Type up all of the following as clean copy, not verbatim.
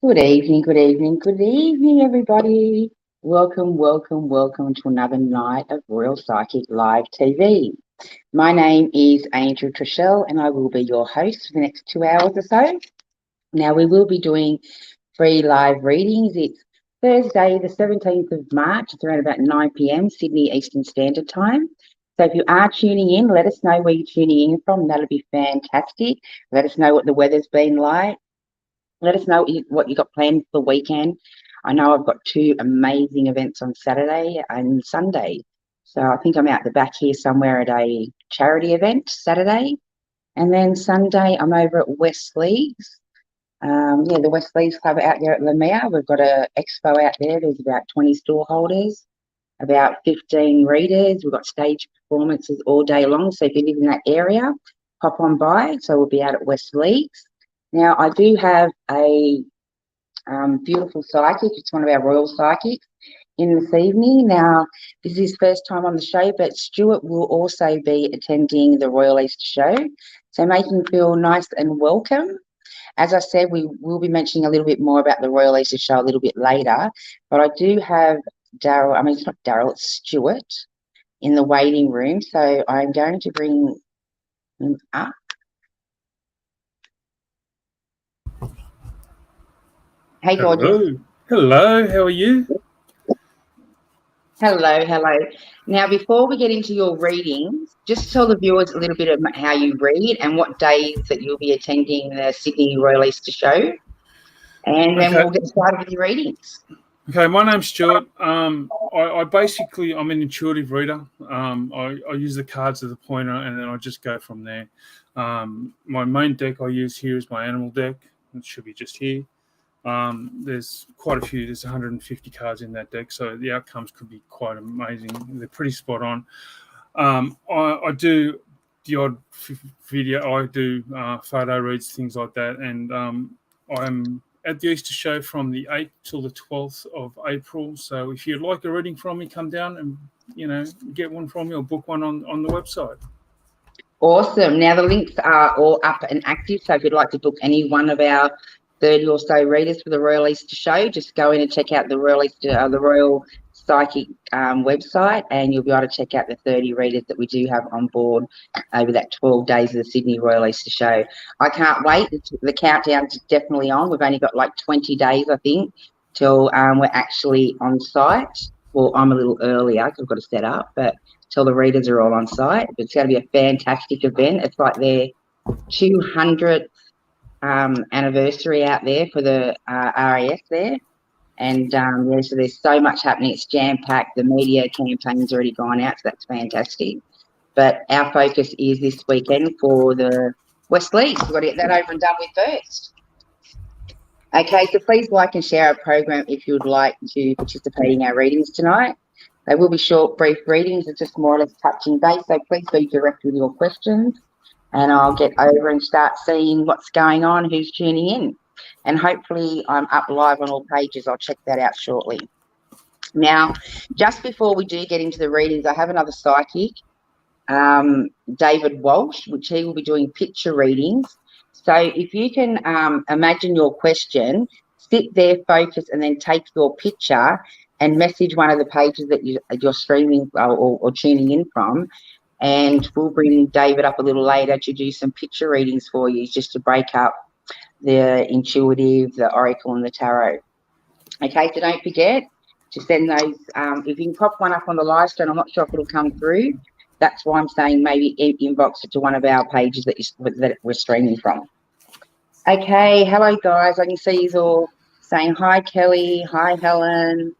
Good evening, good evening, good evening, everybody. Welcome to another night of Royale Psychic Live TV. My name is Angel TraShell, and I will be your host for the next 2 hours or so. Now, we will be doing free live readings. It's Thursday, the 17th of March. It's around about 9 p.m. Sydney Eastern Standard Time. So if you are tuning in, let us know where you're tuning in from. That'll be fantastic. Let us know what the weather's been like. Let us know what you got planned for the weekend. I know I've got 2 amazing events on Saturday and Sunday. So I think I'm out the back here somewhere at a charity event Saturday. And then Sunday, I'm over at Westleagues. The Westleagues Club out there at Lamere. We've got an expo out there. There's about 20 store holders, about 15 readers. We've got stage performances all day long. So if you live in that area, pop on by. So we'll be out at Westleagues. Now, I do have a beautiful psychic. It's one of our Royal Psychics in this evening. Now, this is his first time on the show, but Stuart will also be attending the Royal AEST show. So make him feel nice and welcome. As I said, we will be mentioning a little bit more about the Royal AEST show a little bit later, but I do have it's not Daryl, it's Stuart in the waiting room. So I'm going to bring him up. Hey, gorgeous. Hello, how are you? Hello. Now, before we get into your readings, just tell the viewers a little bit about how you read and what days that you'll be attending the Sydney Royal AEST show, and then we'll get started with your readings. Okay, my name's Stuart. I'm an intuitive reader. I use the cards as a pointer, and then I just go from there. My main deck I use here is my animal deck. It should be just here. There's quite a few. There's 150 cards in that deck, so the outcomes could be quite amazing. They're pretty spot on. I do the odd video. I do photo reads, things like that, and I'm at the Easter show from the 8th till the 12th of April. So if you'd like a reading from me, come down and get one from me or book one on the website. Awesome. Now the links are all up and active. So if you'd like to book any one of our 30 or so readers for the Royal AEST show, just go in and check out the Royal Psychic website, and you'll be able to check out the 30 readers that we do have on board over that 12 days of the Sydney Royal AEST show. I can't wait. The countdown's definitely on. We've only got like 20 days, I think, till we're actually on site. Well, I'm a little earlier because I've got to set up, but till the readers are all on site. It's going to be a fantastic event. It's like their 200th anniversary out there for the RAS there. And so there's so much happening. It's jam-packed. The media campaign's already gone out, so that's fantastic. But our focus is this weekend for the Westleagues. We've got to get that over and done with first. Okay, so please like and share our program if you'd like to participate in our readings tonight. They will be short, brief readings. It's just more or less touching base, so please be direct with your questions, and I'll get over and start seeing what's going on, who's tuning in. And hopefully I'm up live on all pages. I'll check that out shortly. Now, just before we do get into the readings, I have another psychic, David Walsh, which he will be doing picture readings. So if you can imagine your question, sit there, focus, and then take your picture and message one of the pages that you're streaming or tuning in from. And we'll bring David up a little later to do some picture readings for you, just to break up the intuitive, the oracle, and the tarot. Okay, so don't forget to send those. If you can pop one up on the live stream, I'm not sure if it'll come through. That's why I'm saying maybe inbox it to one of our pages that we're streaming from. Okay, hello guys. I can see you all saying hi, Kelly. Hi, Helen.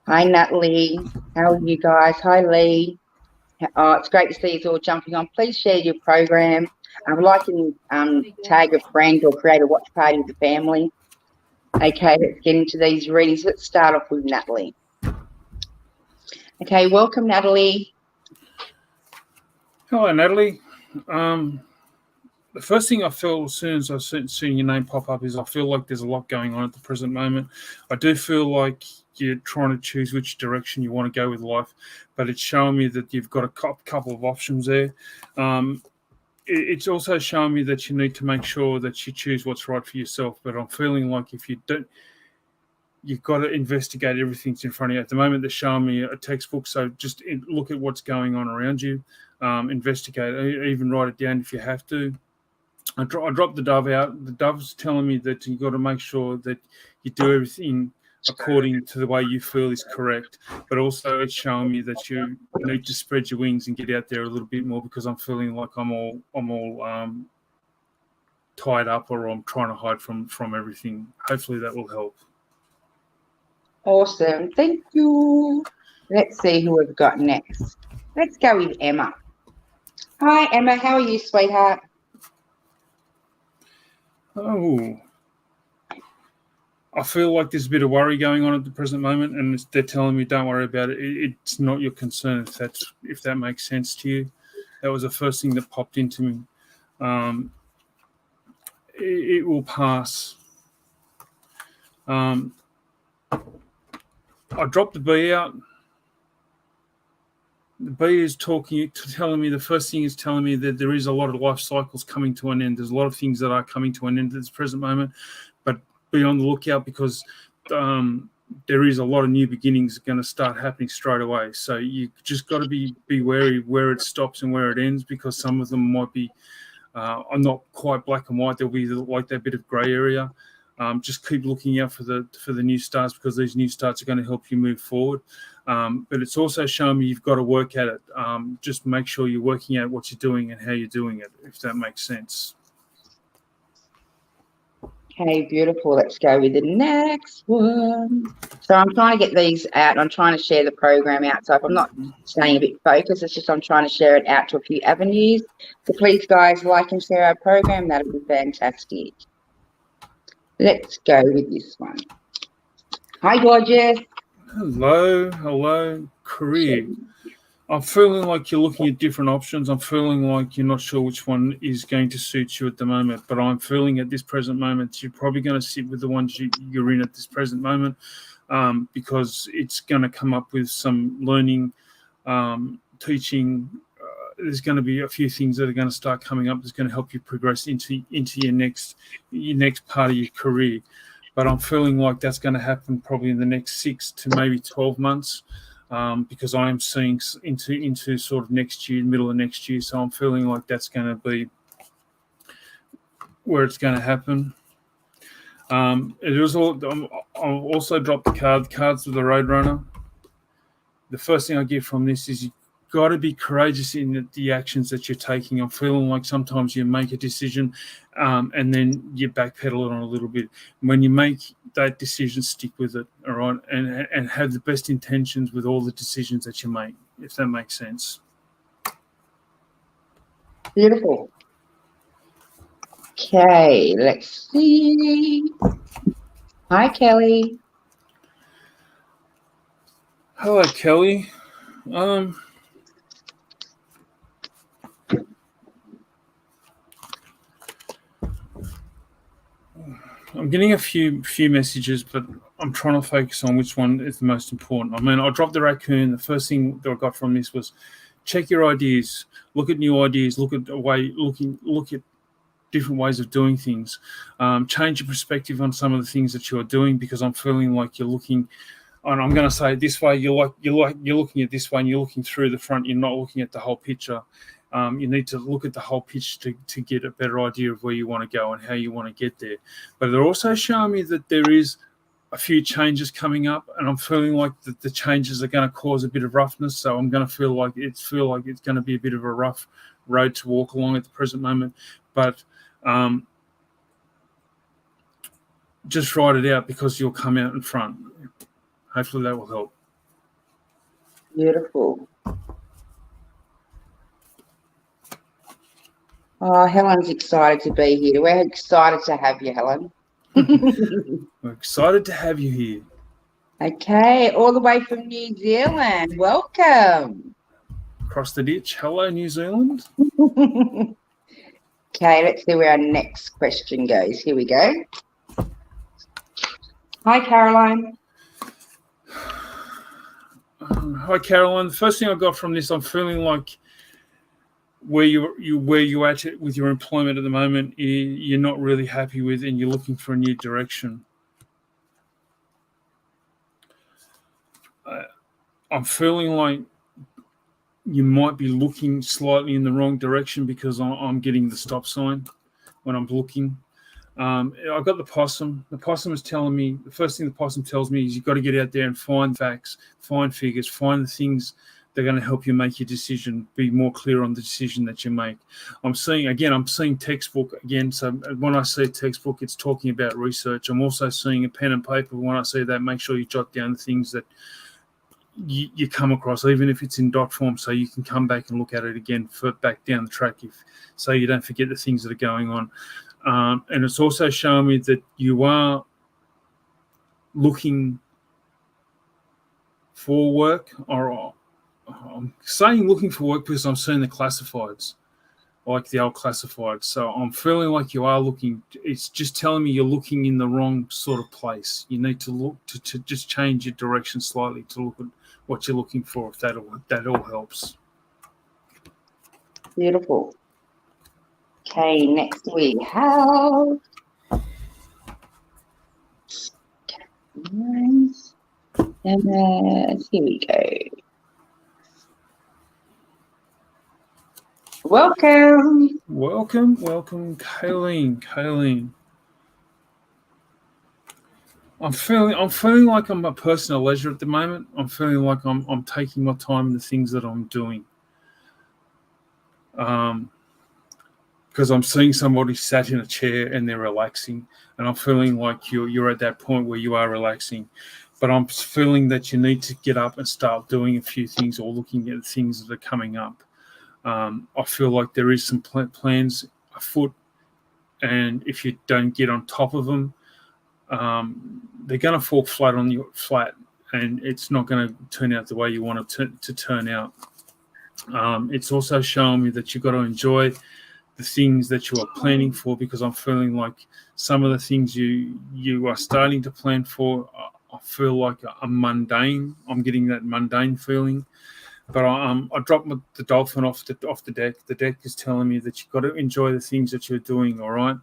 Hi, Natalie. How are you guys? Hi, Lee. Oh, it's great to see you all jumping on. Please share your program. Like and tag a friend or create a watch party with the family. Okay, let's get into these readings. Let's start off with Natalie. Okay, welcome, Natalie. Hello, Natalie. The first thing I felt as soon as I've seen your name pop up is I feel like there's a lot going on at the present moment. I do feel like you're trying to choose which direction you want to go with life, but it's showing me that you've got a couple of options there. it's also showing me that you need to make sure that you choose what's right for yourself. But I'm feeling like if you don't, you've got to investigate everything that's in front of you. At the moment, they're showing me a textbook, so just look at what's going on around you, investigate, even write it down if you have to. I dropped the dove out. The dove's telling me that you've got to make sure that you do everything according to the way you feel is correct. But also it's showing me that you need to spread your wings and get out there a little bit more, because I'm feeling like I'm all tied up, or I'm trying to hide from everything. Hopefully that will help. Awesome. Thank you. Let's see who we've got next. Let's go with Emma. Hi, Emma. How are you, sweetheart? Oh, I feel like there's a bit of worry going on at the present moment, and they're telling me don't worry about it. It's not your concern, if that makes sense to you. That was the first thing that popped into me. It will pass. I dropped the B out. The B is telling me, the first thing is telling me that there is a lot of life cycles coming to an end. There's a lot of things that are coming to an end at this present moment, but be on the lookout, because there is a lot of new beginnings going to start happening straight away. So you just got to be wary where it stops and where it ends, because some of them might be I'm not quite black and white. There'll be like that bit of grey area. Just keep looking out for the new starts, because these new starts are going to help you move forward. But it's also showing me you've got to work at it. Just make sure you're working out what you're doing and how you're doing it, if that makes sense. Okay, beautiful. Let's go with the next one. So I'm trying to get these out. I'm trying to share the program out. So if I'm not staying a bit focused, it's just I'm trying to share it out to a few avenues. So please, guys, like and share our program. That would be fantastic. Let's go with this one. Hi, gorgeous. Hello, career. I'm feeling like you're looking at different options. I'm feeling like you're not sure which one is going to suit you at the moment, but I'm feeling at this present moment you're probably going to sit with the ones you're in at this present moment, because it's going to come up with some learning, teaching. There's going to be a few things that are going to start coming up that's going to help you progress into your next part of your career. But I'm feeling like that's going to happen probably in the next 6 to maybe 12 months. Because I am seeing into sort of next year, middle of next year. So I'm feeling like that's going to be where it's going to happen. I'll also drop the cards of the Roadrunner. The first thing I get from this is you've got to be courageous in the actions that you're taking. I'm feeling like sometimes you make a decision and then you backpedal it on a little bit. When you make that decision, stick with it, all right? And have the best intentions with all the decisions that you make, if that makes sense. Beautiful. Okay, let's see. Hi, Kelly. Hello, Kelly. I'm getting a few messages, but I'm trying to focus on which one is the most important. I mean, I dropped the raccoon. The first thing that I got from this was check your ideas, look at new ideas, look at different ways of doing things, change your perspective on some of the things that you're doing, because I'm feeling like you're looking. And I'm going to say it this way: you're looking at this way, and you're looking through the front. You're not looking at the whole picture. You need to look at the whole pitch to get a better idea of where you want to go and how you want to get there. But they're also showing me that there is a few changes coming up, and I'm feeling like the changes are going to cause a bit of roughness. So I'm going to feel like it's going to be a bit of a rough road to walk along at the present moment. But just write it out, because you'll come out in front. Hopefully that will help. Beautiful. Oh, Helen's excited to be here. We're excited to have you, Helen. We're excited to have you here. Okay, all the way from New Zealand. Welcome. Across the ditch. Hello, New Zealand. Okay, let's see where our next question goes. Here we go. Hi, Caroline. Hi, Caroline. The first thing I got from this, I'm feeling like where you at with your employment at the moment, you're not really happy with, and you're looking for a new direction. I'm feeling like you might be looking slightly in the wrong direction because I'm getting the stop sign when I'm looking. I got the possum. The possum is telling me, the first thing the possum tells me is you've got to get out there and find facts, find figures, find the things that are going to help you make your decision, be more clear on the decision that you make. I'm seeing textbook again. So when I say textbook, it's talking about research. I'm also seeing a pen and paper. When I say that, make sure you jot down the things that you come across, even if it's in dot form, so you can come back and look at it again back down the track, so you don't forget the things that are going on. And it's also showing me that you are looking for work, or I'm saying looking for work because I'm seeing the classifieds, like the old classifieds. So I'm feeling like you are looking. It's just telling me you're looking in the wrong sort of place. You need to look to just change your direction slightly to look at what you're looking for, if that all helps. Beautiful. Okay, next we have nice. And here we go. Welcome, Kayleen. I'm feeling like I'm a person of leisure at the moment. I'm feeling like I'm taking my time in the things that I'm doing. Because I'm seeing somebody sat in a chair and they're relaxing, and I'm feeling like you're at that point where you are relaxing. But I'm feeling that you need to get up and start doing a few things or looking at things that are coming up. I feel like there is some plans afoot, and if you don't get on top of them, they're going to fall flat, and it's not going to turn out the way you want it to turn out. It's also showing me that you've got to enjoy the things that you are planning for, because I'm feeling like some of the things you are starting to plan for, I feel like a mundane. I'm getting that mundane feeling. But I dropped the dolphin off the deck. The deck is telling me that you've got to enjoy the things that you're doing, all right?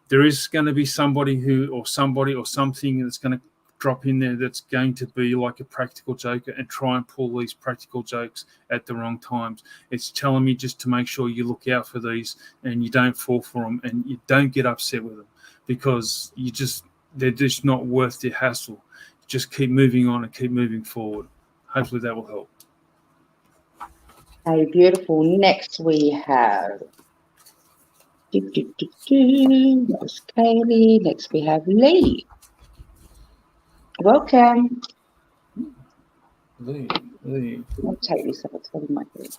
There is going to be somebody or something that's going to drop in there that's going to be like a practical joker and try and pull these practical jokes at the wrong times. It's telling me just to make sure you look out for these and you don't fall for them and you don't get upset with them, because they're just not worth the hassle. Just keep moving on and keep moving forward. Hopefully that will help. Okay, beautiful. Next we have that's Kaylee. Next we have Lee. Welcome. Lee. I'll take this off. It's my head.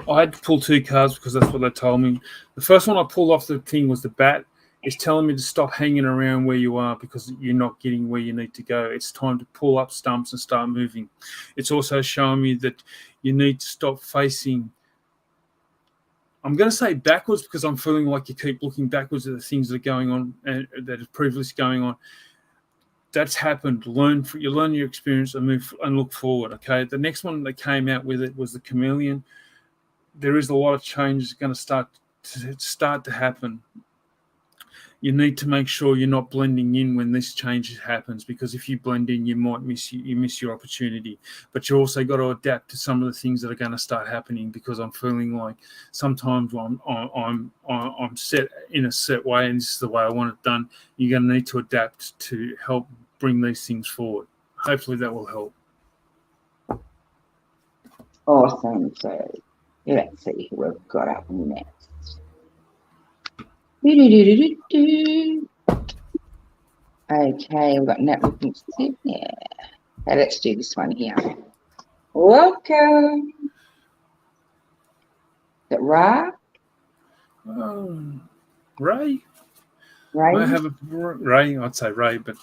I had to pull two cards because that's what they told me. The first one I pulled off the thing was the bat. It's telling me to stop hanging around where you are because you're not getting where you need to go. It's time to pull up stumps and start moving. It's also showing me that you need to stop facing. I'm going to say backwards because I'm feeling like you keep looking backwards at the things that are going on and that are previously going on. That's happened. You learn your experience and move and look forward. Okay. The next one that came out with it was the chameleon. There is a lot of changes going to start to happen. You need to make sure you're not blending in when this change happens, because if you blend in, you might miss your opportunity. But you also got to adapt to some of the things that are going to start happening, because I'm feeling like sometimes I'm set in a set way, and this is the way I want it done. You're going to need to adapt to help bring these things forward. Hopefully that will help. Awesome. So let's see who we've got up next. Okay, we've got networking. Yeah. Okay, let's do this one here. Welcome. Is it Ra? Ray? Ray? I have a Ray. I'd say Ray, but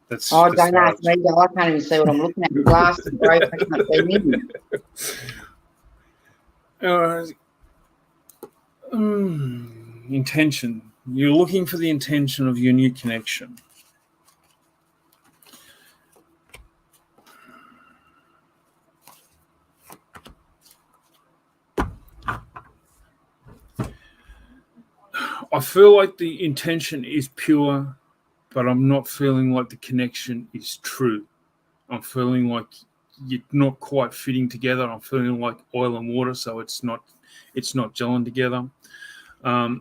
that's. Oh, don't ask me. I can't even see what I'm looking at. The glasses broke. I can't see anything. Intention. You're looking for the intention of your new connection. I feel like the intention is pure, but I'm not feeling like the connection is true. I'm feeling like you're not quite fitting together. I'm feeling like oil and water, so it's not gelling together. I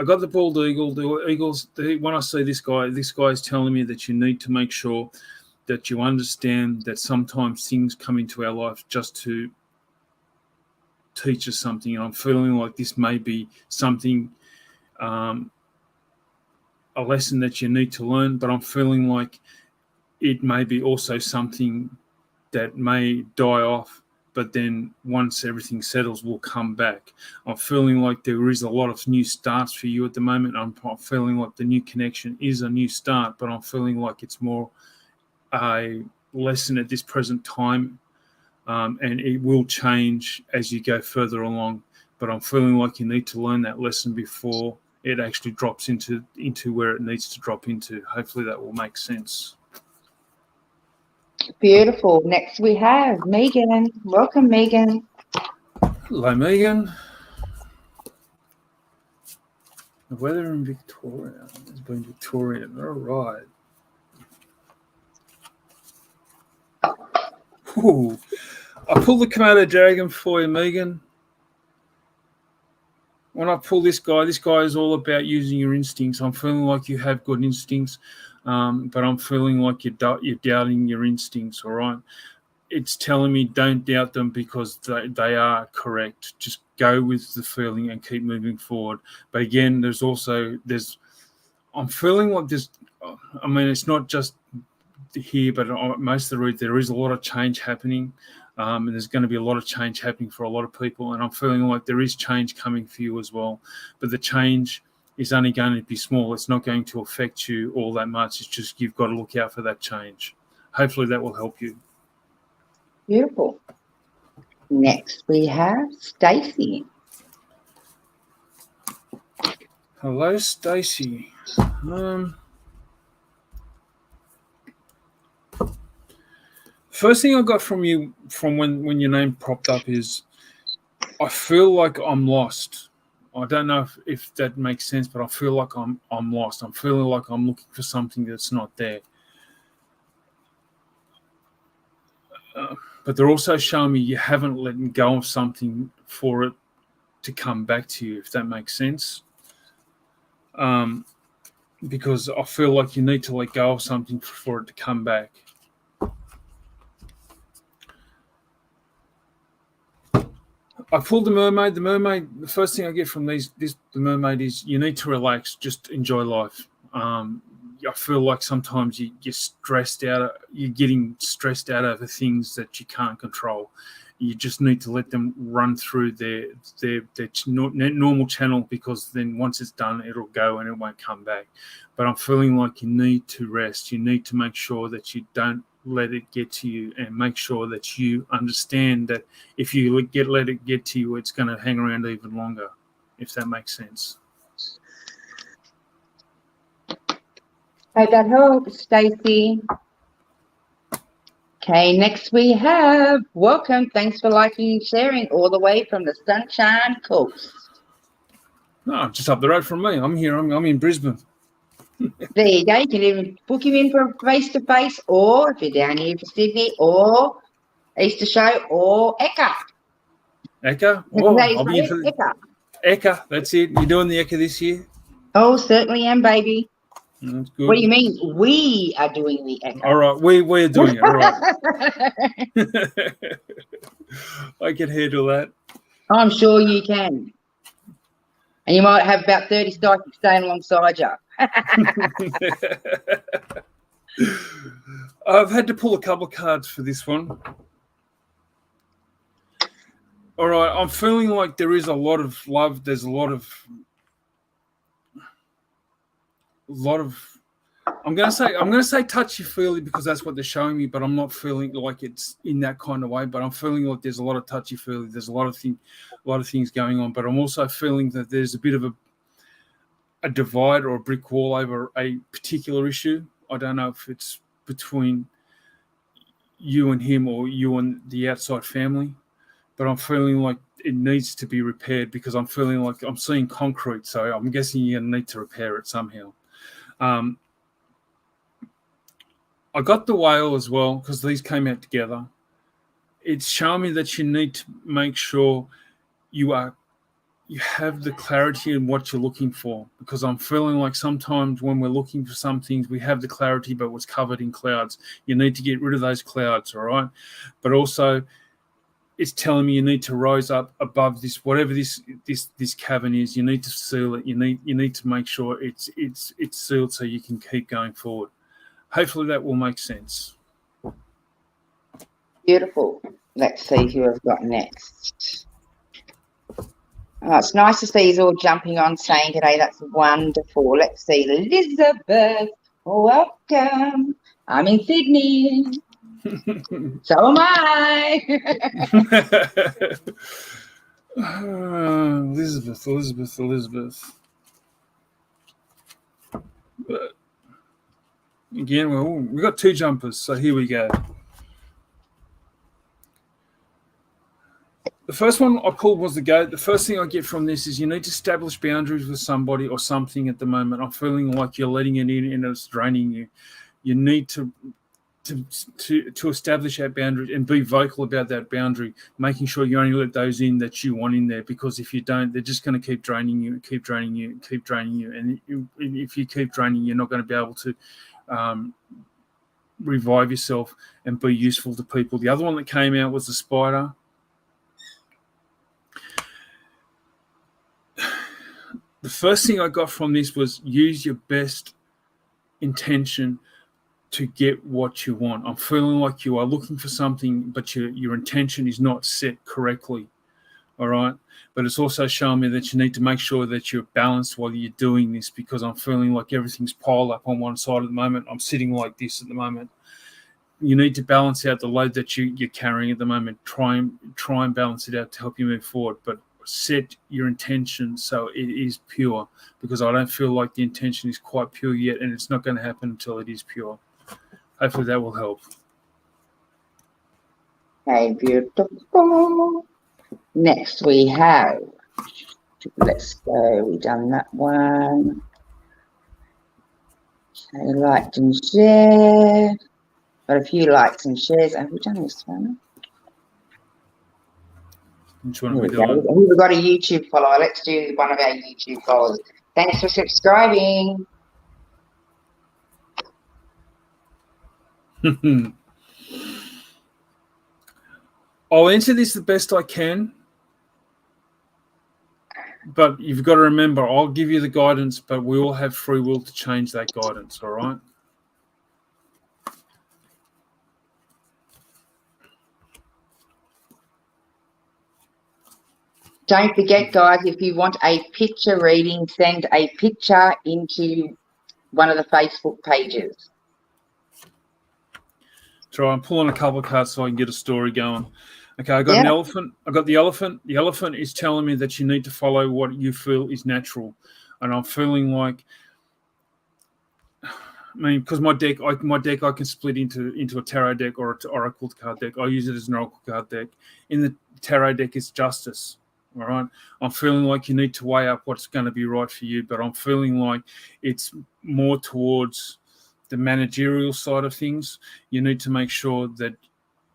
got the bald eagle. The eagles. When I see this guy is telling me that you need to make sure that you understand that sometimes things come into our life just to teach us something. And I'm feeling like this may be something, a lesson that you need to learn, but I'm feeling like it may be also something that may die off, but then once everything settles, will come back. I'm feeling like there is a lot of new starts for you at the moment. I'm feeling like the new connection is a new start, but I'm feeling like it's more a lesson at this present time, and it will change as you go further along. But I'm feeling like you need to learn that lesson before it actually drops into where it needs to drop into. Hopefully that will make sense. Beautiful. Next we have Megan. Welcome, Megan. Hello, Megan. The weather in Victoria has been Victorian. All right. Ooh. I pulled the Komodo dragon for you, Megan. When I pull this guy is all about using your instincts. I'm feeling like you have good instincts, but I'm feeling like you're doubting your instincts, all right? It's telling me don't doubt them because they are correct. Just go with the feeling and keep moving forward. But again, I'm feeling like there's, I mean, it's not just here, but most of the route, there is a lot of change happening. And there's going to be a lot of change happening for a lot of people. And I'm feeling like there is change coming for you as well. But the change is only going to be small. It's not going to affect you all that much. It's just you've got to look out for that change. Hopefully that will help you. Beautiful. Next we have Stacey. Hello, Stacey. First thing I got from you from when your name popped up is I feel like I'm lost. I don't know if that makes sense, but I feel like I'm lost. I'm feeling like I'm looking for something that's not there. But they're also showing me you haven't let go of something for it to come back to you, if that makes sense. Because I feel like you need to let go of something for it to come back. I pulled the mermaid. The mermaid, the first thing I get from the mermaid is you need to relax, just enjoy life. I feel like sometimes you're stressed out. You're getting stressed out over things that you can't control. You just need to let them run through their normal channel, because then once it's done, it'll go and it won't come back. But I'm feeling like you need to rest. You need to make sure that you don't let it get to you, and make sure that you understand that if you let it get to you, it's going to hang around even longer, if that makes sense. Hope that helps, Stacey. Okay, next we have welcome. Thanks for liking and sharing all the way from the Sunshine Coast. No, just up the road from me. I'm here. I'm in Brisbane. There you go. You can even book him in for face-to-face, or if you're down here for Sydney, or Easter Show, or Eka. Eka? Oh, I'll be in for Eka. Eka, that's it. You're doing the Eka this year? Oh, certainly am, baby. That's good. What do you mean? We are doing the Eka. All right, we're doing it. All right. I can handle that. I'm sure you can. And you might have about 30 psychics staying alongside you. I've had to pull a couple of cards for this one. All right, I'm feeling like there is a lot of love. There's a lot of. I'm going to say touchy-feely, because that's what they're showing me, but I'm not feeling like it's in that kind of way. But I'm feeling like there's a lot of touchy-feely. There's a lot of things going on. But I'm also feeling that there's a bit of a divide or a brick wall over a particular issue. I don't know if it's between you and him or you and the outside family, but I'm feeling like it needs to be repaired because I'm feeling like I'm seeing concrete. So I'm guessing you're going to need to repair it somehow. I got the whale as well because these came out together. It's showing me that you need to make sure you have the clarity in what you're looking for, because I'm feeling like sometimes when we're looking for some things, we have the clarity, but it's covered in clouds. You need to get rid of those clouds, all right? But also, it's telling me you need to rise up above this, whatever this cavern is. You need to seal it. You need to make sure it's sealed so you can keep going forward. Hopefully that will make sense. Beautiful. Let's see who I've got next. Oh, it's nice to see you all jumping on saying today. That's wonderful. Let's see. Elizabeth, welcome. I'm in Sydney. So am I. Elizabeth. But again, well, we've got two jumpers, so here we go. The first one I pulled was the goat. The first thing I get from this is you need to establish boundaries with somebody or something at the moment. I'm feeling like you're letting it in and it's draining you. You need to establish that boundary and be vocal about that boundary, making sure you only let those in that you want in there, because if you don't, they're just going to keep draining you. And if you keep draining, you're not going to be able to revive yourself and be useful to people. The other one that came out was the spider. The first thing I got from this was use your best intention to get what you want. I'm feeling like you are looking for something, but your intention is not set correctly, all right? But it's also showing me that you need to make sure that you're balanced while you're doing this, because I'm feeling like everything's piled up on one side at the moment. I'm sitting like this at the moment. You need to balance out the load that you're carrying at the moment. Try and balance it out to help you move forward, but set your intention so it is pure, because I don't feel like the intention is quite pure yet, and it's not going to happen until it is pure. Hopefully that will help. Okay, beautiful. Next we have, let's go, we've done that one. Okay, liked and shared. Got a few likes and shares. Have we done this one? Which one have we done? We've got a YouTube follower. Let's do one of our YouTube followers. Thanks for subscribing. I'll answer this the best I can, but you've got to remember, I'll give you the guidance, but we all have free will to change that guidance, all right? Don't forget, guys, if you want a picture reading, send a picture into one of the Facebook pages. So I'm pulling a couple of cards so I can get a story going. Okay, I got an elephant. I got the elephant. The elephant is telling me that you need to follow what you feel is natural. And I'm feeling like, I mean, because my deck I can split into a tarot deck or an oracle card deck. I use it as an oracle card deck. In the tarot deck, it's justice. All right. I'm feeling like you need to weigh up what's going to be right for you, but I'm feeling like it's more towards the managerial side of things. You need to make sure that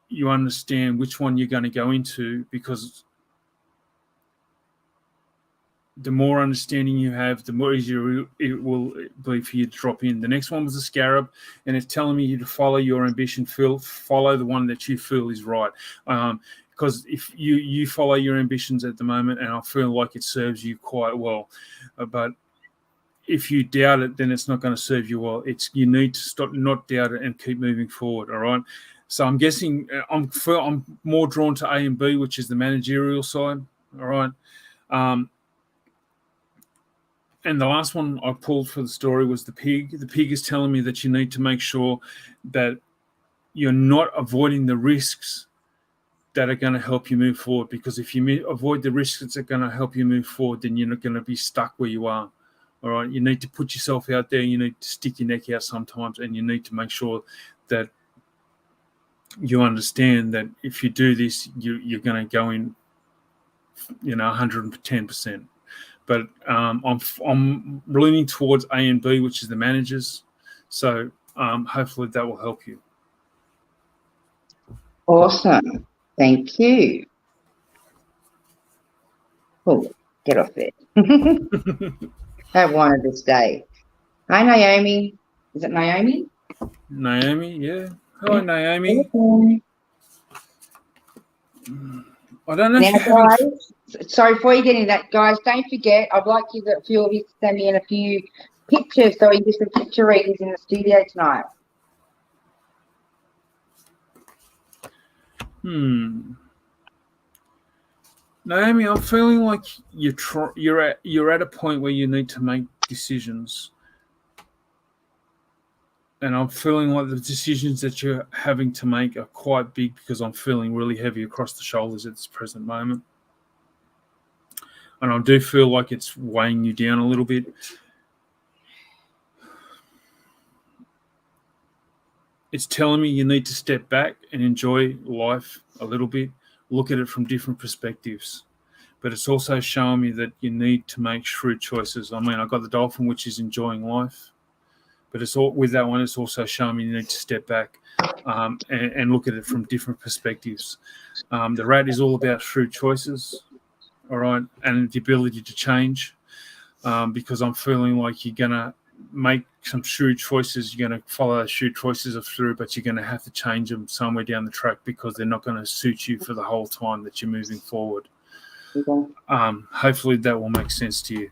you understand which one you're going to go into, because the more understanding you have, the more easier it will be for you to drop in. The next one was the scarab, and it's telling me you to follow your ambition, follow the one that you feel is right. Because if you follow your ambitions at the moment, and I feel like it serves you quite well, but if you doubt it, then it's not going to serve you well. You need to stop, not doubt it, and keep moving forward. All right. So I'm guessing I'm more drawn to A and B, which is the managerial side. All right. And the last one I pulled for the story was the pig. The pig is telling me that you need to make sure that you're not avoiding the risks that are going to help you move forward, because if you avoid the risks that are going to help you move forward, then you're not going to be stuck where you are. All right. You need to put yourself out there. You need to stick your neck out sometimes, and you need to make sure that you understand that if you do this, you're going to go in 110%. But I'm leaning towards A and B, which is the managers. So hopefully that will help you. Awesome. Thank you. Oh, get off there. Have one of this day. Hi, Naomi. Is it Naomi? Naomi, yeah. Hello, Naomi. I don't know now, if you guys, sorry, before you get into that, guys, don't forget, I'd like you, a few of you, to send me in a few pictures so we can do some picture readings in the studio tonight. Naomi, I'm feeling like you're at a point where you need to make decisions. And I'm feeling like the decisions that you're having to make are quite big because I'm feeling really heavy across the shoulders at this present moment. And I do feel like it's weighing you down a little bit. It's telling me you need to step back and enjoy life a little bit, look at it from different perspectives. But it's also showing me that you need to make shrewd choices. I mean, I got the dolphin, which is enjoying life. But it's all with that one. It's also showing me you need to step back and look at it from different perspectives. The rat is all about shrewd choices, all right, and the ability to change. Because I'm feeling like you're gonna make some shrewd choices. You're gonna follow those shrewd choices through, but you're gonna have to change them somewhere down the track because they're not going to suit you for the whole time that you're moving forward. Okay. Hopefully that will make sense to you.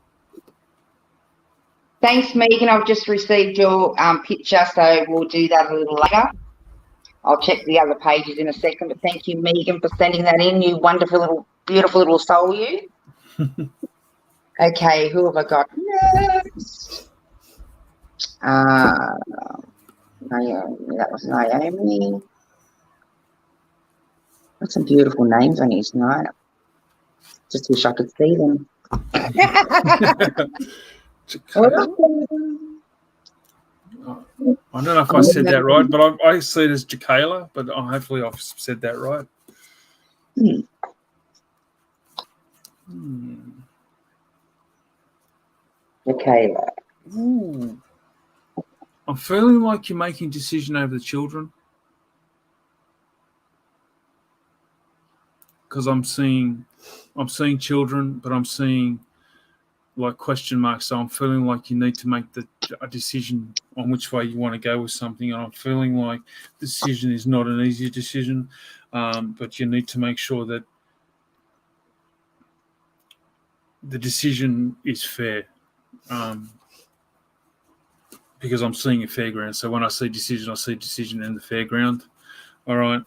Thanks, Megan. I've just received your picture, so we'll do that a little later. I'll check the other pages in a second, but thank you, Megan, for sending that in. You wonderful little, beautiful little soul, you. Okay, who have I got next? Naomi, that was Naomi. That's some beautiful names on here tonight. Just wish I could see them. I don't know if I said that right, but I see it as Jacayla, but hopefully I've said that right. Jacayla. Ooh. I'm feeling like you're making a decision over the children. Because I'm seeing children, but I'm seeing like question marks. So I'm feeling like you need to make a decision on which way you want to go with something. And I'm feeling like the decision is not an easy decision, but you need to make sure that the decision is fair. Because I'm seeing a fairground. So when I see decision in the fairground. All right.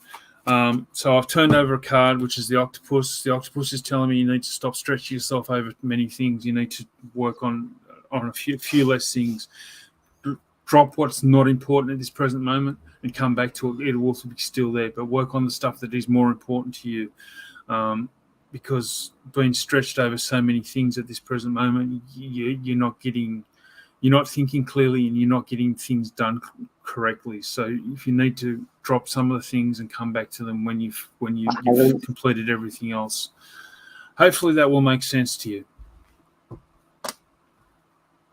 So I've turned over a card, which is the octopus. The octopus is telling me you need to stop stretching yourself over many things. You need to work on a few less things. Drop what's not important at this present moment and come back to it. It'll also be still there, but work on the stuff that is more important to you. Because being stretched over so many things at this present moment, you're not thinking clearly and you're not getting things done correctly. So if you need to drop some of the things and come back to them when you've completed everything else, hopefully that will make sense to you.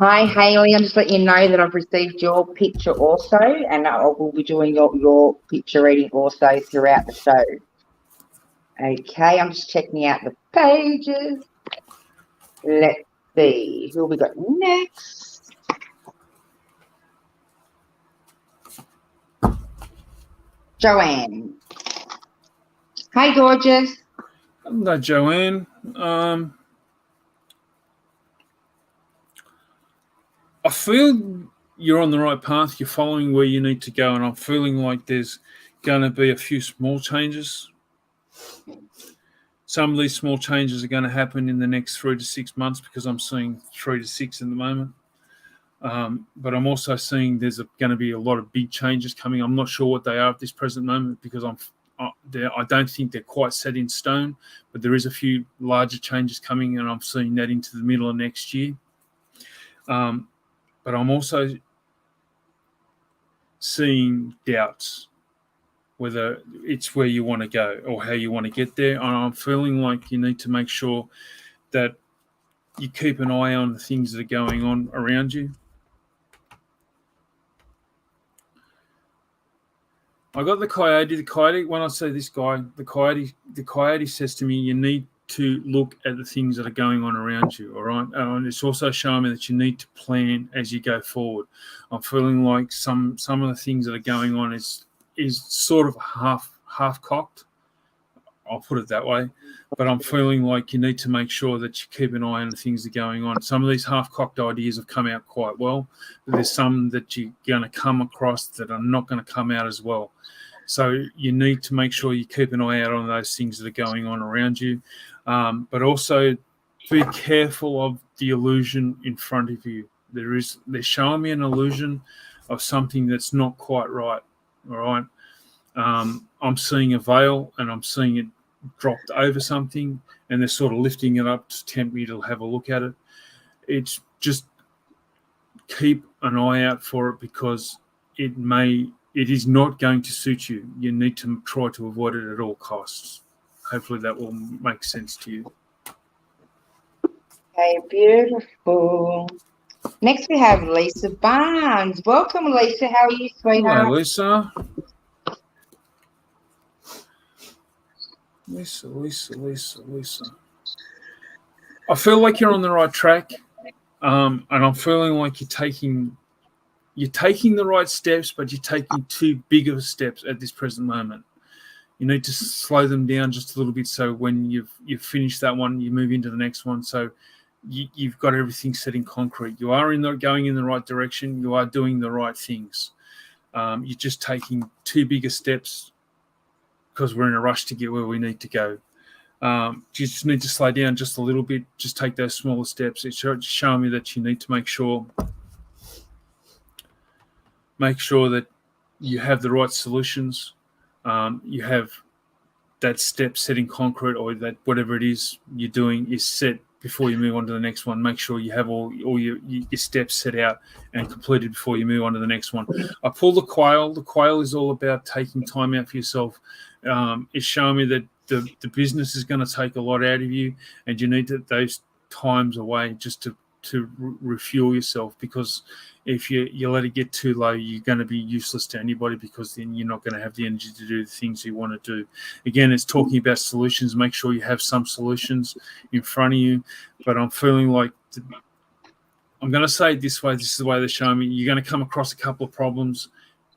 Hi, Hayley. I'm just letting you know that I've received your picture also, and I will be doing your picture reading also throughout the show. Okay, I'm just checking out the pages. Let's see who we got next. Joanne. Hi, gorgeous. Hello, Joanne. I feel you're on the right path. You're following where you need to go, and I'm feeling like there's going to be a few small changes. Some of these small changes are going to happen in the next 3 to 6 months because I'm seeing 3 to 6 in the moment. But I'm also seeing there's going to be a lot of big changes coming. I'm not sure what they are at this present moment because I don't think they're quite set in stone, but there is a few larger changes coming, and I'm seeing that into the middle of next year. But I'm also seeing doubts. whether it's where you want to go or how you want to get there. And I'm feeling like you need to make sure that you keep an eye on the things that are going on around you. I got the coyote. The coyote, when I say this guy, the coyote says to me, you need to look at the things that are going on around you, all right? And it's also showing me that you need to plan as you go forward. I'm feeling like some of the things that are going on is sort of half cocked. I'll put it that way. But I'm feeling like you need to make sure that you keep an eye on the things that are going on. Some of these half-cocked ideas have come out quite well, but there's some that you're going to come across that are not going to come out as well. So you need to make sure you keep an eye out on those things that are going on around you. But also be careful of the illusion in front of you. They're showing me an illusion of something that's not quite right, all right? I'm seeing a veil and I'm seeing it dropped over something, and they're sort of lifting it up to tempt me to have a look at it. It's just keep an eye out for it, because it is not going to suit you. You need to try to avoid it at all costs. Hopefully that will make sense to you. Okay, beautiful. Next we have Lisa Barnes. Welcome, Lisa. How are you, sweetheart? Hello, Lisa. Lisa. I feel like you're on the right track, and I'm feeling like you're taking the right steps, but you're taking too big of steps at this present moment. You need to slow them down just a little bit, so when you've finished that one, you move into the next one. So you've got everything set in concrete. You are going in the right direction. You are doing the right things. You're just taking too big of steps, because we're in a rush to get where we need to go. You just need to slow down just a little bit. Just take those smaller steps. It's showing me that you need to make sure that you have the right solutions. You have that step set in concrete, or that whatever it is you're doing is set before you move on to the next one. Make sure you have all your steps set out and completed before you move on to the next one. I pull the quail. The quail is all about taking time out for yourself. It's showing me that the business is going to take a lot out of you, and you need those times away just to refuel yourself, because if you let it get too low, you're going to be useless to anybody, because then you're not going to have the energy to do the things you want to do. Again, it's talking about solutions. Make sure you have some solutions in front of you. But I'm feeling like, I'm going to say it this way. This is the way they're showing me. You're going to come across a couple of problems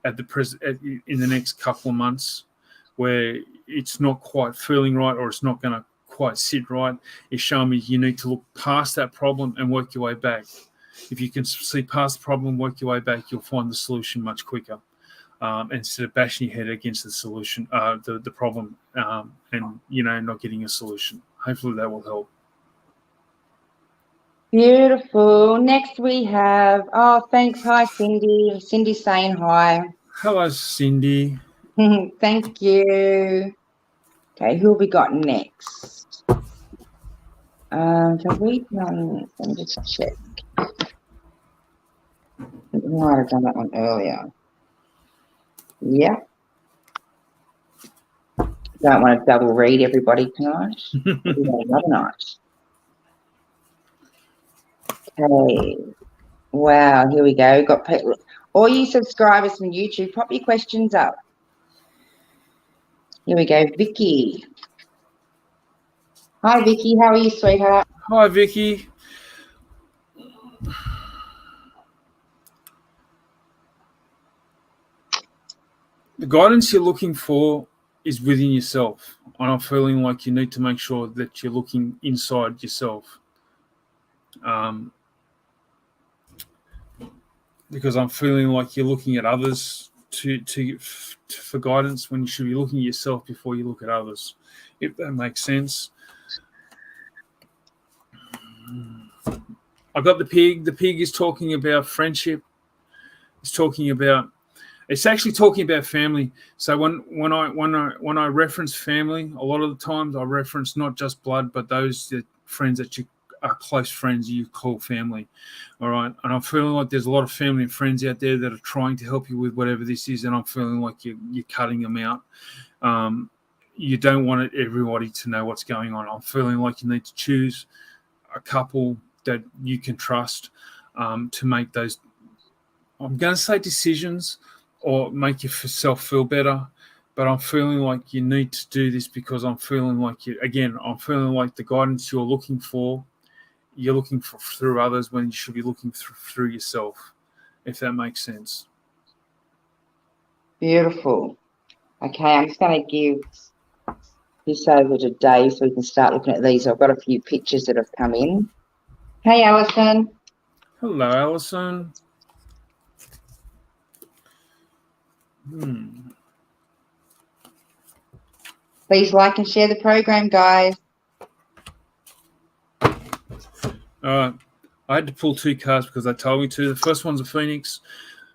in the next couple of months, where it's not quite feeling right, or it's not going to quite sit right. It's showing me you need to look past that problem and work your way back. If you can see past the problem, work your way back, you'll find the solution much quicker, instead of bashing your head against the solution, the problem, and not getting a solution. Hopefully that will help. Beautiful. Next we have, thanks. Hi, Cindy. Cindy's saying hi. Hello, Cindy. Thank you. Okay, who have we got next? Have we done? Let me just check. I might have done that one earlier. Yeah. Don't want to double read everybody tonight. Another night. Okay. Wow, here we go. Got all you subscribers from YouTube, pop your questions up. Here we go, Vicky. Hi, Vicky. How are you, sweetheart? Hi, Vicky. The guidance you're looking for is within yourself. And I'm feeling like you need to make sure that you're looking inside yourself. Because I'm feeling like you're looking at others for guidance, when you should be looking at yourself before you look at others, if that makes sense. I got the pig. The pig is talking about friendship. It's actually talking about family. So when I reference family, a lot of the times I reference not just blood, but those friends that you are close friends you call family, all right? And I'm feeling like there's a lot of family and friends out there that are trying to help you with whatever this is, and I'm feeling like you're cutting them out. You don't want everybody to know what's going on. I'm feeling like you need to choose a couple that you can trust to make those, I'm going to say decisions or make yourself feel better. But I'm feeling like you need to do this because I'm feeling like I'm feeling like the guidance you're looking for through others when you should be looking through yourself, if that makes sense. Beautiful. Okay, I'm just going to give this over to Dave so we can start looking at these. I've got a few pictures that have come in. Hey, Alison. Hello, Alison. Please like and share the program, guys. I had to pull 2 cards because they told me to. The first one's a Phoenix,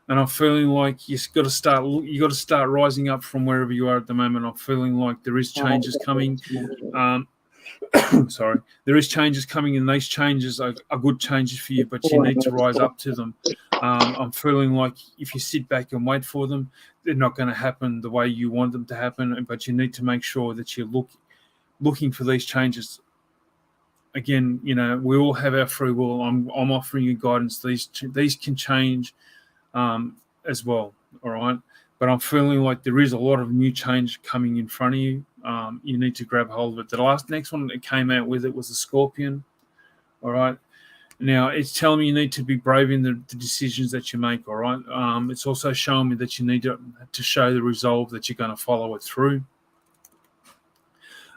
and I'm feeling like you got to start rising up from wherever you are at the moment. I'm feeling like there is changes coming. Sorry, there is changes coming, and these changes are good changes for you, but you need to rise up to them. I'm feeling like if you sit back and wait for them, they're not going to happen the way you want them to happen, but you need to make sure that you're looking for these changes. Again, we all have our free will. I'm offering you guidance. These can change as well, all right? But I'm feeling like there is a lot of new change coming in front of you. You need to grab hold of it. The next one that came out with it was a Scorpion, all right? Now, it's telling me you need to be brave in the decisions that you make, all right? It's also showing me that you need to show the resolve that you're going to follow it through.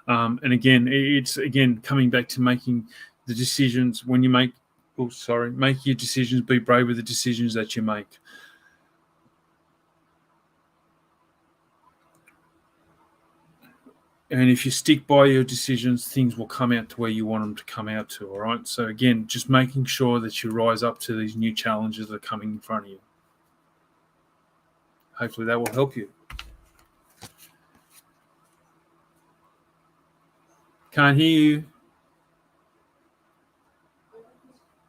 And again, it's coming back to making the decisions when you make your decisions, be brave with the decisions that you make. And if you stick by your decisions, things will come out to where you want them to come out to, all right? So again, just making sure that you rise up to these new challenges that are coming in front of you. Hopefully that will help you. Can't hear you.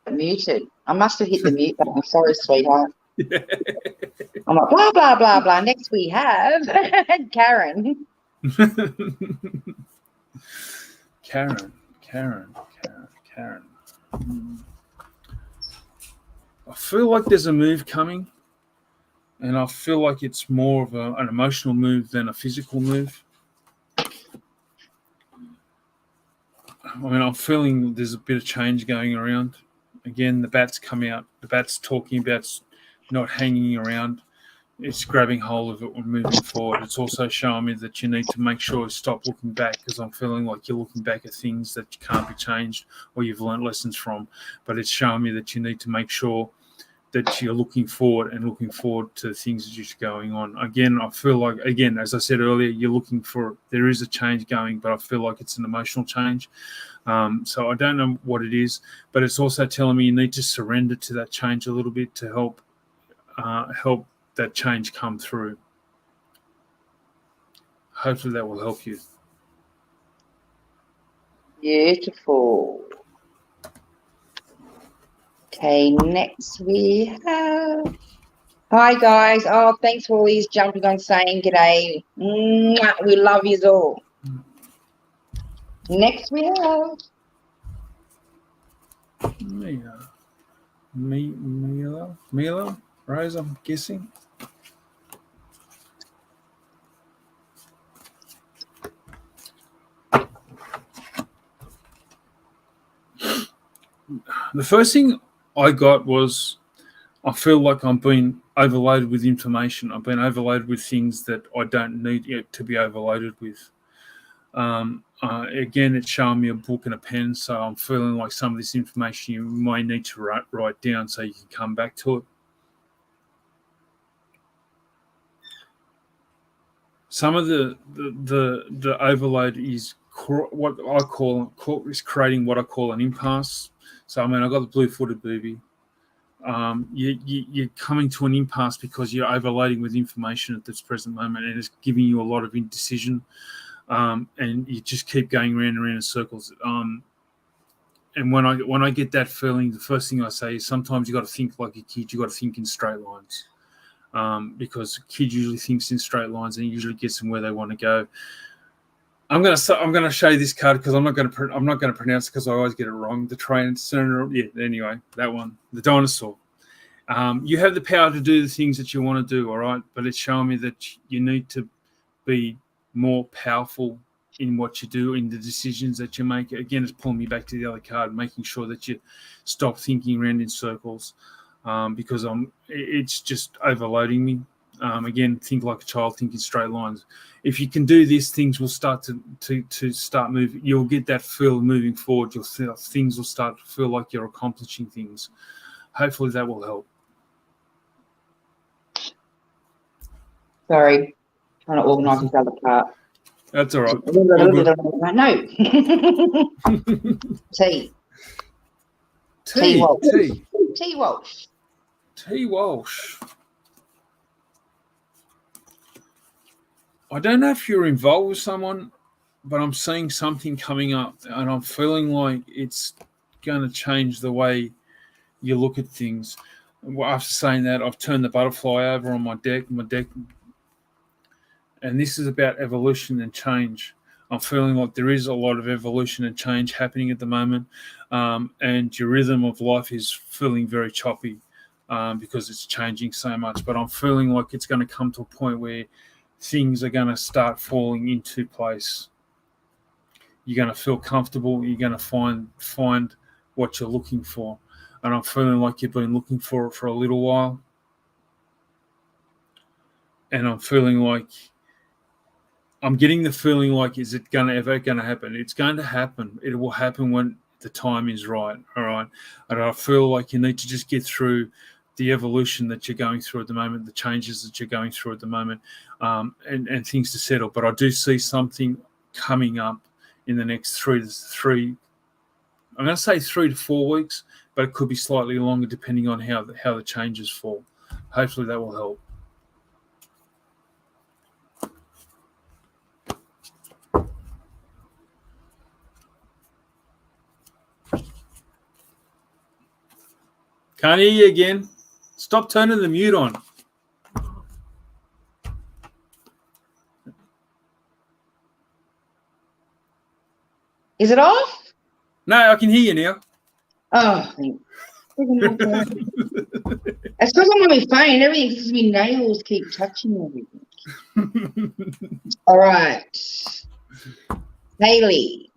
Muted. I must have hit the mute button. I'm sorry, sweetheart. I'm like, blah, blah, blah, blah. Next we have Karen. Karen. I feel like there's a move coming, and I feel like it's more of an emotional move than a physical move. I mean, I'm feeling there's a bit of change going around. Again, the bat's come out. The bat's talking about not hanging around. It's grabbing hold of it and moving forward. It's also showing me that you need to make sure you stop looking back, because I'm feeling like you're looking back at things that can't be changed or you've learned lessons from. But it's showing me that you need to make sure that you're looking forward to the things that are going on. Again, I feel like, as I said earlier, there is a change going, but I feel like it's an emotional change. So I don't know what it is, but it's also telling me you need to surrender to that change a little bit to help that change come through. Hopefully that will help you. Beautiful. Okay, next we have... Hi, guys. Oh, thanks for always jumping on saying g'day. Mwah, we love you all. Next we have... Mila, Rose, I'm guessing. The first thing I got was I feel like I'm being overloaded with information. I've been overloaded with things that I don't need yet to be overloaded with. Again, it's showing me a book and a pen, so I'm feeling like some of this information you may need to write down so you can come back to it. Some of the overload is what I call is creating what I call an impasse. So I mean, I got the blue-footed booby. You're coming to an impasse because you're overloading with information at this present moment, and it's giving you a lot of indecision, and you just keep going round and round in circles. when I get that feeling, the first thing I say is sometimes you got to think like a kid. You got to think in straight lines, because a kid usually thinks in straight lines and usually gets them where they want to go. I'm gonna show you this card because I'm not gonna pronounce it because I always get it wrong. The train, yeah. Anyway, that one, the dinosaur. You have the power to do the things that you want to do, all right? But it's showing me that you need to be more powerful in what you do, in the decisions that you make. Again, it's pulling me back to the other card, making sure that you stop thinking around in circles, because it's just overloading me. Again, think like a child, think in straight lines. If you can do this, things will start to start moving. You'll get that feel moving forward. Things will start to feel like you're accomplishing things. Hopefully that will help. Sorry, trying to organise this other part. That's all right. No. T. T. Walsh. T. Walsh. T. Walsh. I don't know if you're involved with someone, but I'm seeing something coming up, and I'm feeling like it's going to change the way you look at things. After saying that, I've turned the butterfly over on my deck, and this is about evolution and change. I'm feeling like there is a lot of evolution and change happening at the moment, and your rhythm of life is feeling very choppy because it's changing so much. But I'm feeling like it's going to come to a point where things are going to start falling into place. You're going to feel comfortable. You're going to find what you're looking for. And I'm feeling like you've been looking for it for a little while. And I'm feeling like, I'm getting the feeling like, is it ever going to happen? It's going to happen. It will happen when the time is right. All right. And I feel like you need to just get through the evolution that you're going through at the moment, the changes that you're going through at the moment, and things to settle. But I do see something coming up in the next I'm going to say 3 to 4 weeks, but it could be slightly longer depending on how the changes fall. Hopefully that will help. Can't hear you again. Stop turning the mute on. Is it off? No, I can hear you now. Oh, it's because I'm on my phone. Everything, because my nails keep touching everything. All right. Haley.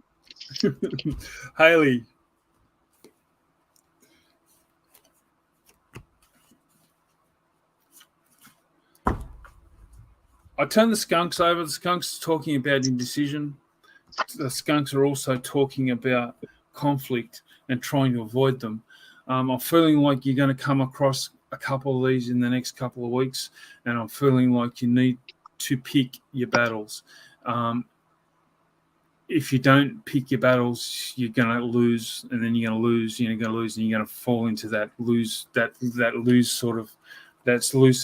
Haley. I turn the skunks over. The skunks are talking about indecision. The skunks are also talking about conflict and trying to avoid them. I'm feeling like you're going to come across a couple of these in the next couple of weeks, and I'm feeling like you need to pick your battles. If you don't pick your battles, you're going to lose, and then you're going to lose, and you're going to fall into that lose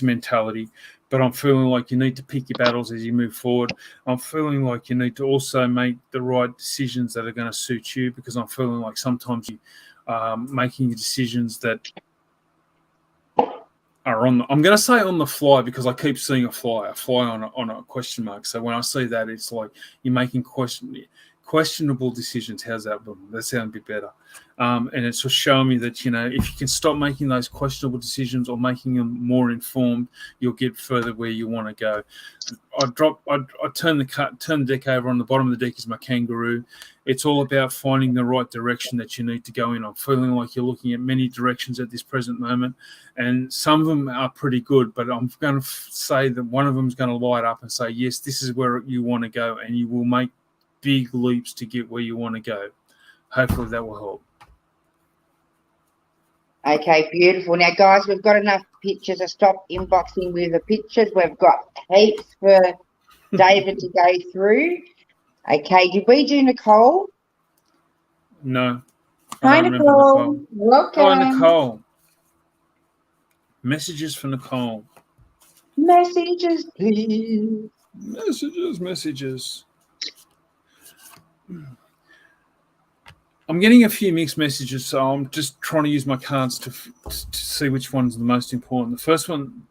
mentality. But I'm feeling like you need to pick your battles as you move forward. I'm feeling like you need to also make the right decisions that are going to suit you, because I'm feeling like sometimes you making decisions that are I'm going to say on the fly, because I keep seeing a fly on a question mark. So when I see that, it's like you're making questionable decisions. How's that? That sounds a bit better. And it's just showing me that, if you can stop making those questionable decisions or making them more informed, you'll get further where you want to go. I turn the deck over. On the bottom of the deck is my kangaroo. It's all about finding the right direction that you need to go in. I'm feeling like you're looking at many directions at this present moment, and some of them are pretty good, but I'm going to say that one of them is going to light up and say, yes, this is where you want to go, and you will make big leaps to get where you want to go. Hopefully that will help. Okay, beautiful. Now, guys, we've got enough pictures to stop inboxing with the pictures. We've got heaps for David to go through. Okay, did we do Nicole? No. Hi, Nicole. Welcome. Hi, Nicole. Messages for Nicole. Messages, please. Messages. I'm getting a few mixed messages, so I'm just trying to use my cards to see which one's the most important. The first one,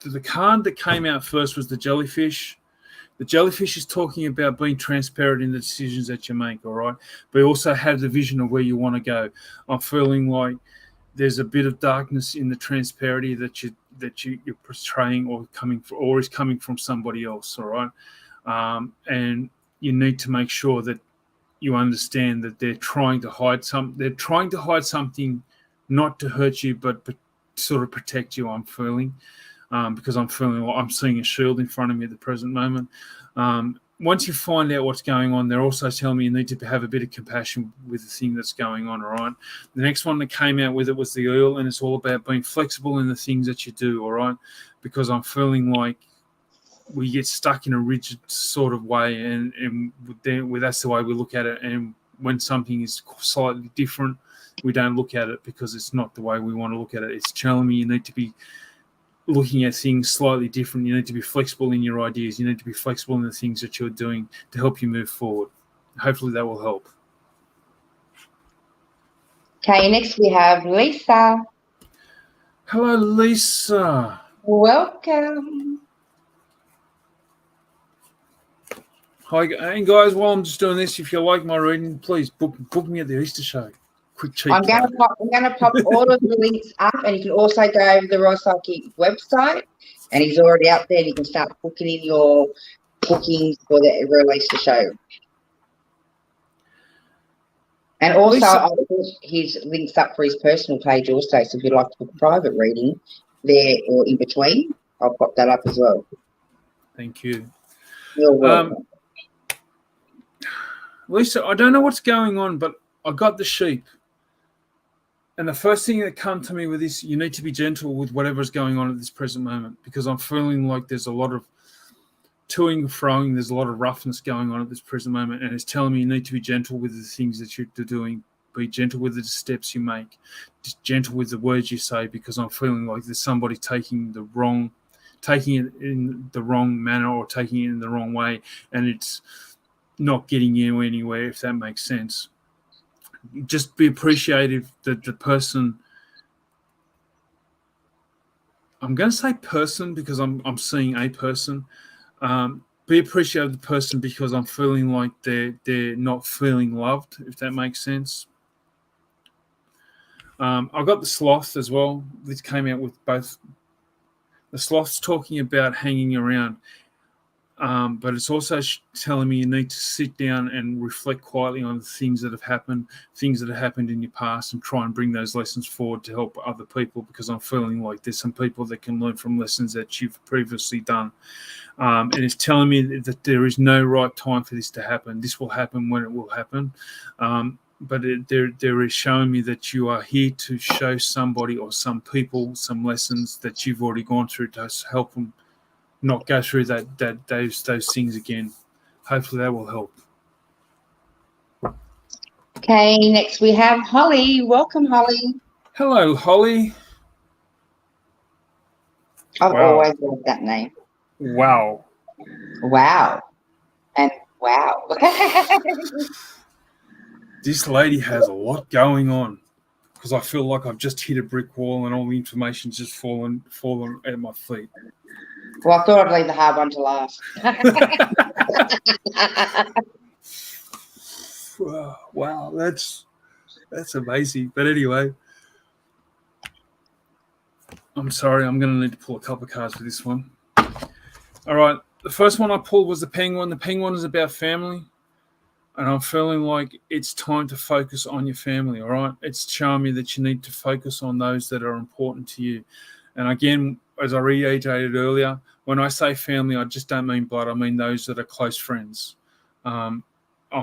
the card that came out first was the jellyfish. The jellyfish is talking about being transparent in the decisions that you make, all right? But also have the vision of where you want to go. I'm feeling like there's a bit of darkness in the transparency that you're portraying or is coming from somebody else, all right? And you need to make sure that you understand that they're trying to hide something, not to hurt you, but sort of protect you. I'm feeling. Because I'm feeling like I'm seeing a shield in front of me at the present moment. Once you find out what's going on, they're also telling me you need to have a bit of compassion with the thing that's going on, all right? The next one that came out with it was the Earl, and it's all about being flexible in the things that you do, all right? Because I'm feeling like we get stuck in a rigid sort of way, and that's the way we look at it. And when something is slightly different, we don't look at it because it's not the way we want to look at it. It's telling me you need to be looking at things slightly different. You need to be flexible in your ideas. You need to be flexible in the things that you're doing to help you move forward. Hopefully that will help. Okay, next we have Lisa. Hello, Lisa. Welcome. Hi, and guys, while I'm just doing this, if you like my reading, please book me at the Easter show. Quick cheap. I'm going to pop all of the links up, and you can also go over the Royale Psychic website, and he's already out there. And you can start booking in your bookings for the release the show. And also, I'll put his links up for his personal page also. So if you'd like to book a private reading there or in between, I'll pop that up as well. Thank you. You're welcome. Lisa, I don't know what's going on, but I got the sheep. And the first thing that come to me with this, you need to be gentle with whatever's going on at this present moment, because I'm feeling like there's a lot of toing and froing. There's a lot of roughness going on at this present moment, and it's telling me you need to be gentle with the things that you're doing. Be gentle with the steps you make. Just gentle with the words you say, because I'm feeling like there's somebody taking it in the wrong manner or taking it in the wrong way, and it's not getting you anywhere, if that makes sense. Just be appreciative that the person, I'm going to say person because I'm seeing a person. Be appreciative of the person, because I'm feeling like they're not feeling loved, if that makes sense. I got the sloth as well. This came out with both. The sloth's talking about hanging around. But it's also telling me you need to sit down and reflect quietly on the things that have happened in your past, and try and bring those lessons forward to help other people, because I'm feeling like there's some people that can learn from lessons that you've previously done. And it's telling me that there is no right time for this to happen. This will happen when it will happen. But there is showing me that you are here to show somebody or some people some lessons that you've already gone through to help them not go through those things again. Hopefully that will help. Okay, next we have Holly. Welcome, Holly. Hello, Holly. I've always loved that name. Wow. Wow. And wow. This lady has a lot going on, because I feel like I've just hit a brick wall and all the information's just fallen at my feet. Well, I thought I'd leave the hard one to last. Wow, that's amazing. But anyway, I'm sorry, I'm going to need to pull a couple of cards for this one. All right, the first one I pulled was the penguin. The penguin is about family, and I'm feeling like it's time to focus on your family, all right? It's showing me that you need to focus on those that are important to you. And again, as I reiterated earlier, when I say family, I just don't mean blood. I mean those that are close friends. I'm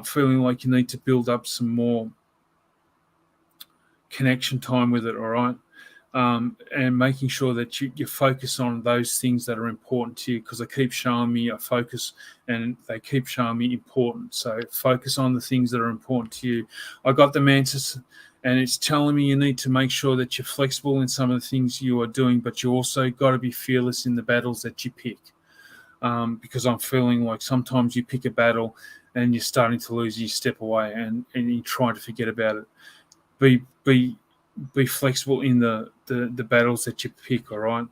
feeling like you need to build up some more connection time with it, all right? And making sure that you focus on those things that are important to you, because they keep showing me a focus and they keep showing me important. So focus on the things that are important to you. I got the mantis, and it's telling me you need to make sure that you're flexible in some of the things you are doing, but you also got to be fearless in the battles that you pick. Because I'm feeling like sometimes you pick a battle and you're starting to lose, you step away and you're trying to forget about it. Be flexible in the battles that you pick, all right?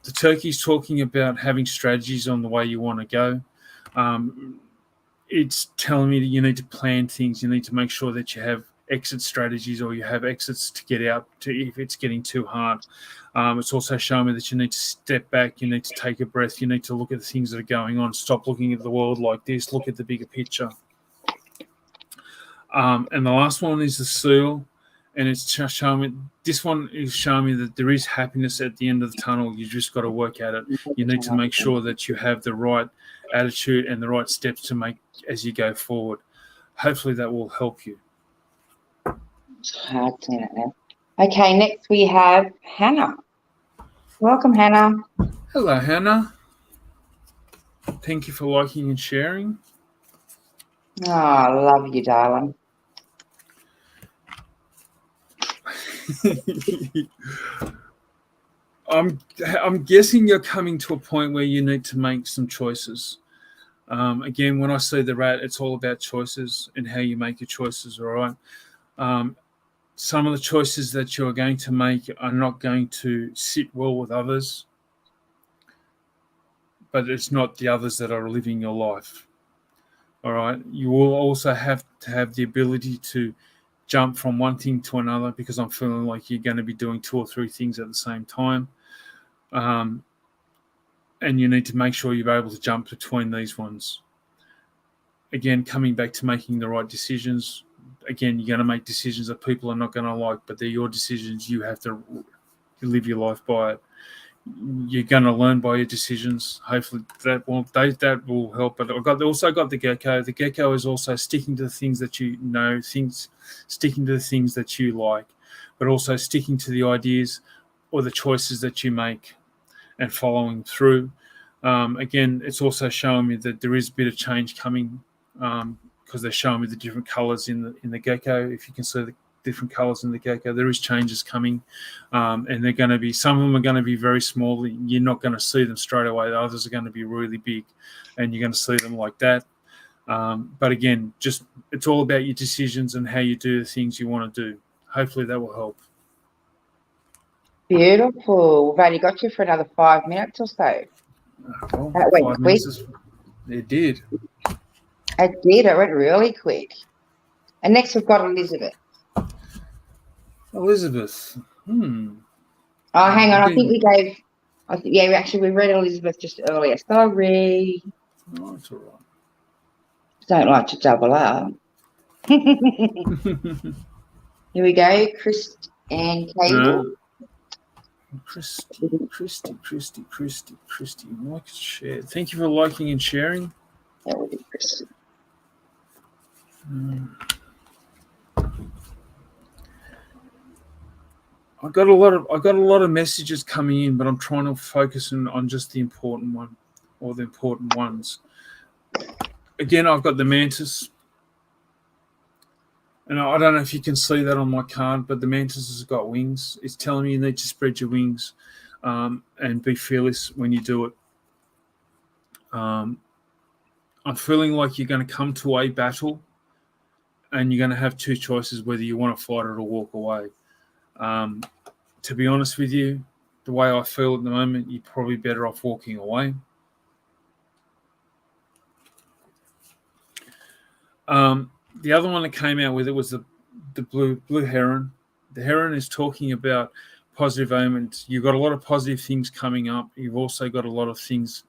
The turkey's talking about having strategies on the way you want to go. It's telling me that you need to plan things. You need to make sure that you have exit strategies, or you have exits to get out to if it's getting too hard. It's also showing me that you need to step back. You need to take a breath. You need to look at the things that are going on. Stop looking at the world like this. Look at the bigger picture. And the last one is the seal. And it's showing me, this one is showing me that there is happiness at the end of the tunnel. You just got to work at it. You need to make sure that you have the right attitude and the right steps to make as you go forward. Hopefully that will help you. Okay, next we have Hannah. Welcome, Hannah. Hello, Hannah. Thank you for liking and sharing. Oh, I love you, darling. I'm guessing you're coming to a point where you need to make some choices. Again, when I see the rat, it's all about choices and how you make your choices, all right? Some of the choices that you're going to make are not going to sit well with others, but it's not the others that are living your life, all right? You will also have to have the ability to jump from one thing to another, because I'm feeling like you're going to be doing 2 or 3 things at the same time. And you need to make sure you're able to jump between these ones. Again, coming back to making the right decisions. Again, you're going to make decisions that people are not going to like, but they're your decisions. You have to live your life by it. You're going to learn by your decisions. Hopefully that will help. But I've also got the gecko. The gecko is also sticking to the things that you know, sticking to the things that you like, but also sticking to the ideas or the choices that you make and following through. Again, it's also showing me that there is a bit of change coming, because they're showing me the different colours in the gecko. If you can see the different colours in the gecko, there is changes coming, and they're going to be, some of them are going to be very small. You're not going to see them straight away. The others are going to be really big, and you're going to see them like that. But again, just it's all about your decisions and how you do the things you want to do. Hopefully that will help. Beautiful. We've only got you for another 5 minutes or so. Well, that went quick. It did. It did. It went really quick. And next we've got Elizabeth. Elizabeth. Oh, hang on. I think we gave. We read Elizabeth just earlier. Sorry. Oh, that's all right. Don't like to double up. Here we go. Chris and Cable. Christy. Like, share. Thank you for liking and sharing. That would be Christy. I got a lot of messages coming in, but I'm trying to focus on just the important one, or the important ones. Again, I've got the mantis, and I don't know if you can see that on my card, but the mantis has got wings. It's telling me you need to spread your wings, and be fearless when you do it. I'm feeling like you're going to come to a battle, and you're going to have 2 choices, whether you want to fight it or walk away. To be honest with you, the way I feel at the moment, you're probably better off walking away. The other one that came out with it was the blue heron. The heron is talking about positive omens. You've got a lot of positive things coming up. You've also got a lot of things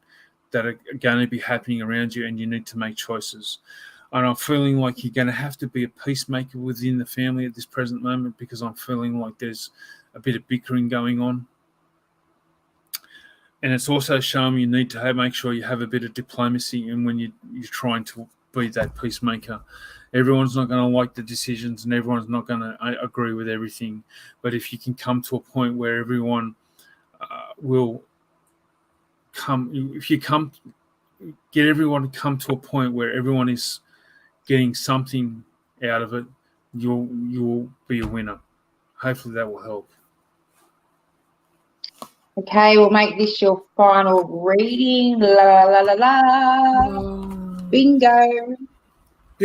that are going to be happening around you, and you need to make choices. And I'm feeling like you're going to have to be a peacemaker within the family at this present moment, because I'm feeling like there's a bit of bickering going on. And it's also showing you need to make sure you have a bit of diplomacy in when you're trying to be that peacemaker. Everyone's not going to like the decisions, and everyone's not going to agree with everything. But if you can come to a point where everyone will come, if you get everyone to come to a point where everyone is getting something out of it, you'll be a winner. Hopefully that will help. Okay, we'll make this your final reading. La la la la. Bingo.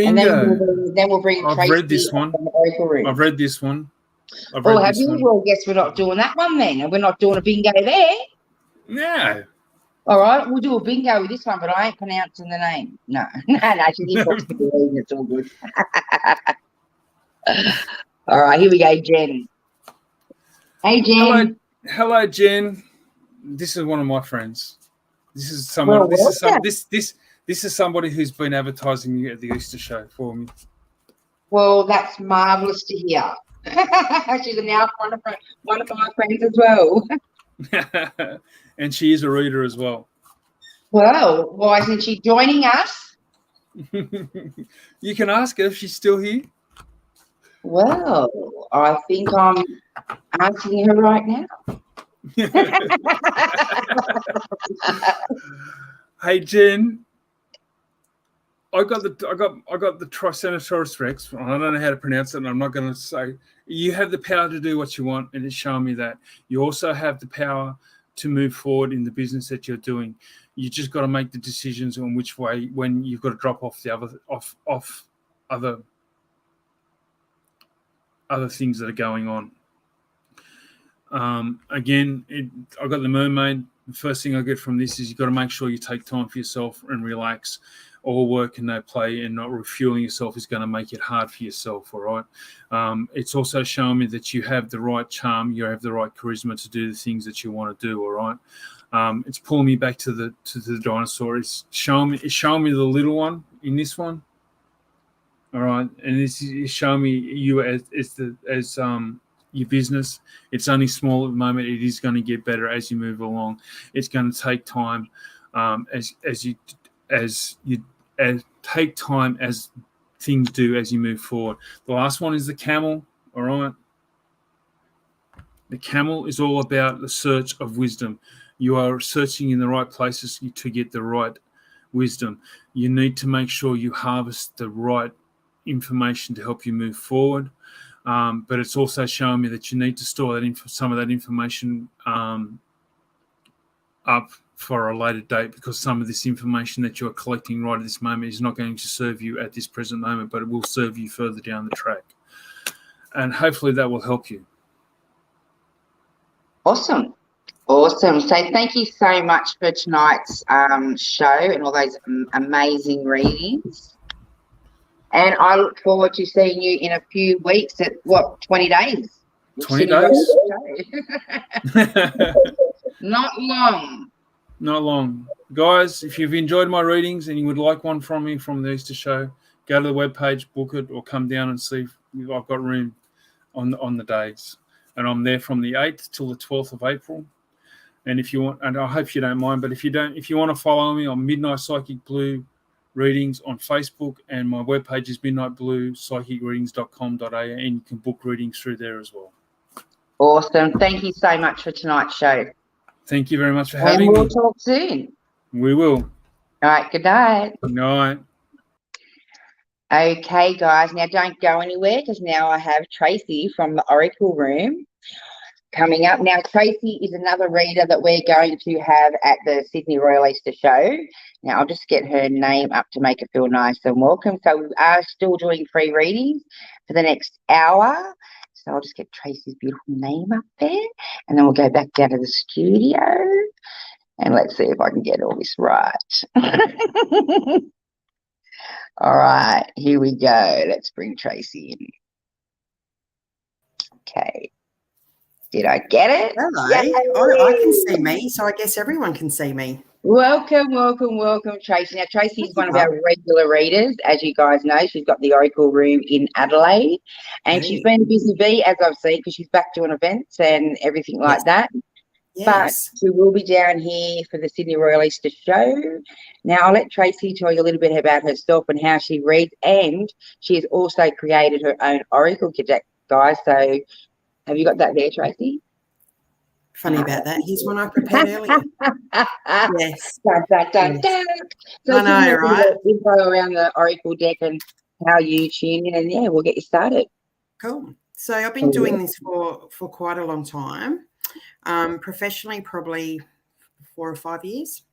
And Bingo. then we'll bring I've Tracey read this one. from the Oracle room. I've read this one. Oh, have you? Well, guess we're not doing that one then. And we're not doing a bingo there. No. All right, we'll do a bingo with this one, but I ain't pronouncing the name. No, no, she didn't talk to me. It's all good. All right, here we go, Jen. Hey, Jen. Hello, Jen. This is one of my friends. This is someone. This is somebody who's been advertising you at the Easter show for me. Well, that's marvelous to hear. She's now one of my friends as well. And she is a reader as well. Well, why isn't she joining us? You can ask her if she's still here. Well, I think I'm asking her right now. Hey, Jen. I got the Triceratops Rex. I don't know how to pronounce it, and I'm not going to say. You have the power to do what you want, and it's showing me that. You also have the power to move forward in the business that you're doing. You just got to make the decisions on which way, when you've got to drop off the other things that are going on. Again, I got the mermaid. The first thing I get from this is you've got to make sure you take time for yourself and relax. All work and no play and not refueling yourself is going to make it hard for yourself, all right? It's also showing me that you have the right charm, you have the right charisma to do the things that you want to do, all right? It's pulling me back to the dinosaur. It's showing me the little one in this one, all right? And this is showing me you as your business. It's only small at the moment. It is going to get better as you move along. It's going to take time as you take time as things do as you move forward. The last one is the camel, all right? The camel is all about the search of wisdom. You are searching in the right places to get the right wisdom. You need to make sure you harvest the right information to help you move forward. But it's also showing me that you need to store some of that information up for a later date, because some of this information that you're collecting right at this moment is not going to serve you at this present moment, but it will serve you further down the track. And hopefully that will help you. Awesome. So thank you so much for tonight's show and all those amazing readings. And I look forward to seeing you in a few weeks at, 20 days? 20 days? Not long. Not long. Guys, if you've enjoyed my readings and you would like one from me from the Easter show, go to the webpage, book it, or come down and see if I've got room on the days. And I'm there from the 8th till the 12th of April. And if you want, and I hope you don't mind, but if you want to follow me on Midnight Psychic Blue readings on Facebook, and my webpage is midnightbluepsychicreadings.com.au, and you can book readings through there as well. Awesome. Thank you so much for tonight's show. Thank you very much for having me. And we'll talk soon. We will. All right. Good night. Good night. Okay, guys. Now don't go anywhere, because now I have Tracey from the Oracle Room coming up. Now, Tracey is another reader that we're going to have at the Sydney Royal Easter show. Now, I'll just get her name up to make her feel nice and welcome. So we are still doing free readings for the next hour. So I'll just get Tracey's beautiful name up there, and then we'll go back down to the studio, and let's see if I can get all this right. All right, here we go. Let's bring Tracey in. Okay. Did I get it? Hello. I can see me, so I guess everyone can see me. Welcome, Tracey. Now, Tracey is one of our regular readers. As you guys know, she's got the Oracle Room in Adelaide, and she's been a busy bee, as I've seen, because she's back doing events and everything like that. Yes. But she will be down here for the Sydney Royal Easter show. Now, I'll let Tracey tell you a little bit about herself and how she reads, and she has also created her own Oracle deck, guys. So, have you got that there, Tracey? Funny about that. Here's one I prepared earlier. Yes. Dun, dun, dun, dun. So I know, right? Info around the Oracle deck and how you tune in, and yeah, we'll get you started. Cool. So I've been doing this for quite a long time. Professionally, probably 4 or 5 years.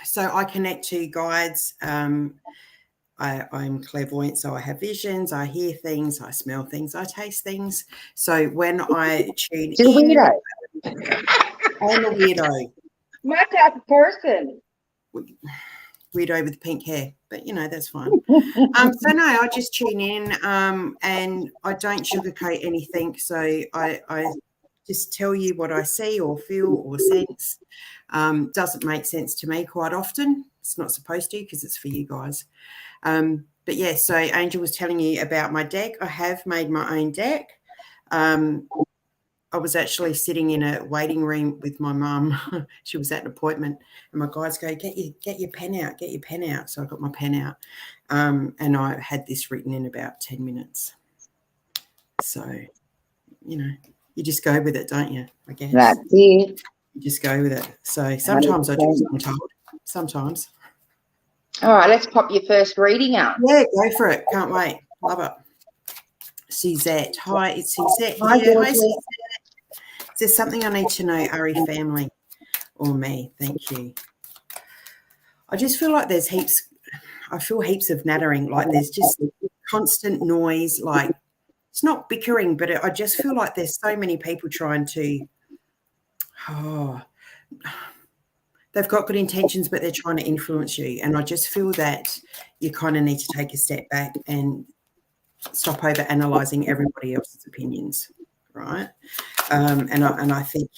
So I connect to guides. I'm clairvoyant, so I have visions, I hear things, I smell things, I taste things. So when I tune She's a in, weirdo. I'm a weirdo. My type of person. Weirdo with pink hair, but that's fine. So no, I just tune in, and I don't sugarcoat anything. So I just tell you what I see or feel or sense. Doesn't make sense to me quite often. It's not supposed to, because it's for you guys. But yeah, so Angel was telling you about my deck. I have made my own deck. I was actually sitting in a waiting room with my mum. She was at an appointment, and my guys go, get your pen out, get your pen out. So I got my pen out, and I had this written in about 10 minutes. So, you just go with it, don't you, I guess? That's it. You just go with it. So sometimes I do as I'm told. Sometimes. All right, let's pop your first reading up. Yeah, go for it. Can't wait. Love it. Suzette. Hi, it's Suzette here. Hi, Suzette. Is there something I need to know, Ari family or me? Thank you. I just feel like there's heaps. I feel heaps of nattering. Like there's just constant noise. Like it's not bickering, but I just feel like there's so many people trying to. They've got good intentions, but they're trying to influence you. And I just feel that you kind of need to take a step back and stop over analysing everybody else's opinions, right? And I think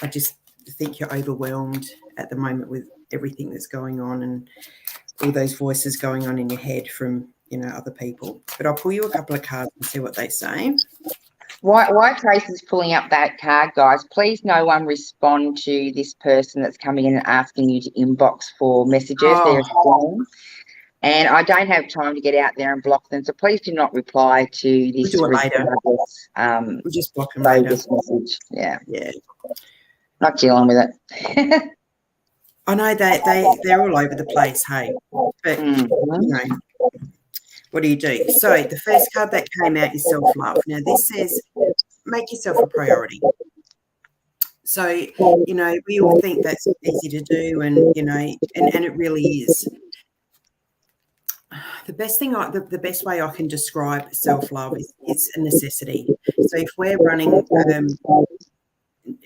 I just think you're overwhelmed at the moment with everything that's going on and all those voices going on in your head from, other people. But I'll pull you a couple of cards and see what they say. While Tracey's pulling up that card, guys, please no one respond to this person that's coming in and asking you to inbox for messages. They're spam. And I don't have time to get out there and block them, so please do not reply to this. We'll do it later. We'll just block them later. Message. Yeah. Not dealing with it. I know they're all over the place, hey. But what do you do? So the first card that came out is self-love. Now this says make yourself a priority. So, we all think that's easy to do, and and it really is. The best way I can describe self-love is it's a necessity. So if we're running,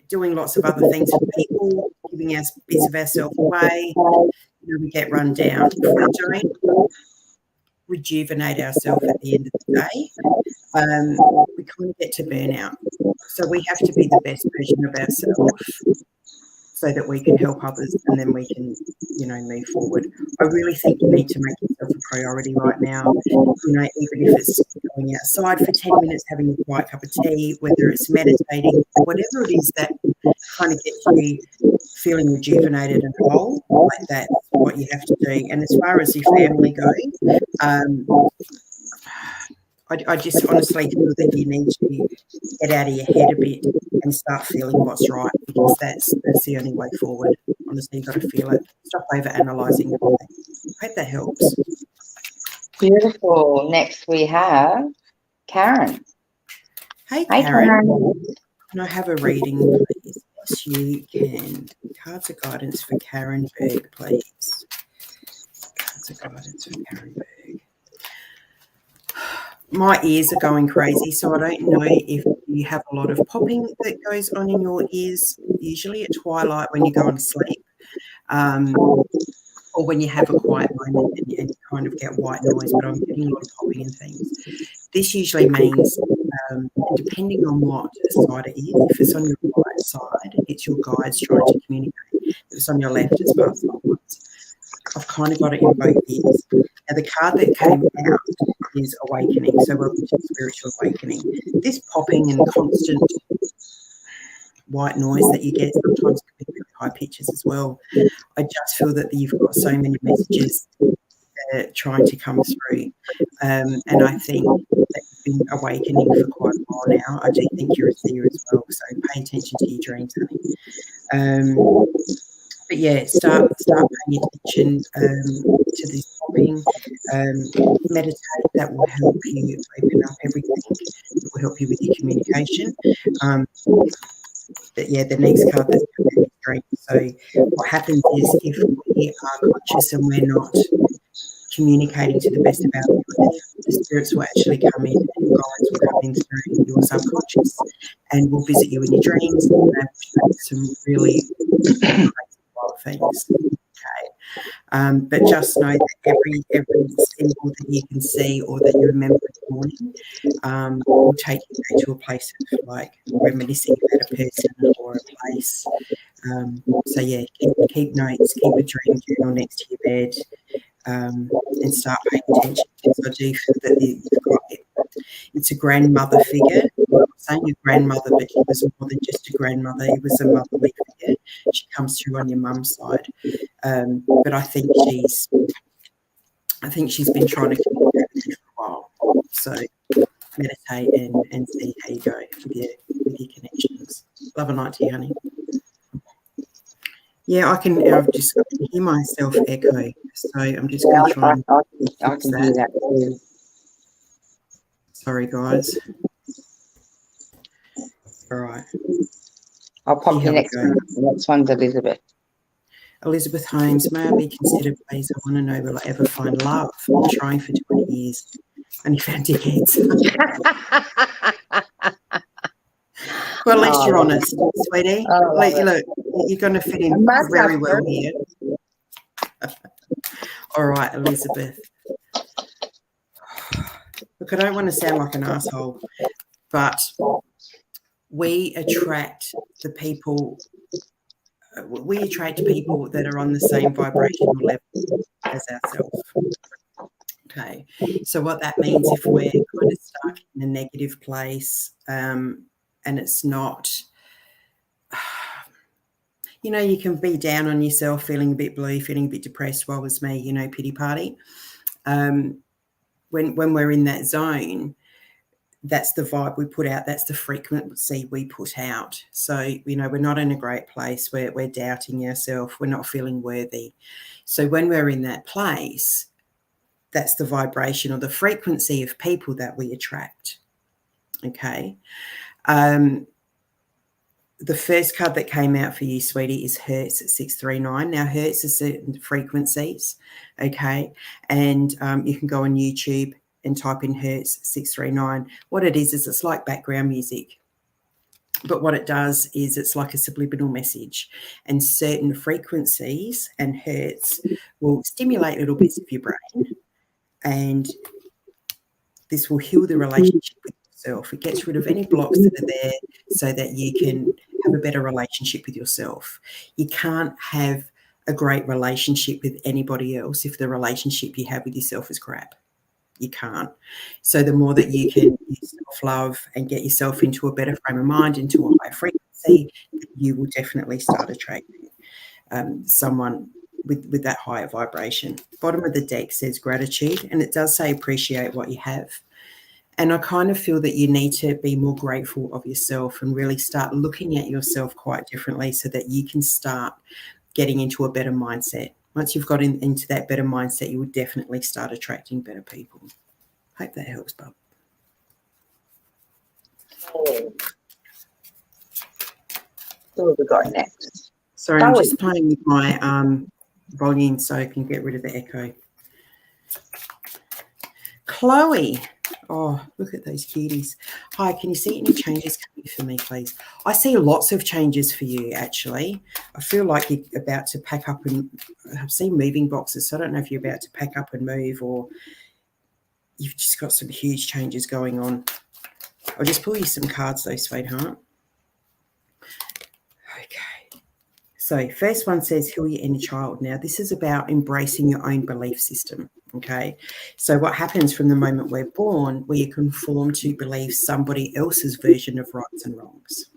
doing lots of other things for people, giving us bits of ourselves away, we get run down. If we don't rejuvenate ourselves at the end of the day, we kind of get to burnout. So we have to be the best version of ourselves so that we can help others, and then we can, move forward. I really think you need to make yourself a priority right now, even if it's going outside for 10 minutes, having a quiet cup of tea, whether it's meditating, whatever it is that kind of gets you feeling rejuvenated and whole, like that's what you have to do. And as far as your family goes, I just honestly feel that you need to get out of your head a bit and start feeling what's right, because that's the only way forward. Honestly, you've got to feel it. Stop over-analysing everything. I hope that helps. Beautiful. Next we have Karen. Hey, Karen. Can I have a reading, please? Yes, you can. Cards of guidance for Karen Berg, please. Cards of guidance for Karen Berg. My ears are going crazy, so I don't know if you have a lot of popping that goes on in your ears, usually at twilight when you go to sleep, or when you have a quiet moment and you kind of get white noise, but I'm getting a lot of popping and things. This usually means, depending on what side it is, if it's on your right side, it's your guides trying to communicate. If it's on your left, it's past lives. I've kind of got it in both ears. Now, the card that came out is awakening, so welcome to spiritual awakening. This popping and constant white noise that you get sometimes can be really high pitches as well. I just feel that you've got so many messages trying to come through, and I think that you've been awakening for quite a while now. I do think you're a seer as well, so pay attention to your dreams, honey. But yeah, start paying attention to this popping. Meditate. That will help you open up everything. It will help you with your communication. But yeah, the next card that's coming is dreams. So what happens is if we are conscious and we're not communicating to the best of our ability, the spirits will actually come in, and your guides will come in through your subconscious and will visit you in your dreams, and they will show you some really crazy wild things. Okay. But just know that every symbol that you can see or that you remember in the morning will take you back to a place of like reminiscing about a person or a place. So yeah, keep notes, keep a dream journal next to your bed, and start paying attention, because I do feel that it's a grandmother figure. I'm not saying your grandmother, but she was more than just a grandmother. It was a motherly figure. She comes through on your mum's side. But I think she's been trying to communicate with you for a while. So meditate and see how you go with your connections. Love and light to you, honey. Yeah, I can hear myself echo. So I'm just going to try and I can hear that too. Sorry, guys. All right. I'll pop the next one. The next one's Elizabeth. Elizabeth Holmes, may I be considered, please? I want to know, will I ever find love? I'm trying for 20 years. Only found dickheads. Well, at least you're honest, sweetie. Look, you're going to fit in very well here. All right, Elizabeth. Look, I don't want to sound like an asshole, but we attract the people. We attract people that are on the same vibrational level as ourselves. Okay, so what that means, if we're kind of stuck in a negative place, and it's not, you can be down on yourself, feeling a bit blue, feeling a bit depressed. Well, was me, pity party. When we're in that zone, that's the vibe we put out. That's the frequency we put out. So, we're not in a great place. We're doubting ourselves. We're not feeling worthy. So when we're in that place, that's the vibration or the frequency of people that we attract. Okay. The first card that came out for you, sweetie, is Hertz at 639. Now, Hertz is certain frequencies, okay? And you can go on YouTube and type in Hertz 639. What it is it's like background music. But what it does is it's like a subliminal message. And certain frequencies and Hertz will stimulate little bits of your brain. And this will heal the relationship with yourself. It gets rid of any blocks that are there so that you can have a better relationship with yourself. You can't have a great relationship with anybody else if the relationship you have with yourself is crap. You can't. So the more that you can self-love and get yourself into a better frame of mind, into a higher frequency, you will definitely start attracting someone with that higher vibration. Bottom of the deck says gratitude, and it does say appreciate what you have. And I kind of feel that you need to be more grateful of yourself and really start looking at yourself quite differently so that you can start getting into a better mindset. Once you've got into that better mindset, you will definitely start attracting better people. Hope that helps, Bob. Who have we got next? Sorry, I'm just playing with my volume so I can get rid of the echo. Chloe. Oh, look at those cuties. Hi, can you see any changes coming for me, please? I see lots of changes for you, actually. I feel like you're about to pack up and I've seen moving boxes, so I don't know if you're about to pack up and move or you've just got some huge changes going on. I'll just pull you some cards though, sweetheart. Okay. So first one says heal your inner child. Now, this is about embracing your own belief system. Okay, so what happens from the moment we're born, we are conformed to believe somebody else's version of rights and wrongs,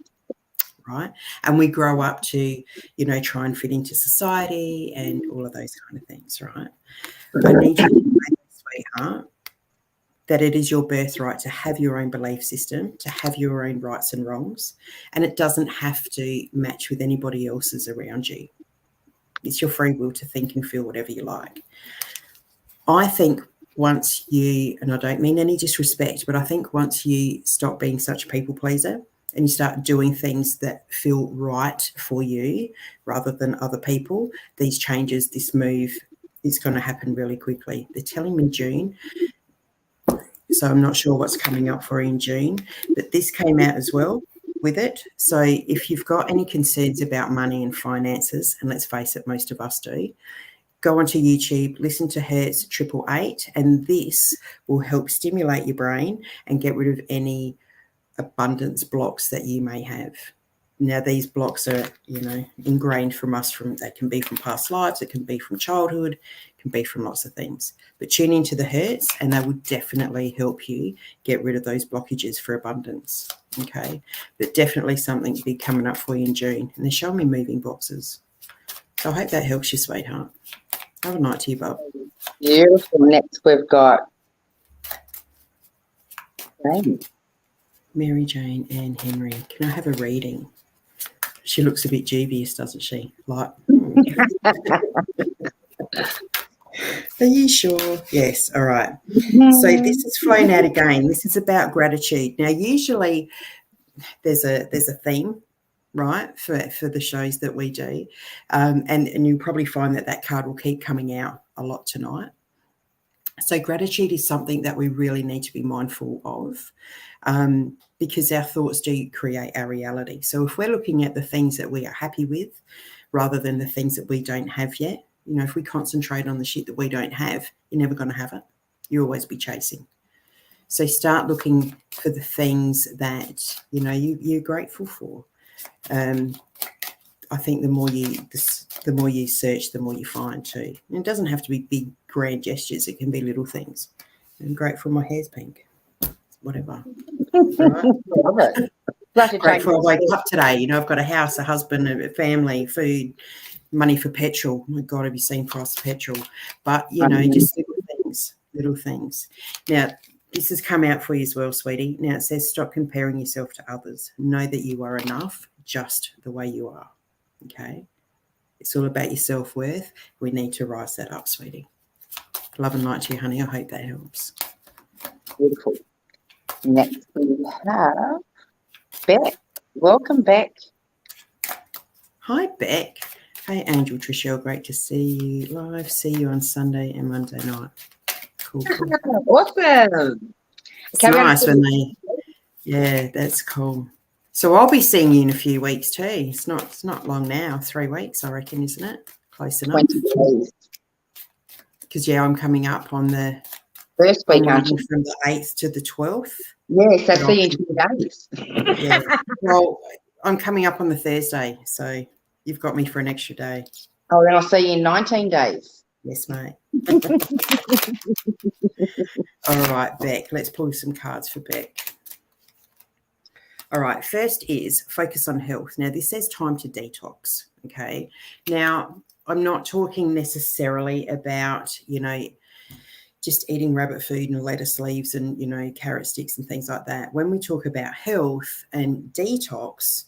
right? And we grow up to, try and fit into society and all of those kind of things, right? I need you to know, sweetheart, that it is your birthright to have your own belief system, to have your own rights and wrongs, and it doesn't have to match with anybody else's around you. It's your free will to think and feel whatever you like. I think once you, and I don't mean any disrespect, but I think once you stop being such a people pleaser and you start doing things that feel right for you rather than other people, these changes, this move is going to happen really quickly. They're telling me June, so I'm not sure what's coming up for you in June, but this came out as well with it. So if you've got any concerns about money and finances, and let's face it, most of us do, go onto YouTube, listen to Hertz 888, and this will help stimulate your brain and get rid of any abundance blocks that you may have. Now, these blocks are, ingrained from us. They can be from past lives, it can be from childhood, it can be from lots of things. But tune into the Hertz, and they will definitely help you get rid of those blockages for abundance. Okay, but definitely something to be coming up for you in June. And they're showing me moving boxes. So I hope that helps you, sweetheart. Have a night to you, Bob. Beautiful. Next, we've got Jane. Mary Jane and Henry. Can I have a reading? She looks a bit dubious, doesn't she? Like, are you sure? Yes. All right. So this is flown out again. This is about gratitude. Now, usually there's a theme, right, for the shows that we do, and you'll probably find that card will keep coming out a lot tonight. So gratitude is something that we really need to be mindful of, because our thoughts do create our reality. So if we're looking at the things that we are happy with rather than the things that we don't have yet, if we concentrate on the shit that we don't have, you're never going to have it. You'll always be chasing. So start looking for the things that, you're grateful for. I think the more you search, the more you find too. And it doesn't have to be big, grand gestures. It can be little things. I'm grateful my hair's pink. Whatever. Right? Grateful I wake up today. I've got a house, a husband, a family, food, money for petrol. Oh my God, have you seen price of petrol? But, just little things. Now, this has come out for you as well, sweetie. Now, it says stop comparing yourself to others. Know that you are enough just the way you are. Okay? It's all about your self-worth. We need to rise that up, sweetie. Love and light to you, honey. I hope that helps. Beautiful. Next, we have Beck. Welcome, Beck. Hi, Beck. Hey, Angel TraShell. Great to see you live. See you on Sunday and Monday night. Cool. Awesome. It's nice when yeah, that's cool. So I'll be seeing you in a few weeks too. It's not long now. 3 weeks, I reckon, isn't it? Close enough. 20 days. Because I'm coming up on the first week, aren't you? From the 8th to the 12th. Yes, I see you in 2 days. Yeah. Well, I'm coming up on the Thursday, so you've got me for an extra day. Oh, then I'll see you in 19 days. Yes, mate. All right, Beck. Let's pull some cards for Beck. All right, first is focus on health. Now, this says time to detox, okay? Now, I'm not talking necessarily about, just eating rabbit food and lettuce leaves and, carrot sticks and things like that. When we talk about health and detox,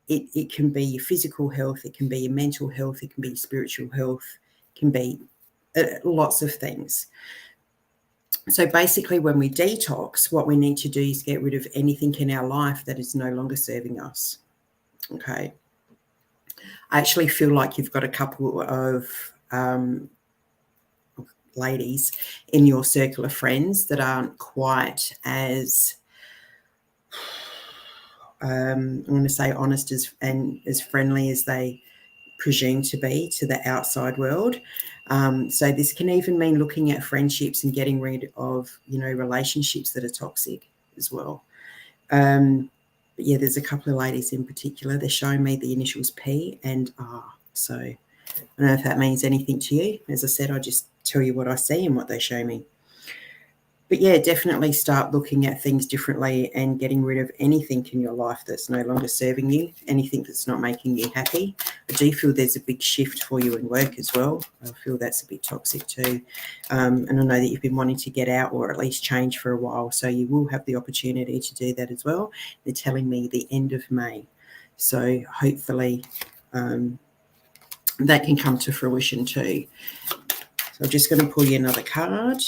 it can be your physical health, it can be your mental health, it can be your spiritual health, it can be lots of things. So basically, when we detox, what we need to do is get rid of anything in our life that is no longer serving us. Okay. I actually feel like you've got a couple of ladies in your circle of friends that aren't quite as, I'm going to say, honest and as friendly as they presume to be to the outside world. So this can even mean looking at friendships and getting rid of, relationships that are toxic as well. But yeah, there's a couple of ladies in particular. They're showing me the initials P and R. So I don't know if that means anything to you. As I said, I just tell you what I see and what they show me. But yeah, definitely start looking at things differently and getting rid of anything in your life that's no longer serving you, anything that's not making you happy. I do feel there's a big shift for you in work as well. I feel that's a bit toxic too. And I know that you've been wanting to get out or at least change for a while, so you will have the opportunity to do that as well. They're telling me the end of May. So hopefully that can come to fruition too. So I'm just going to pull you another card.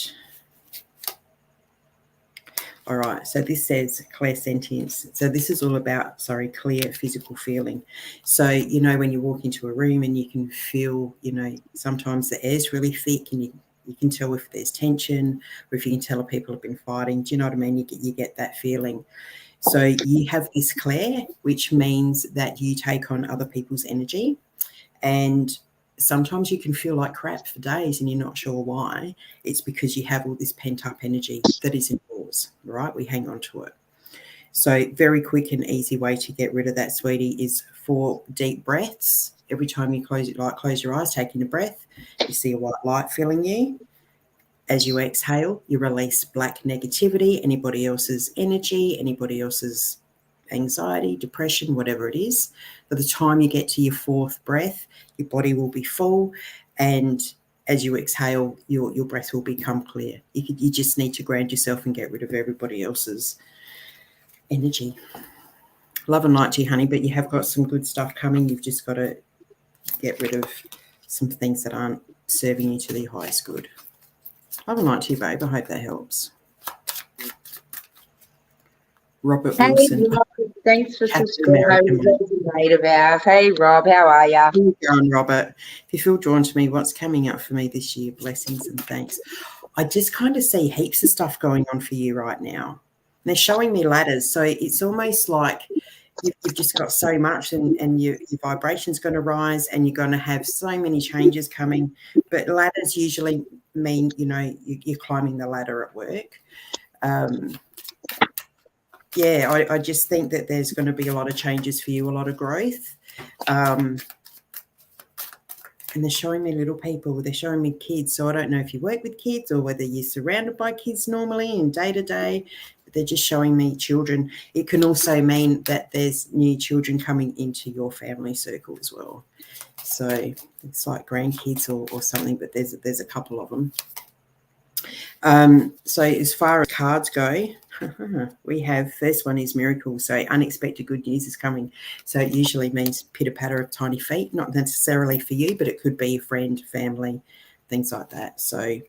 All right, so this says clairsentience. So this is all about, clear physical feeling. So, you know, when you walk into a room and you can feel, you know, sometimes the air's really thick and you can tell if there's tension or if you can tell if people have been fighting. Do you know what I mean? You get that feeling. So you have this clair, which means that you take on other people's energy, and sometimes you can feel like crap for days and you're not sure why. It's because you have all this pent-up energy that is in yours, right? We hang on to it. So very quick and easy way to get rid of that, sweetie, is 4 deep breaths. Every time you close your eyes, taking a breath, you see a white light filling you. As you exhale, you release black negativity, anybody else's energy, anybody else's anxiety, depression, whatever it is. By the time you get to your 4th breath, your body will be full, and as you exhale, your breath will become clear. You just need to ground yourself and get rid of everybody else's energy. Love and light to you, honey, but you have got some good stuff coming. You've just got to get rid of some things that aren't serving you to the highest good. Love and light to you, babe. I hope that helps. Robert Hey, Wilson. Rob, thanks for Captain subscribing. American. Mate of ours. Hey, Rob, how are you? How you going, Robert? If you feel drawn to me, what's coming up for me this year? Blessings and thanks. I just kind of see heaps of stuff going on for you right now. And they're showing me ladders, so it's almost like you've just got so much, and your vibration's going to rise, and you're going to have so many changes coming. But ladders usually mean, you know, you're climbing the ladder at work. Yeah, I just think that there's going to be a lot of changes for you, a lot of growth. And they're showing me little people. They're showing me kids. So I don't know if you work with kids or whether you're surrounded by kids normally in day-to-day. They're just showing me children. It can also mean that there's new children coming into your family circle as well. So it's like grandkids or something, but there's a couple of them. So as far as cards go, we have, first one is miracle. So unexpected good news is coming. So it usually means pitter patter of tiny feet, not necessarily for you, but it could be a friend, family, things like that. So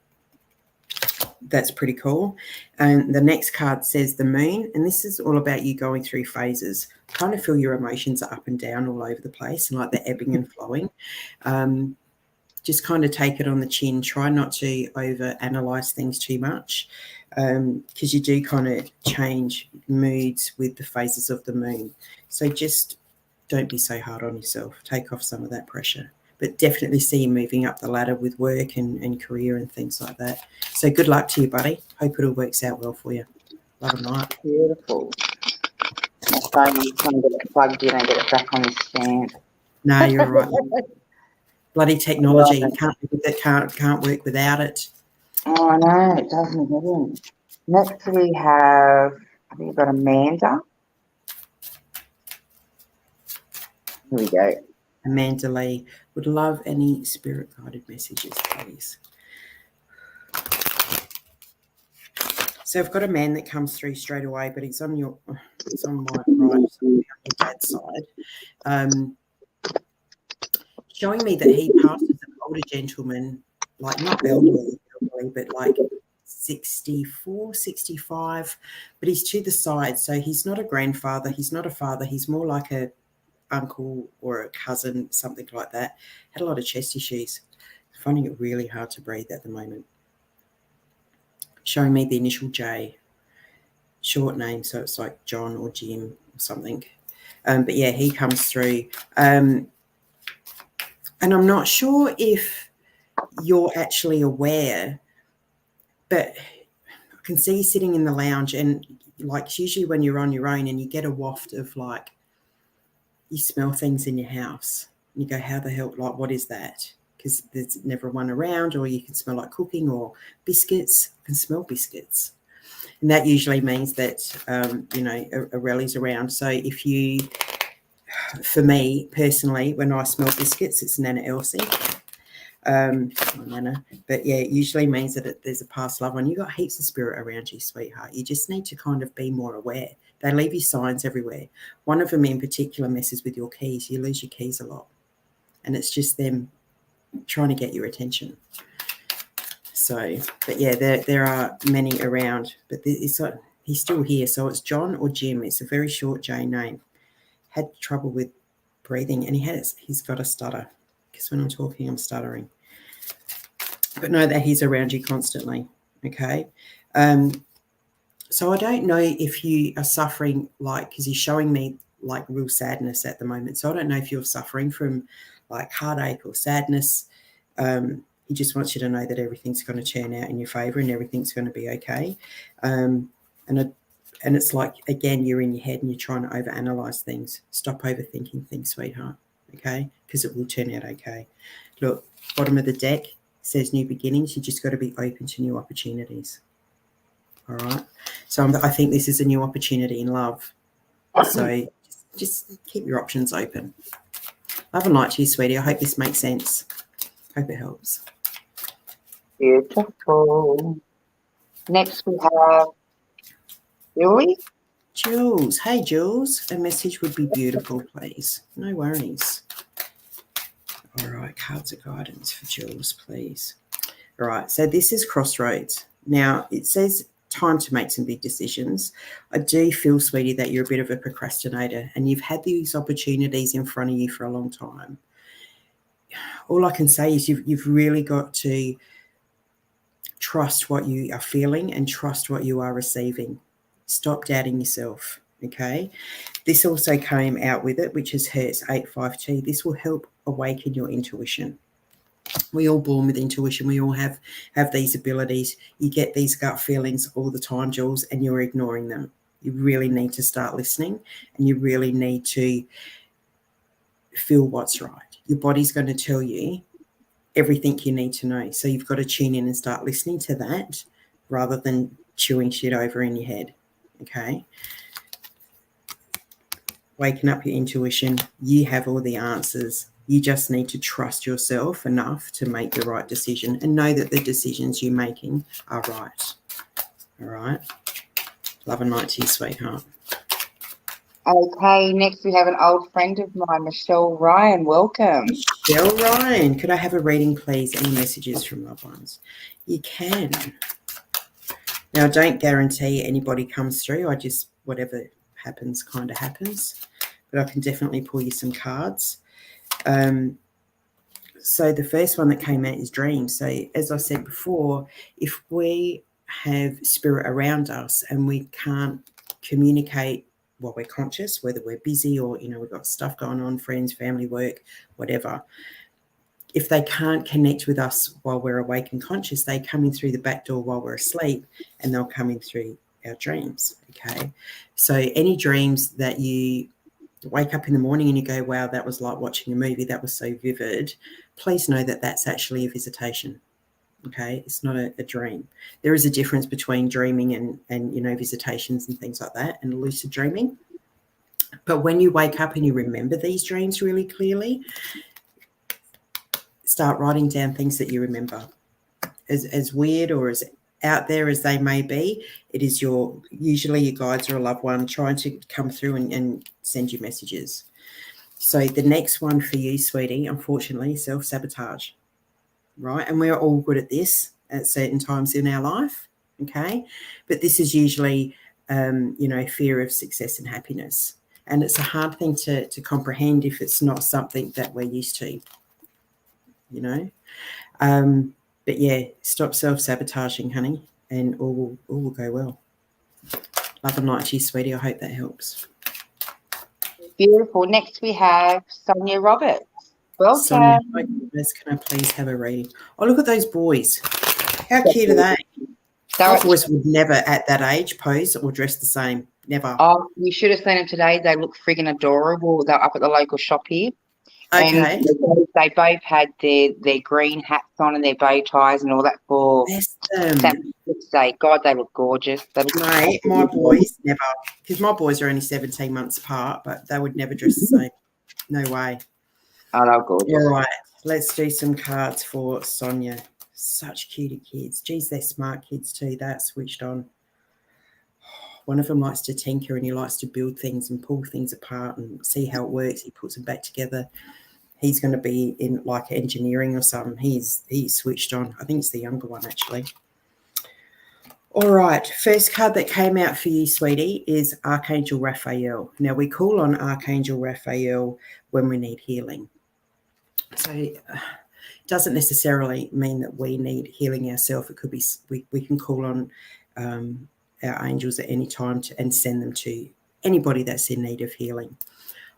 that's pretty cool. And the next card says the moon, and this is all about you going through phases. Kind of feel your emotions are up and down all over the place, and like they're ebbing and flowing. Just kind of take it on the chin. Try not to over-analyze things too much, because you do kind of change moods with the phases of the moon. So just don't be so hard on yourself. Take off some of that pressure. But definitely see you moving up the ladder with work and career and things like that. So good luck to you, buddy. Hope it all works out well for you. Love and light. Beautiful. I'm trying to get it plugged in and get it back on the stand. No, you're right. Bloody technology. Can't work without it. Oh, I know, it doesn't get in. Next we have, I think we've got Amanda. Here we go. Amanda Lee, would love any spirit guided messages, please. So I've got a man that comes through straight away, but it's on my right, so on your dad's side. Showing me that he passes an older gentleman, like not elderly, but like 64, 65, but he's to the side. So he's not a grandfather, he's not a father, he's more like a uncle or a cousin, something like that. Had a lot of chest issues. Finding it really hard to breathe at the moment. Showing me the initial J, short name, so it's like John or Jim or something. But yeah, he comes through. And I'm not sure if you're actually aware, but I can see you sitting in the lounge, and like it's usually when you're on your own and you get a waft of like, you smell things in your house and you go, how the hell, like, what is that? Because there's never one around, or you can smell like cooking or biscuits. You can smell biscuits. And that usually means that, a rally's around. So if you, for me personally, when I smell biscuits, it's Nana Elsie. Nana. But yeah, it usually means that there's a past loved one. You've got heaps of spirit around you, sweetheart. You just need to kind of be more aware. They leave you signs everywhere. One of them in particular messes with your keys. You lose your keys a lot. And it's just them trying to get your attention. So, but yeah, there are many around. But it's like he's still here. So it's John or Jim. It's a very short J name. Had trouble with breathing, and he's got a stutter, because when I'm talking, I'm stuttering. But know that he's around you constantly, okay? So I don't know if you are suffering, like, because he's showing me like real sadness at the moment. So I don't know if you're suffering from like heartache or sadness. He just wants you to know that everything's going to turn out in your favour and everything's going to be okay. And it's like, again, you're in your head and you're trying to overanalyze things. Stop overthinking things, sweetheart, okay? Because it will turn out okay. Look, bottom of the deck says new beginnings. You just got to be open to new opportunities. All right. So I think this is a new opportunity in love. So just keep your options open. Love and light to you, sweetie. I hope this makes sense. Hope it helps. Beautiful. Next we have Julie. Jules. Hey, Jules. A message would be beautiful, please. No worries. All right. Cards of guidance for Jules, please. All right. So this is Crossroads. Now, it says time to make some big decisions. I do feel, sweetie, that you're a bit of a procrastinator and you've had these opportunities in front of you for a long time. All I can say is you've really got to trust what you are feeling and trust what you are receiving. Stop doubting yourself, okay? This also came out with it, which is Hertz 852. This will help awaken your intuition. We all born with intuition. We all have these abilities. You get these gut feelings all the time, Jules, and you're ignoring them. You really need to start listening, and you really need to feel what's right. Your body's going to tell you everything you need to know. So you've got to tune in and start listening to that rather than chewing shit over in your head, okay? Waking up your intuition. You have all the answers. You just need to trust yourself enough to make the right decision and know that the decisions you're making are right. All right? Love and light to you, sweetheart. Okay, next we have an old friend of mine, Michelle Ryan. Welcome. Michelle Ryan. Could I have a reading, please? Any messages from loved ones? You can. Now, I don't guarantee anybody comes through. I just, whatever happens, kind of happens. But I can definitely pull you some cards. So the first one that came out is dreams. So as I said before, if we have spirit around us and we can't communicate while we're conscious, whether we're busy or, we've got stuff going on, friends, family, work, whatever, if they can't connect with us while we're awake and conscious, they come in through the back door while we're asleep, and they'll come in through our dreams, okay? So any dreams that you wake up in the morning and you go, wow, that was like watching a movie, that was so vivid, please know that that's actually a visitation, okay? It's not a dream. There is a difference between dreaming and visitations and things like that, and lucid dreaming. But when you wake up and you remember these dreams really clearly, start writing down things that you remember. As weird or as out there as they may be, it is usually your guides or a loved one trying to come through and send you messages. So the next one for you, sweetie, unfortunately, self-sabotage, right? And we're all good at this at certain times in our life, okay? But this is usually, fear of success and happiness. And it's a hard thing to comprehend if it's not something that we're used to, But yeah, stop self-sabotaging, honey, and all will go well. Love and light to you, sweetie. I hope that helps. Beautiful. Next we have Sonia Roberts. Welcome. Sonia, can I please have a reading? Oh, look at those boys. How cute are they? My boys would never at that age pose or dress the same. Never. Oh, you should have seen them today. They look friggin' adorable. They're up at the local shop here. Okay. And they both had their green hats on and their bow ties and all that for Day. God, they look gorgeous. Mate, my boys never, because my boys are only 17 months apart, but they would never dress the same. No way. Oh, they're gorgeous. All right, let's do some cards for Sonia. Such cutie kids. Geez, they're smart kids too. They're switched on. One of them likes to tinker and he likes to build things and pull things apart and see how it works. He puts them back together. He's going to be in like engineering or something. He's switched on. I think it's the younger one actually. All right, first card that came out for you, sweetie, is Archangel Raphael. Now, we call on Archangel Raphael when we need healing. So it doesn't necessarily mean that we need healing ourselves. It could be we can call on our angels at any time and send them to anybody that's in need of healing.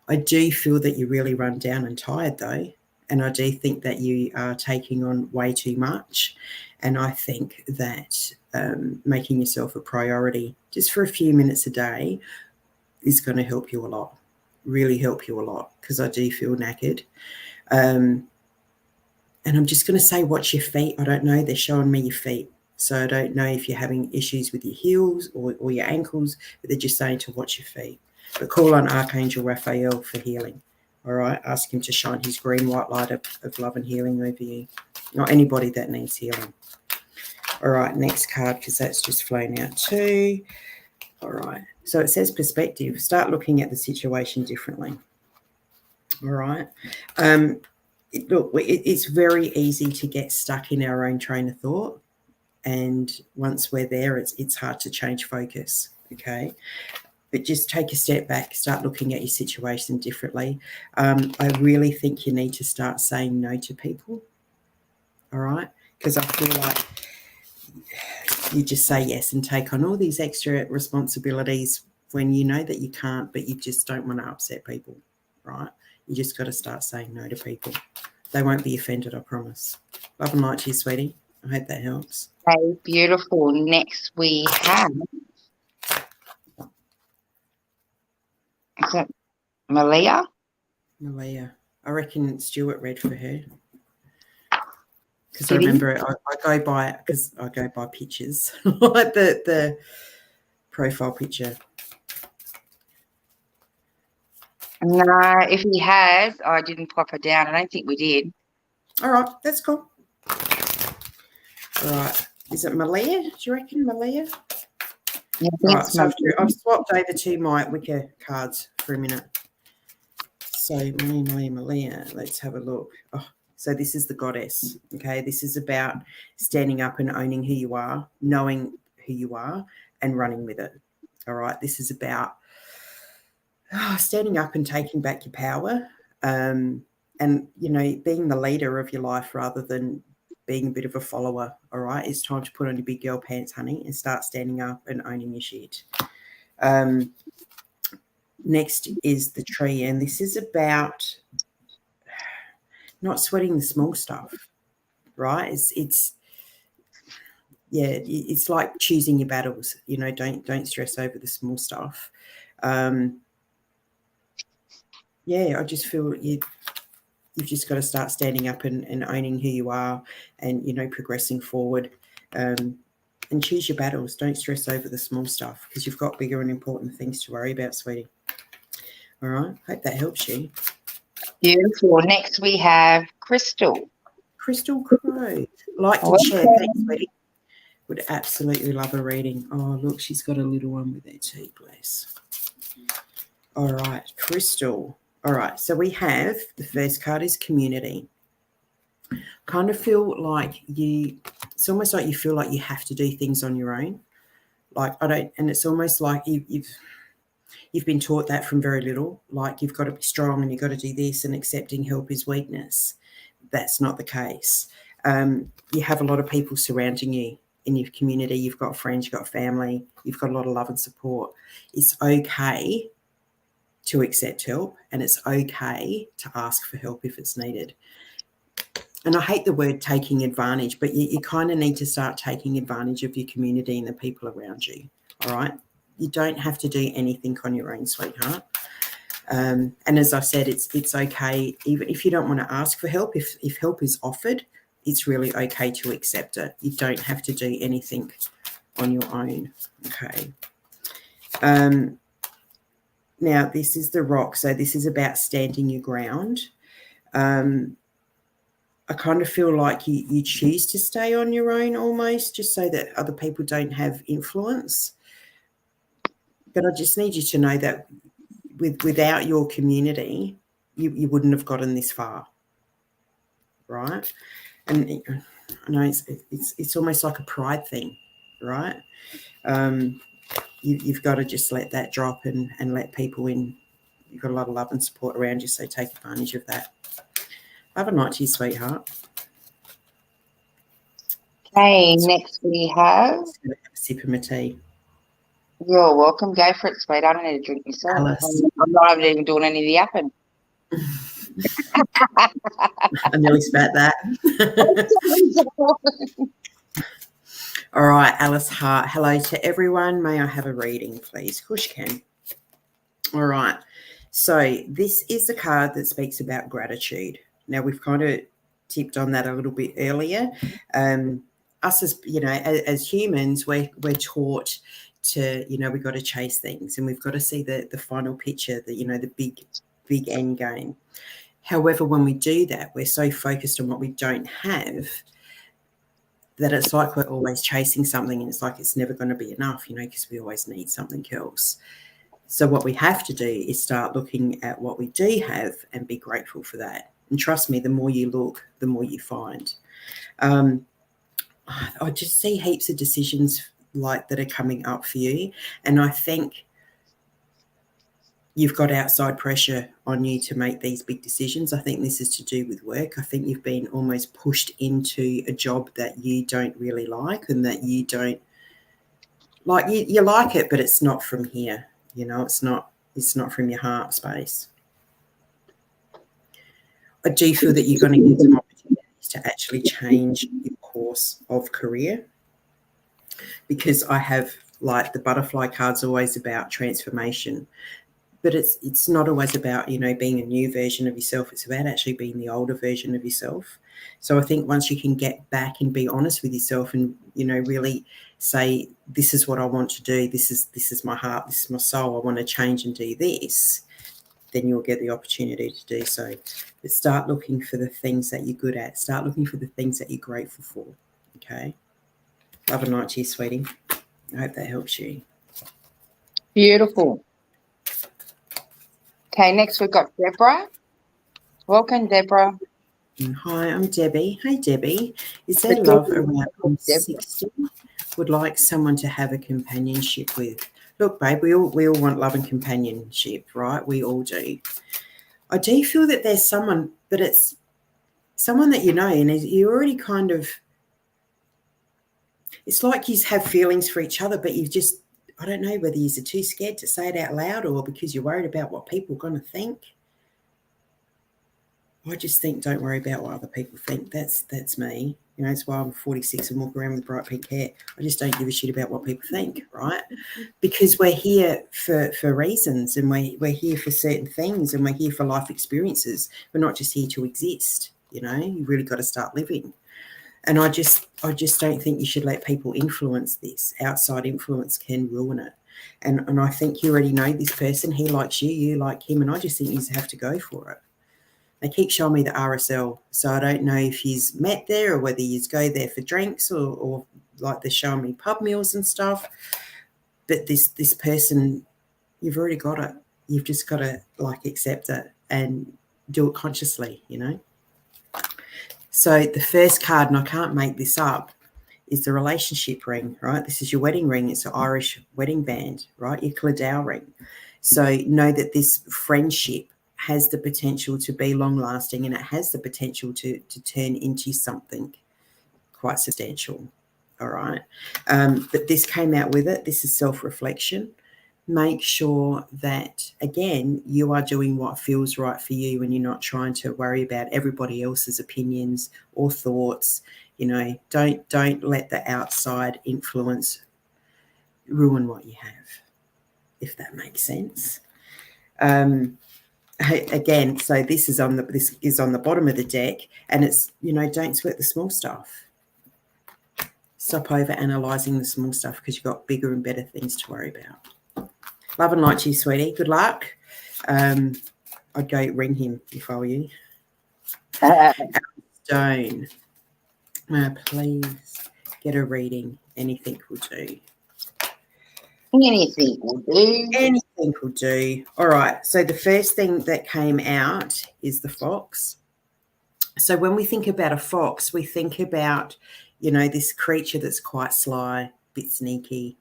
I do feel that you're really run down and tired, though, and I do think that you are taking on way too much. And I think that making yourself a priority just for a few minutes a day is going to help you a lot, really help you a lot, because I do feel knackered. And I'm just going to say, watch your feet. I don't know. They're showing me your feet. So I don't know if you're having issues with your heels or your ankles, but they're just saying to watch your feet. But call on Archangel Raphael for healing. All right. Ask him to shine his green white light of love and healing over you. Not anybody that needs healing. All right. Next card, because that's just flown out too. All right. So it says perspective. Start looking at the situation differently. All right. Look, it's very easy to get stuck in our own train of thought. And once we're there, it's hard to change focus, okay? But just take a step back, start looking at your situation differently. I really think you need to start saying no to people, all right? Because I feel like you just say yes and take on all these extra responsibilities when you know that you can't, but you just don't want to upset people, right? You just got to start saying no to people. They won't be offended, I promise. Love and light to you, sweetie. I hope that helps. Okay, beautiful. Next we have, is it Malia? Malia. I reckon Stuart read for her. Because I remember I go by pictures, like the profile picture. No, if he has, I didn't pop her down. I don't think we did. All right, that's cool. All right. Is it Malia? Do you reckon Malia? Yeah, right, so I've swapped over to my Wicca cards for a minute. So Malia, let's have a look. Oh, so this is the goddess, okay? This is about standing up and owning who you are, knowing who you are, and running with it, all right? This is about standing up and taking back your power and, you know, being the leader of your life rather than being a bit of a follower, all right? It's time to put on your big girl pants, honey, and start standing up and owning your shit. Next is the tree, and this is about not sweating the small stuff, right? It's like choosing your battles. You know, don't stress over the small stuff. I just feel you've just got to start standing up and owning who you are, and you know, progressing forward. And choose your battles. Don't stress over the small stuff because you've got bigger and important things to worry about, sweetie. All right. Hope that helps you. Beautiful. Next we have Crystal. Crystal Crow. Like and share. Thanks, sweetie. Would absolutely love a reading. Oh, look, she's got a little one with her tea, bless. All right, Crystal. All right, so we have the first card is community. Kind of feel like it's almost like you feel like you have to do things on your own. Like and it's almost like you've been taught that from very little. Like you've got to be strong and you've got to do this, and accepting help is weakness. That's not the case. You have a lot of people surrounding you in your community. You've got friends, you've got family, you've got a lot of love and support. It's okay to accept help, and it's okay to ask for help if it's needed. And I hate the word taking advantage, but you kind of need to start taking advantage of your community and the people around you, all right? You don't have to do anything on your own, sweetheart. And as I said, it's okay, even if you don't want to ask for help, if help is offered, it's really okay to accept it. You don't have to do anything on your own, okay? Now, this is the rock, so this is about standing your ground. I kind of feel like you choose to stay on your own almost, just so that other people don't have influence. But I just need you to know that without your community, you wouldn't have gotten this far, right? And I know it's almost like a pride thing, right? You've got to just let that drop and let people in. You've got a lot of love and support around you, so take advantage of that. Have a night to you, sweetheart. Okay, next we have. Just gonna have a sip of my tea. You're welcome. Go for it, sweet. I don't need a drink myself. Alice. I'm not even doing any of the yapping. I nearly spat that. All right, Alice Hart. Hello to everyone. May I have a reading, please? Of course you can. All right. So this is the card that speaks about gratitude. Now, we've kind of tipped on that a little bit earlier. Us as, as humans, we're taught to, we've got to chase things and we've got to see the final picture, the big end game. However, when we do that, we're so focused on what we don't have that it's like we're always chasing something, and it's like it's never going to be enough, because we always need something else. So what we have to do is start looking at what we do have and be grateful for that. And trust me, the more you look, the more you find. I just see heaps of decisions like that are coming up for you, and I think you've got outside pressure on you to make these big decisions. I think this is to do with work. I think you've been almost pushed into a job that you don't really like and that you don't like. You like it, but it's not from here. It's not from your heart space. I do feel that you're going to get some opportunities to actually change your course of career, because I have, like, the butterfly card's always about transformation. But it's not always about, being a new version of yourself. It's about actually being the older version of yourself. So I think once you can get back and be honest with yourself and, really say, this is what I want to do. This is my heart. This is my soul. I want to change and do this. Then you'll get the opportunity to do so. But start looking for the things that you're good at. Start looking for the things that you're grateful for. Okay. Love a night to you, sweetie. I hope that helps you. Beautiful. Okay, next we've got Deborah. Welcome, Deborah. Hi, I'm Debbie. Hey, Debbie. Is there love around 60? Would like someone to have a companionship with. Look, babe, we all want love and companionship, right? We all do. I do feel that there's someone, but it's someone that and you already kind of, it's like you have feelings for each other, but you've just, I don't know whether you're too scared to say it out loud or because you're worried about what people are going to think. I just think don't worry about what other people think. That's me. That's why I'm 46 and walk around with bright pink hair. I just don't give a shit about what people think, right? Because we're here for reasons, and we're here for certain things, and we're here for life experiences. We're not just here to exist, You really got to start living. And I just don't think you should let people influence this. Outside influence can ruin it. And I think you already know this person. He likes you, you like him, and I just think you have to go for it. They keep showing me the RSL, so I don't know if he's met there or whether he's go there for drinks or like they're showing me pub meals and stuff. But this person, you've already got it. You've just got to accept it and do it consciously, So the first card, and I can't make this up, is the relationship ring, right? This is your wedding ring. It's an Irish wedding band, right? Your Cladell ring. So know that this friendship has the potential to be long-lasting, and it has the potential to turn into something quite substantial, all right? But this came out with it. This is self-reflection. Make sure that, again, you are doing what feels right for you and you're not trying to worry about everybody else's opinions or thoughts. Don't let the outside influence ruin what you have, if that makes sense. Again, so this is on the bottom of the deck, and it's, don't sweat the small stuff. Stop over analysing the small stuff, because you've got bigger and better things to worry about. Love and light to you, sweetie. Good luck. I'd go ring him if I were you. Stone. Please get a reading. Anything will do. Anything will do. Anything will do. All right. So the first thing that came out is the fox. So when we think about a fox, we think about, this creature that's quite sly, bit sneaky.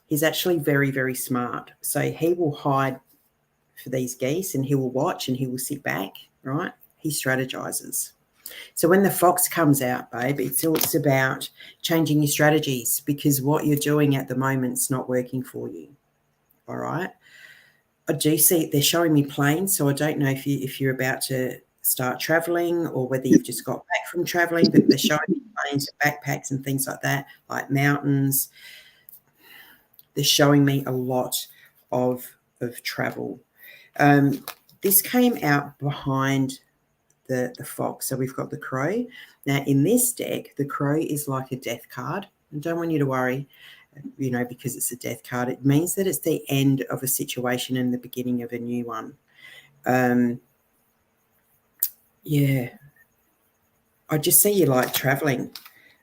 He's actually very, very smart. So he will hide for these geese and he will watch and he will sit back, right? He strategizes. So when the fox comes out, babe, it's about changing your strategies because what you're doing at the moment is not working for you, all right? I do see they're showing me planes, so I don't know if you're about to start traveling or whether you've just got back from traveling, but they're showing me planes, backpacks and things like that, like mountains. They're showing me a lot of travel. This came out behind the fox. So we've got the crow. Now in this deck, the crow is like a death card. I don't want you to worry, you know, because it's a death card. It means that it's the end of a situation and the beginning of a new one. Yeah. I just see you like traveling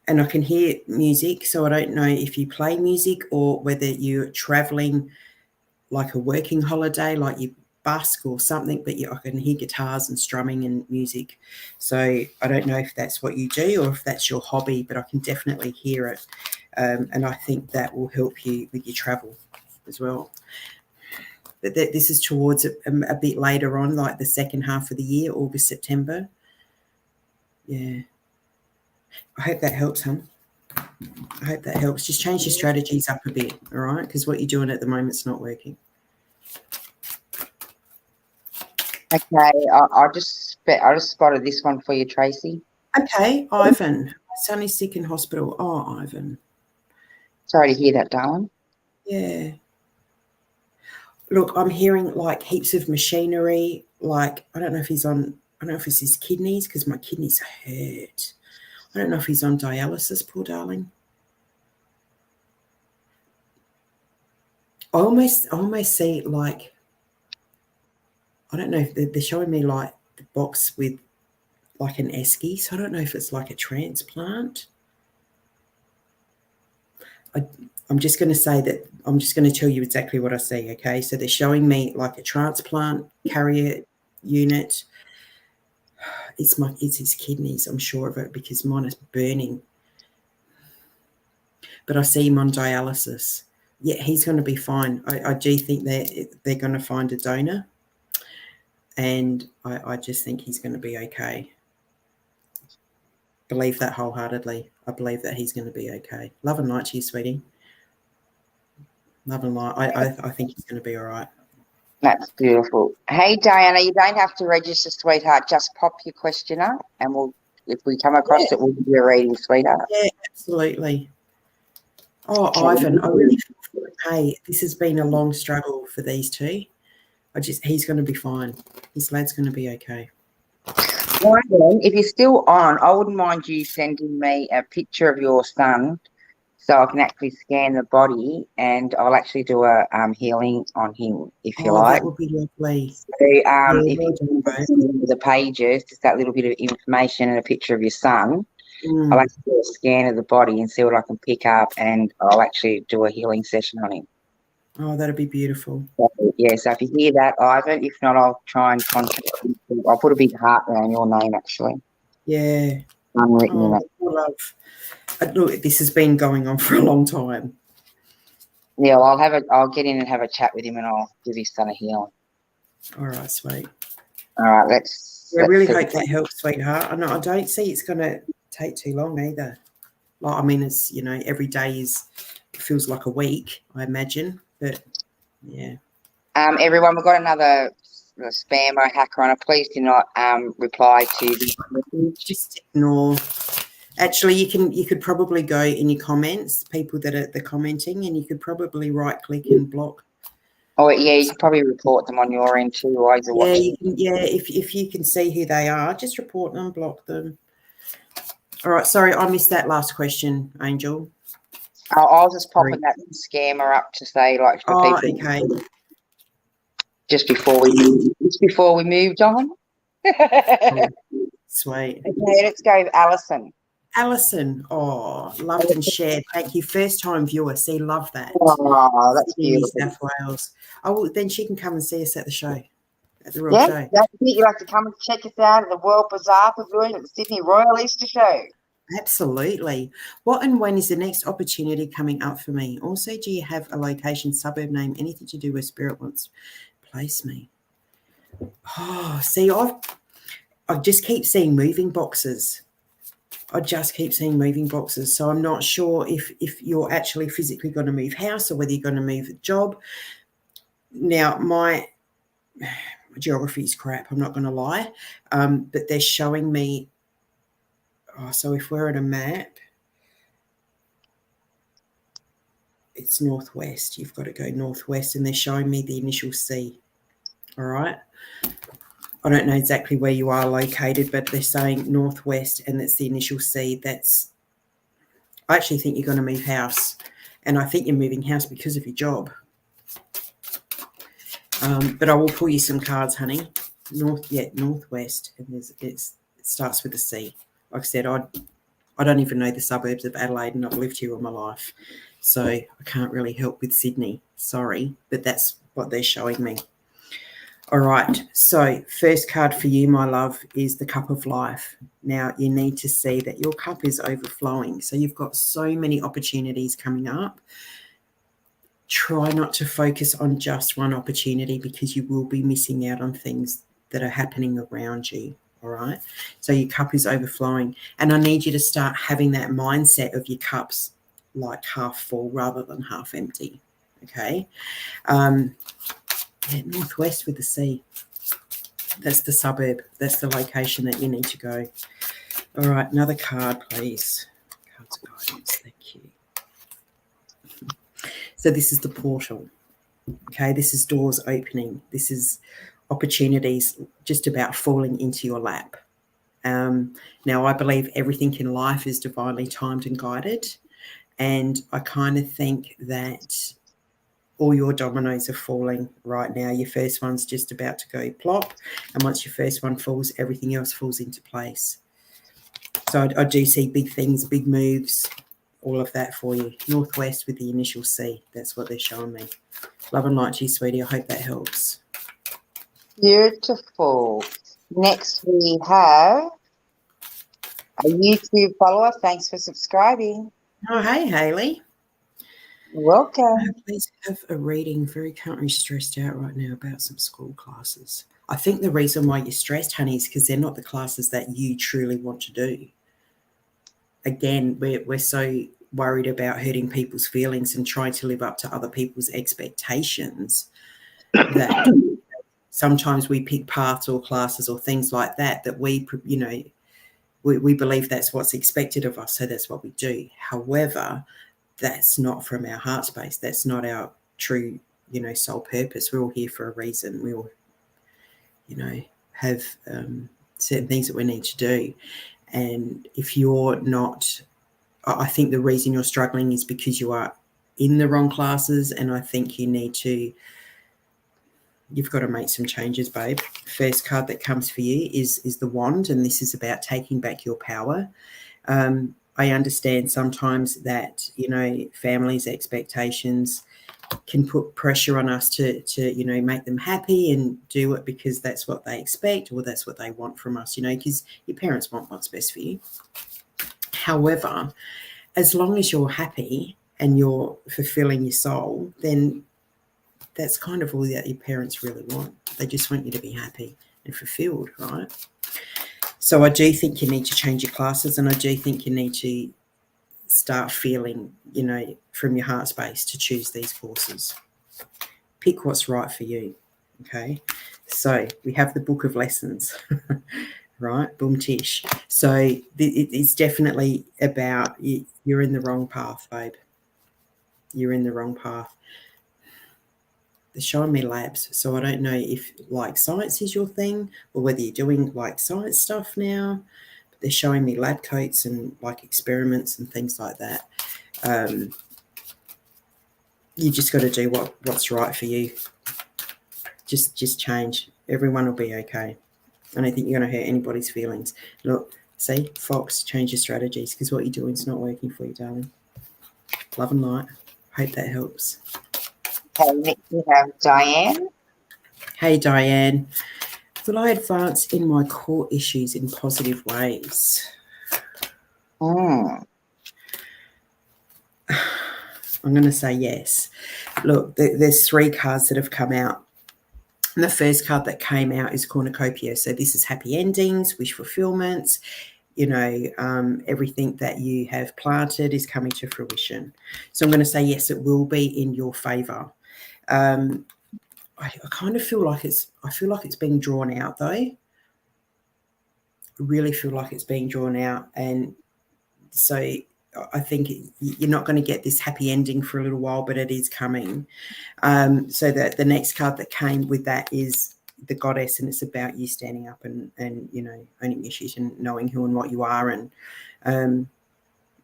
and I can hear music. So I don't know if you play music or whether you're traveling like a working holiday, like you busk or something, but I can hear guitars and strumming and music. So I don't know if that's what you do or if that's your hobby, but I can definitely hear it. And I think that will help you with your travel as well. But this is towards a bit later on, like the second half of the year, August, September. Yeah. I hope that helps, hon. I hope that helps. Just change your strategies up a bit, all right? Because what you're doing at the moment is not working. Okay, I just spotted this one for you, Tracey. Okay, Ivan. Sonny's sick in hospital. Oh, Ivan. Sorry to hear that, darling. Yeah. Look, I'm hearing like heaps of machinery. Like, I don't know if it's his kidneys because my kidneys hurt. I don't know if he's on dialysis, poor darling. I almost see like, I don't know if they're showing me like the box with like an esky. So I don't know if it's like a transplant. I'm just going to say that I'm just going to tell you exactly what I see, okay? So they're showing me like a transplant carrier unit. It's his kidneys, I'm sure of it, because mine is burning. But I see him on dialysis. Yeah, he's going to be fine. I do think they're going to find a donor, and I just think he's going to be okay. Believe that wholeheartedly. I believe that he's going to be okay. Love and light to you, sweetie. Love and light. I think he's going to be all right. That's beautiful. Hey, Diana, you don't have to register, sweetheart. Just pop your question up and if we come across it, we'll give you a reading, sweetheart. Yeah, absolutely. Oh, Ivan, I really feel like, hey, this has been a long struggle for these two. He's going to be fine. This lad's going to be okay. Right then, if you're still on, I wouldn't mind you sending me a picture of your son so I can actually scan the body and I'll actually do a healing on him, if you like. That would be lovely. So, if you can the pages, just that little bit of information and a picture of your son, I'll actually do a scan of the body and see what I can pick up, and I'll actually do a healing session on him. Oh, that'd be beautiful. So, yeah, so if you hear that, Ivan, if not, I'll try and contact you. I'll put a big heart around your name, actually. Yeah. Unwritten in it. Love. Look, this has been going on for a long time. Yeah, well, I'll get in and have a chat with him, and I'll give his son a healing. All right, sweet. All right, let's really hope that helps, sweetheart. I don't see it's going to take too long either. Like, I mean, it's, you know, every day feels like a week, I imagine, but yeah. Everyone, we've got another spammer hacker on it. Please do not reply to this message. Just ignore. Actually, you could probably go in your comments, people that are commenting, and you could probably right click and block. Oh yeah, you can probably report them on your end too while you're watching. If you can see who they are, just report them, block them. All right, sorry, I missed that last question, Angel. I'll just pop that scammer up to say, like, for people. Okay. Just before we moved on. Sweet. Okay, let's go with Alison. Alison, loved and shared. Thank you. First time viewer. See, love that. Oh, that's beautiful. New South Wales. Oh, then she can come and see us at the show, at the Royal Show. That's it. You have to come and check us out at the World Bazaar Pavilion at the Sydney Royal Easter Show. Absolutely. What and when is the next opportunity coming up for me? Also, do you have a location, suburb name, anything to do where spirit wants to place me? Oh, see, I just keep seeing moving boxes. I just keep seeing moving boxes. So I'm not sure if you're actually physically going to move house or whether you're going to move a job. Now, my geography is crap, I'm not going to lie. But they're showing me, so if we're at a map, it's northwest. You've got to go northwest, and they're showing me the initial C. All right. I don't know exactly where you are located, but they're saying northwest, and that's the initial C. I actually think you're going to move house, and I think you're moving house because of your job. But I will pull you some cards, honey. Northwest, and it starts with a C. Like I said, I don't even know the suburbs of Adelaide, and I've lived here all my life, so I can't really help with Sydney. Sorry, but that's what they're showing me. All right, so first card for you, my love, is the Cup of Life. Now, you need to see that your cup is overflowing. So you've got so many opportunities coming up. Try not to focus on just one opportunity because you will be missing out on things that are happening around you, all right? So your cup is overflowing. And I need you to start having that mindset of your cups like half full rather than half empty, okay? Northwest with the C. That's the suburb. That's the location that you need to go. All right, another card, please. Cards of guidance, thank you. So this is the portal. Okay, this is doors opening. This is opportunities just about falling into your lap. Now, I believe everything in life is divinely timed and guided. And I kind of think that all your dominoes are falling right now. Your first one's just about to go plop. And once your first one falls, everything else falls into place. So I do see big things, big moves, all of that for you. Northwest with the initial C. That's what they're showing me. Love and light to you, sweetie. I hope that helps. Beautiful. Next, we have a YouTube follower. Thanks for subscribing. Oh, hey, Hayley. Welcome. Please have a reading. Very currently stressed out right now about some school classes. I think the reason why you're stressed, honey, is because they're not the classes that you truly want to do. Again, we're so worried about hurting people's feelings and trying to live up to other people's expectations that sometimes we pick paths or classes or things like that we believe that's what's expected of us, so that's what we do. However, that's not from our heart space. That's not our true, sole purpose. We're all here for a reason. We all, have certain things that we need to do. And if you're not, I think the reason you're struggling is because you are in the wrong classes. And I think you've got to make some changes, babe. First card that comes for you is the Wand. And this is about taking back your power. I understand sometimes that, families' expectations can put pressure on us to make them happy and do it because that's what they expect or that's what they want from us, because your parents want what's best for you. However, as long as you're happy and you're fulfilling your soul, then that's kind of all that your parents really want. They just want you to be happy and fulfilled, right? So I do think you need to change your classes, and I do think you need to start feeling, from your heart space to choose these courses. Pick what's right for you, okay? So we have the Book of Lessons, right? Boom tish. So it's definitely about you're in the wrong path, babe. You're in the wrong path. They're showing me labs, so I don't know if science is your thing or whether you're doing science stuff now. But they're showing me lab coats and experiments and things like that. You just got to do what's right for you. Just change. Everyone will be okay. I don't think you're going to hurt anybody's feelings. Look, see, Fox, change your strategies because what you're doing is not working for you, darling. Love and light. Hope that helps. Okay, next we have Diane. Hey, Diane. Will I advance in my core issues in positive ways? Mm. I'm going to say yes. Look, there's 3 cards that have come out. And the first card that came out is Cornucopia. So this is happy endings, wish fulfillments, everything that you have planted is coming to fruition. So I'm going to say yes, it will be in your favor. I kind of feel like it's being drawn out though. I really feel like it's being drawn out. And so I think you're not going to get this happy ending for a little while, but it is coming. So that the next card that came with that is the Goddess, and it's about you standing up and owning your shit and knowing who and what you are, and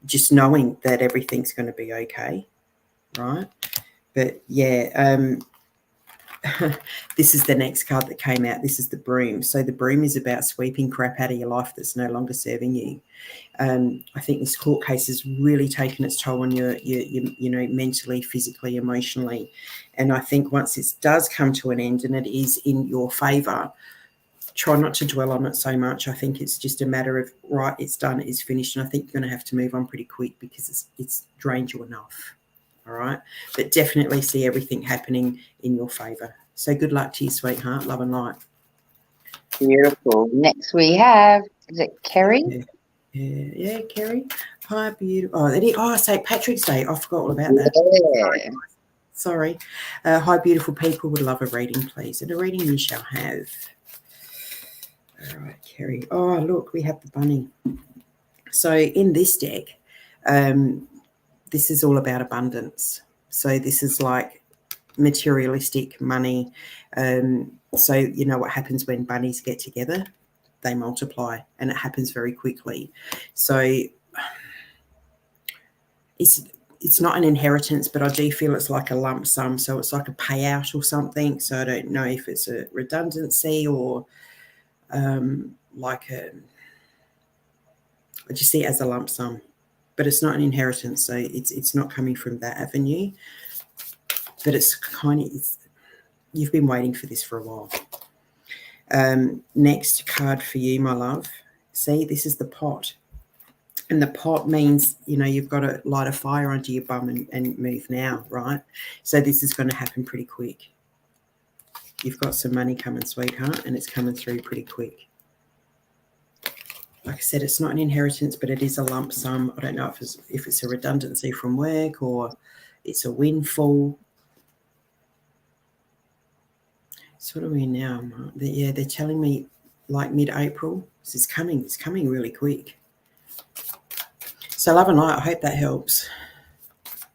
just knowing that everything's going to be okay, right? But yeah, this is the next card that came out. This is the Broom. So the Broom is about sweeping crap out of your life that's no longer serving you. I think this court case has really taken its toll on you mentally, physically, emotionally. And I think once it does come to an end and it is in your favour, try not to dwell on it so much. I think it's just a matter of, right, it's done, it's finished. And I think you're going to have to move on pretty quick because it's drained you enough. All right. But definitely see everything happening in your favour. So good luck to you, sweetheart. Love and light. Beautiful. Next we have, is it Kerry? Yeah, Kerry. Hi, beautiful. St. Patrick's Day. I forgot all about that. Yeah. Sorry. Hi, beautiful people. Would love a reading, please. And a reading you shall have. All right, Kerry. Oh, look, we have the bunny. So in this deck, this is all about abundance. So this is like materialistic money. So you know what happens when bunnies get together? They multiply, and it happens very quickly. So it's not an inheritance, but I do feel it's like a lump sum. So it's like a payout or something. So I don't know if it's a redundancy or I just see it as a lump sum, but it's not an inheritance. So it's not coming from that avenue, but it's you've been waiting for this for a while. Next card for you, my love. See, this is the pot. And the pot means, you've got to light a fire under your bum and move now, right? So this is going to happen pretty quick. You've got some money coming, sweetheart, and it's coming through pretty quick. Like I said, it's not an inheritance, but it is a lump sum. I don't know if it's a redundancy from work or it's a windfall. So what are we now, Mark? They're telling me like mid-April. This is coming. It's coming really quick. So love and light, I hope that helps.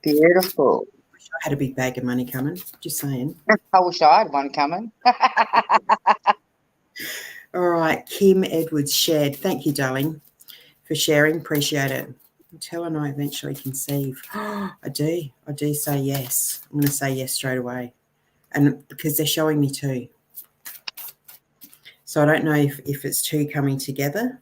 Beautiful. I wish I had a big bag of money coming. Just saying. I wish I had one coming. All right, Kim Edwards shared. Thank you, darling, for sharing. Appreciate it. Until I eventually conceive. I do say yes. I'm going to say yes straight away. And because they're showing me 2. So I don't know if it's 2 coming together.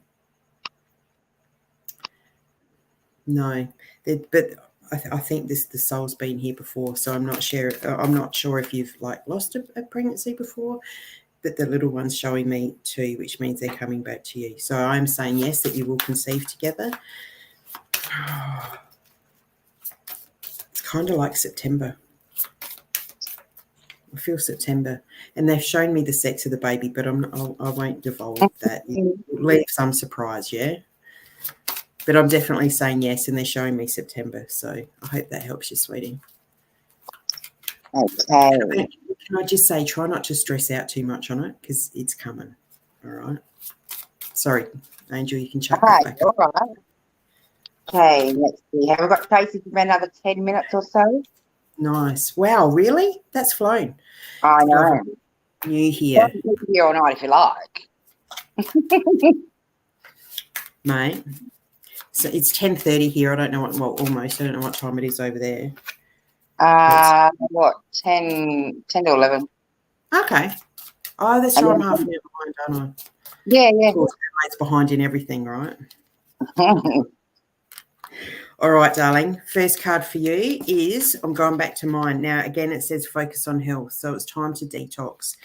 No, but I think the soul's been here before, so I'm not sure. I'm not sure if you've lost a pregnancy before, but the little one's showing me 2, which means they're coming back to you. So I'm saying yes, that you will conceive together. It's kind of like September. I feel September, and they've shown me the sex of the baby, but I won't divulge that. Leave some surprise, yeah. But I'm definitely saying yes, and they're showing me September. So I hope that helps you, sweetie. Okay. Can I just say, try not to stress out too much on it because it's coming. All right. Sorry, Angel, you can chuck that back all up. Right. Okay, let's see. Have we got Tracey for another 10 minutes or so? Nice. Wow, really? That's flown. I know. New here. You can be here all night if you like. Mate. So it's 10:30 here. I don't know almost. I don't know what time it is over there. 10 to 11. Okay. Oh, that's right. I'm half an hour behind, aren't I? Yeah. Of course, it's behind in everything, right? All right, darling. First card for you is, I'm going back to mine. Now, again, it says focus on health. So it's time to detox.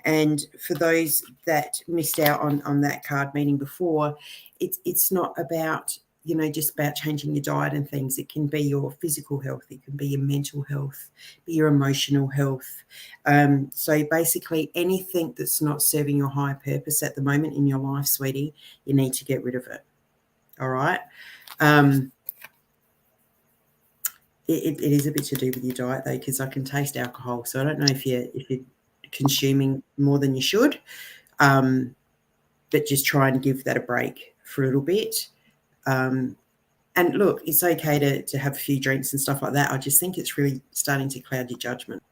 And for those that missed out on that card meeting before, it's not about you know, just about changing your diet and things. It can be your physical health. It can be your mental health, be your emotional health. So basically anything that's not serving your higher purpose at the moment in your life, sweetie, you need to get rid of it. All right. It is a bit to do with your diet though, because I can taste alcohol. So I don't know if you're consuming more than you should, but just try and give that a break for a little bit. And look, it's okay to have a few drinks and stuff like that. I just think it's really starting to cloud your judgment.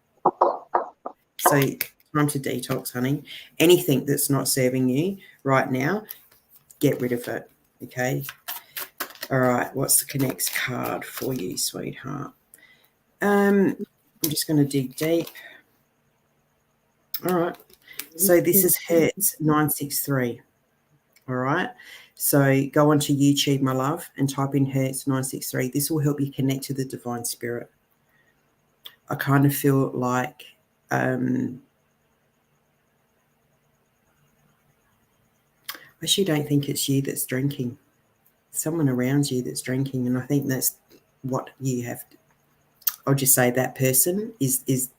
So time to detox, honey. Anything that's not serving you right now, get rid of it, okay? All right, what's the next card for you, sweetheart? I'm just going to dig deep. All right, so this is Hertz 963. All right, so go onto YouTube, my love, and type in Hertz 963. This will help you connect to the divine spirit. I kind of feel like I actually don't think it's you that's drinking. Someone around you that's drinking, and I think that's what you have. I'll just say that person is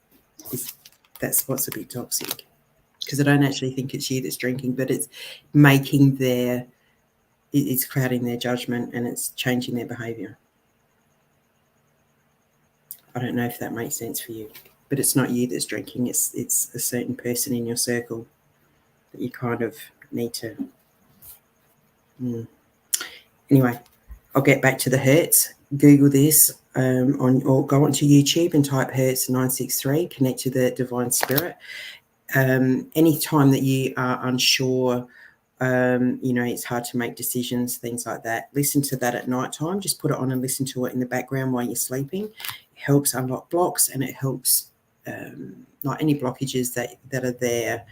that's what's a bit toxic, because I don't actually think it's you that's drinking, but it's making it's clouding their judgment and it's changing their behaviour. I don't know if that makes sense for you, but it's not you that's drinking. It's a certain person in your circle that you kind of need to. Anyway, I'll get back to the Hertz. Google this or go onto YouTube and type Hertz 963. Connect to the divine spirit. Anytime that you are unsure, you know, it's hard to make decisions, things like that. Listen to that at night time. Just put it on and listen to it in the background while you're sleeping. It helps unlock blocks, and it helps like any blockages that are there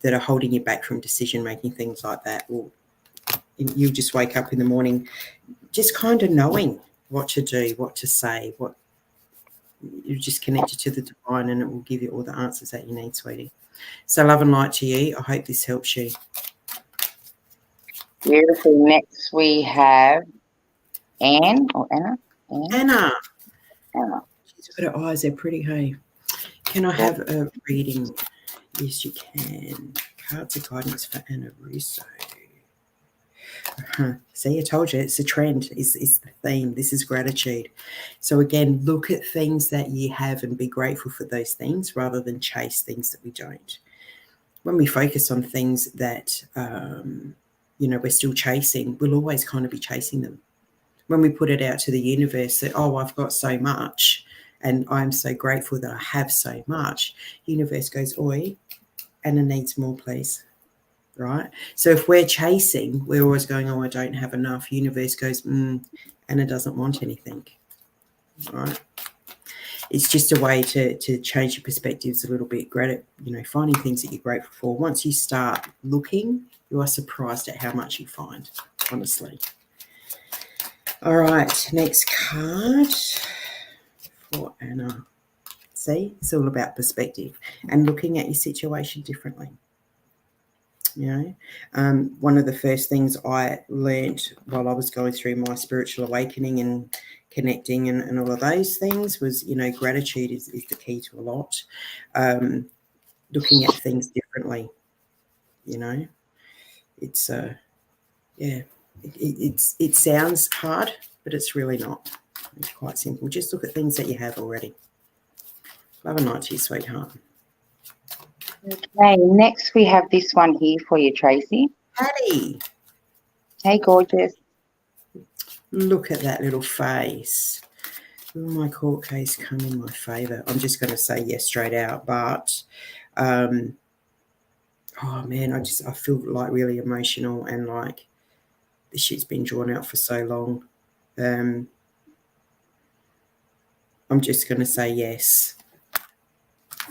that are holding you back from decision making, things like that. You'll just wake up in the morning just kind of knowing what to do, what to say, what you're just connected to the divine, and it will give you all the answers that you need, sweetie. So love and light to you. I hope this helps you. Beautiful. Next we have Anna. Anna. She's got her eyes, they're pretty, hey. Can I have a reading? Yes, you can. Cards of guidance for Anna Russo. See, I told you, it's a trend. It's the theme. This is gratitude. So again, look at things that you have and be grateful for those things rather than chase things that we don't. When we focus on things that, you know, we're still chasing, we'll always kind of be chasing them. When we put it out to the universe that, oh, I've got so much and I'm so grateful that I have so much, universe goes, oi, Anna needs more, please. Right? So if we're chasing, we're always going, oh, I don't have enough. Universe goes, Anna doesn't want anything. Right? It's just a way to change your perspectives a little bit. You know, finding things that you're grateful for. Once you start looking, you are surprised at how much you find, honestly. All right, next card for Anna. See, it's all about perspective and looking at your situation differently. You know, one of the first things I learned while I was going through my spiritual awakening and connecting and all of those things was, you know, gratitude is the key to a lot. Looking at things differently, you know, it's it sounds hard, but it's really not. It's quite simple. Just look at things that you have already. Love and light to you, sweetheart. Okay, next we have this one here for you, Tracey. Patty. Hey, gorgeous. Look at that little face. Will my court case come in my favour? I'm just going to say yes straight out, but oh man, I feel like really emotional and like this shit's been drawn out for so long. I'm just going to say yes.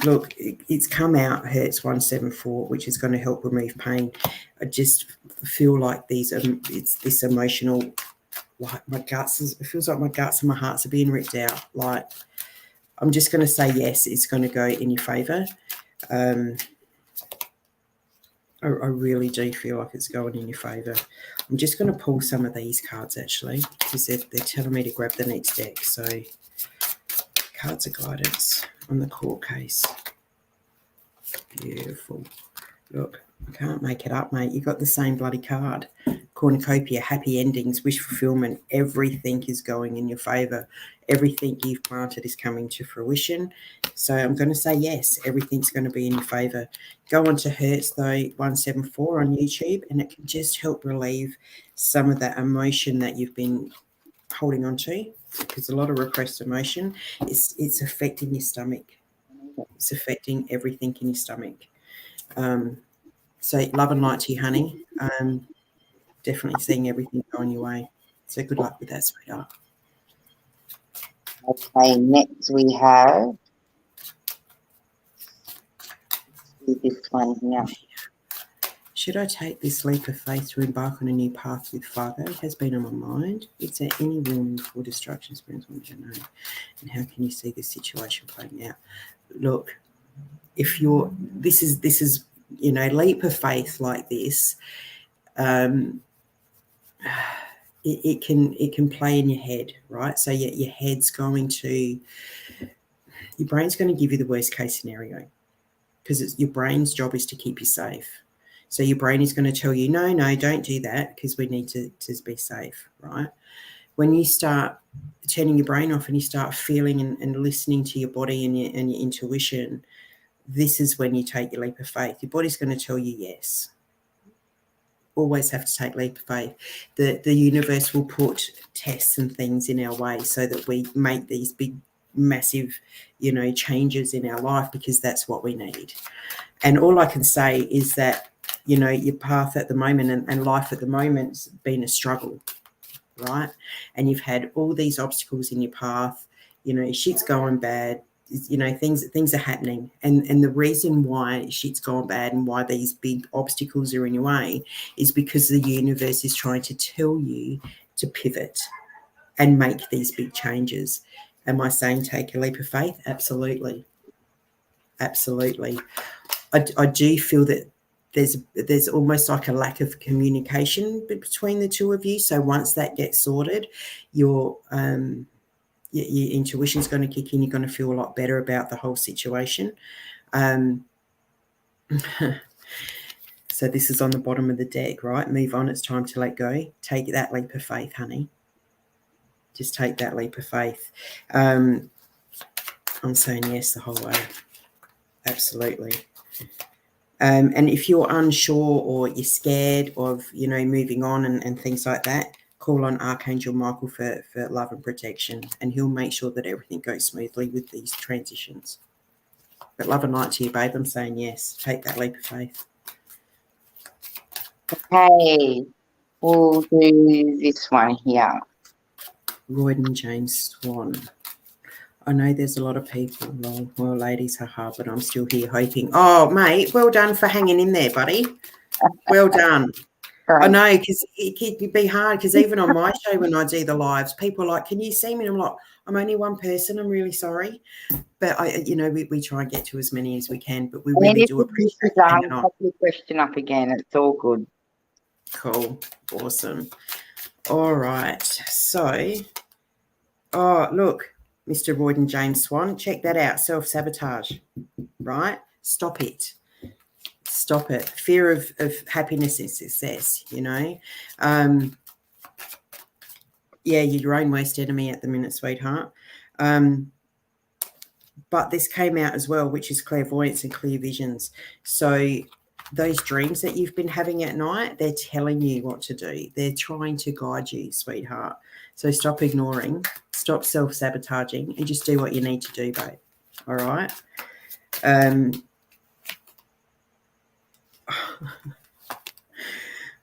Look, it's come out, Hertz 174, which is going to help remove pain. I just feel like it's this emotional, like my guts, it feels like my guts and my hearts are being ripped out. Like, I'm just going to say yes, it's going to go in your favour. I really do feel like it's going in your favour. I'm just going to pull some of these cards, actually, because they're telling me to grab the next deck. So, cards of guidance on the court case. Beautiful. Look, I can't make it up, mate. You got the same bloody card. Cornucopia, happy endings, wish fulfillment. Everything is going in your favour. Everything you've planted is coming to fruition. So I'm going to say yes, everything's going to be in your favour. Go on to Hertz, though, 174 on YouTube, and it can just help relieve some of that emotion that you've been holding on to, because a lot of repressed emotion, it's affecting your stomach. It's affecting everything in your stomach. So love and light to you, honey. Definitely seeing everything going your way. So good luck with that, sweetheart. Okay, next we have this one here. Should I take this leap of faith to embark on a new path with Fargo? It has been on my mind. Is there any room for distraction? Springs on the know? And how can you see this situation playing out? Look, if you're this is you know, leap of faith like this, it can play in your head, right? So your head's going to, your brain's going to give you the worst case scenario, because your brain's job is to keep you safe. So your brain is going to tell you, no, don't do that, because we need to be safe, right? When you start turning your brain off and you start feeling and listening to your body and your intuition, this is when you take your leap of faith. Your body's going to tell you yes. Always have to take leap of faith. The universe will put tests and things in our way so that we make these big, massive, you know, changes in our life, because that's what we need. And all I can say is that, you know, your path at the moment and life at the moment's been a struggle, right? And you've had all these obstacles in your path, you know, shit's going bad, you know, things are happening. And the reason why shit's gone bad and why these big obstacles are in your way is because the universe is trying to tell you to pivot and make these big changes. Am I saying take a leap of faith? Absolutely. Absolutely. I do feel that there's almost like a lack of communication between the two of you. So once that gets sorted, your intuition's going to kick in. You're going to feel a lot better about the whole situation. So this is on the bottom of the deck, right? Move on. It's time to let go. Take that leap of faith, honey. Just take that leap of faith. I'm saying yes the whole way. Absolutely. And if you're unsure or you're scared of, you know, moving on and things like that, call on Archangel Michael for love and protection, and he'll make sure that everything goes smoothly with these transitions. But love and light to you, babe. I'm saying yes. Take that leap of faith. Okay, we'll do this one here. Royd and James Swan. I know there's a lot of people. Well, ladies, haha, but I'm still here hoping. Oh, mate, well done for hanging in there, buddy. Well done. Right. I know, because it could be hard, because even on my show when I do the lives, people are like, can you see me? And I'm like, I'm only one person. I'm really sorry. But, we try and get to as many as we can, but we really do appreciate hanging on. Pop your question up again. It's all good. Cool. Awesome. All right. So, oh, look, Mr. Royd and James Swan, check that out. Self-sabotage, right? Stop it. Stop it. Fear of happiness and success, you know. Yeah, you're your own worst enemy at the minute, sweetheart. But this came out as well, which is clairvoyance and clear visions. So those dreams that you've been having at night, they're telling you what to do. They're trying to guide you, sweetheart. So stop ignoring, stop self-sabotaging, and just do what you need to do, babe. All right?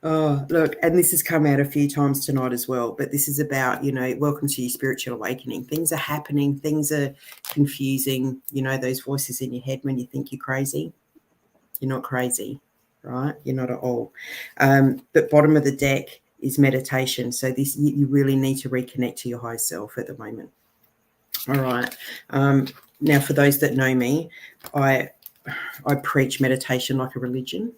Oh, look, and this has come out a few times tonight as well, but this is about, you know, welcome to your spiritual awakening. Things are happening. Things are confusing. You know, those voices in your head when you think you're crazy. You're not crazy, right? You're not at all. But bottom of the deck is meditation. So this, you really need to reconnect to your higher self at the moment. All right. Now, for those that know me, I preach meditation like a religion.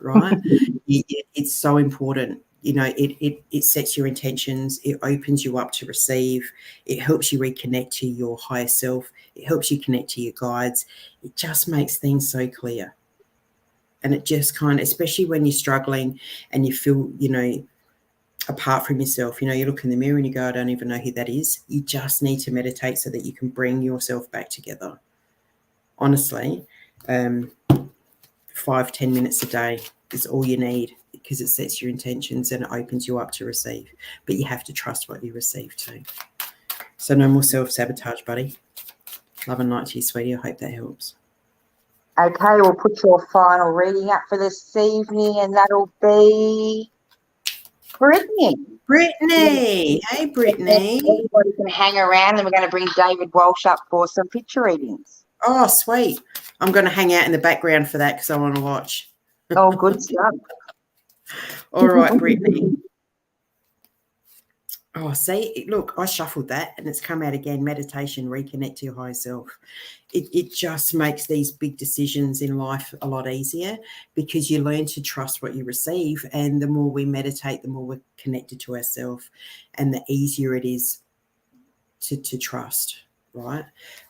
right? It's so important. You know, it sets your intentions. It opens you up to receive. It helps you reconnect to your higher self. It helps you connect to your guides. It just makes things so clear. And it just kind of, especially when you're struggling and you feel, you know, apart from yourself, you know, you look in the mirror and you go, I don't even know who that is. You just need to meditate so that you can bring yourself back together. Honestly, 5-10 minutes a day is all you need, because it sets your intentions and it opens you up to receive. But you have to trust what you receive too. So no more self-sabotage, buddy. Love and light to you, sweetie. I hope that helps. Okay, we'll put your final reading up for this evening, and that'll be Brittany. Brittany. Hey, Brittany. Everybody can hang around, and we're going to bring David Walsh up for some picture readings. Oh, sweet. I'm going to hang out in the background for that because I want to watch. Oh, good stuff. All right, Brittany. Oh, see, look, I shuffled that and it's come out again. Meditation, reconnect to your higher self. It just makes these big decisions in life a lot easier, because you learn to trust what you receive. And the more we meditate, the more we're connected to ourselves, and the easier it is to trust, right?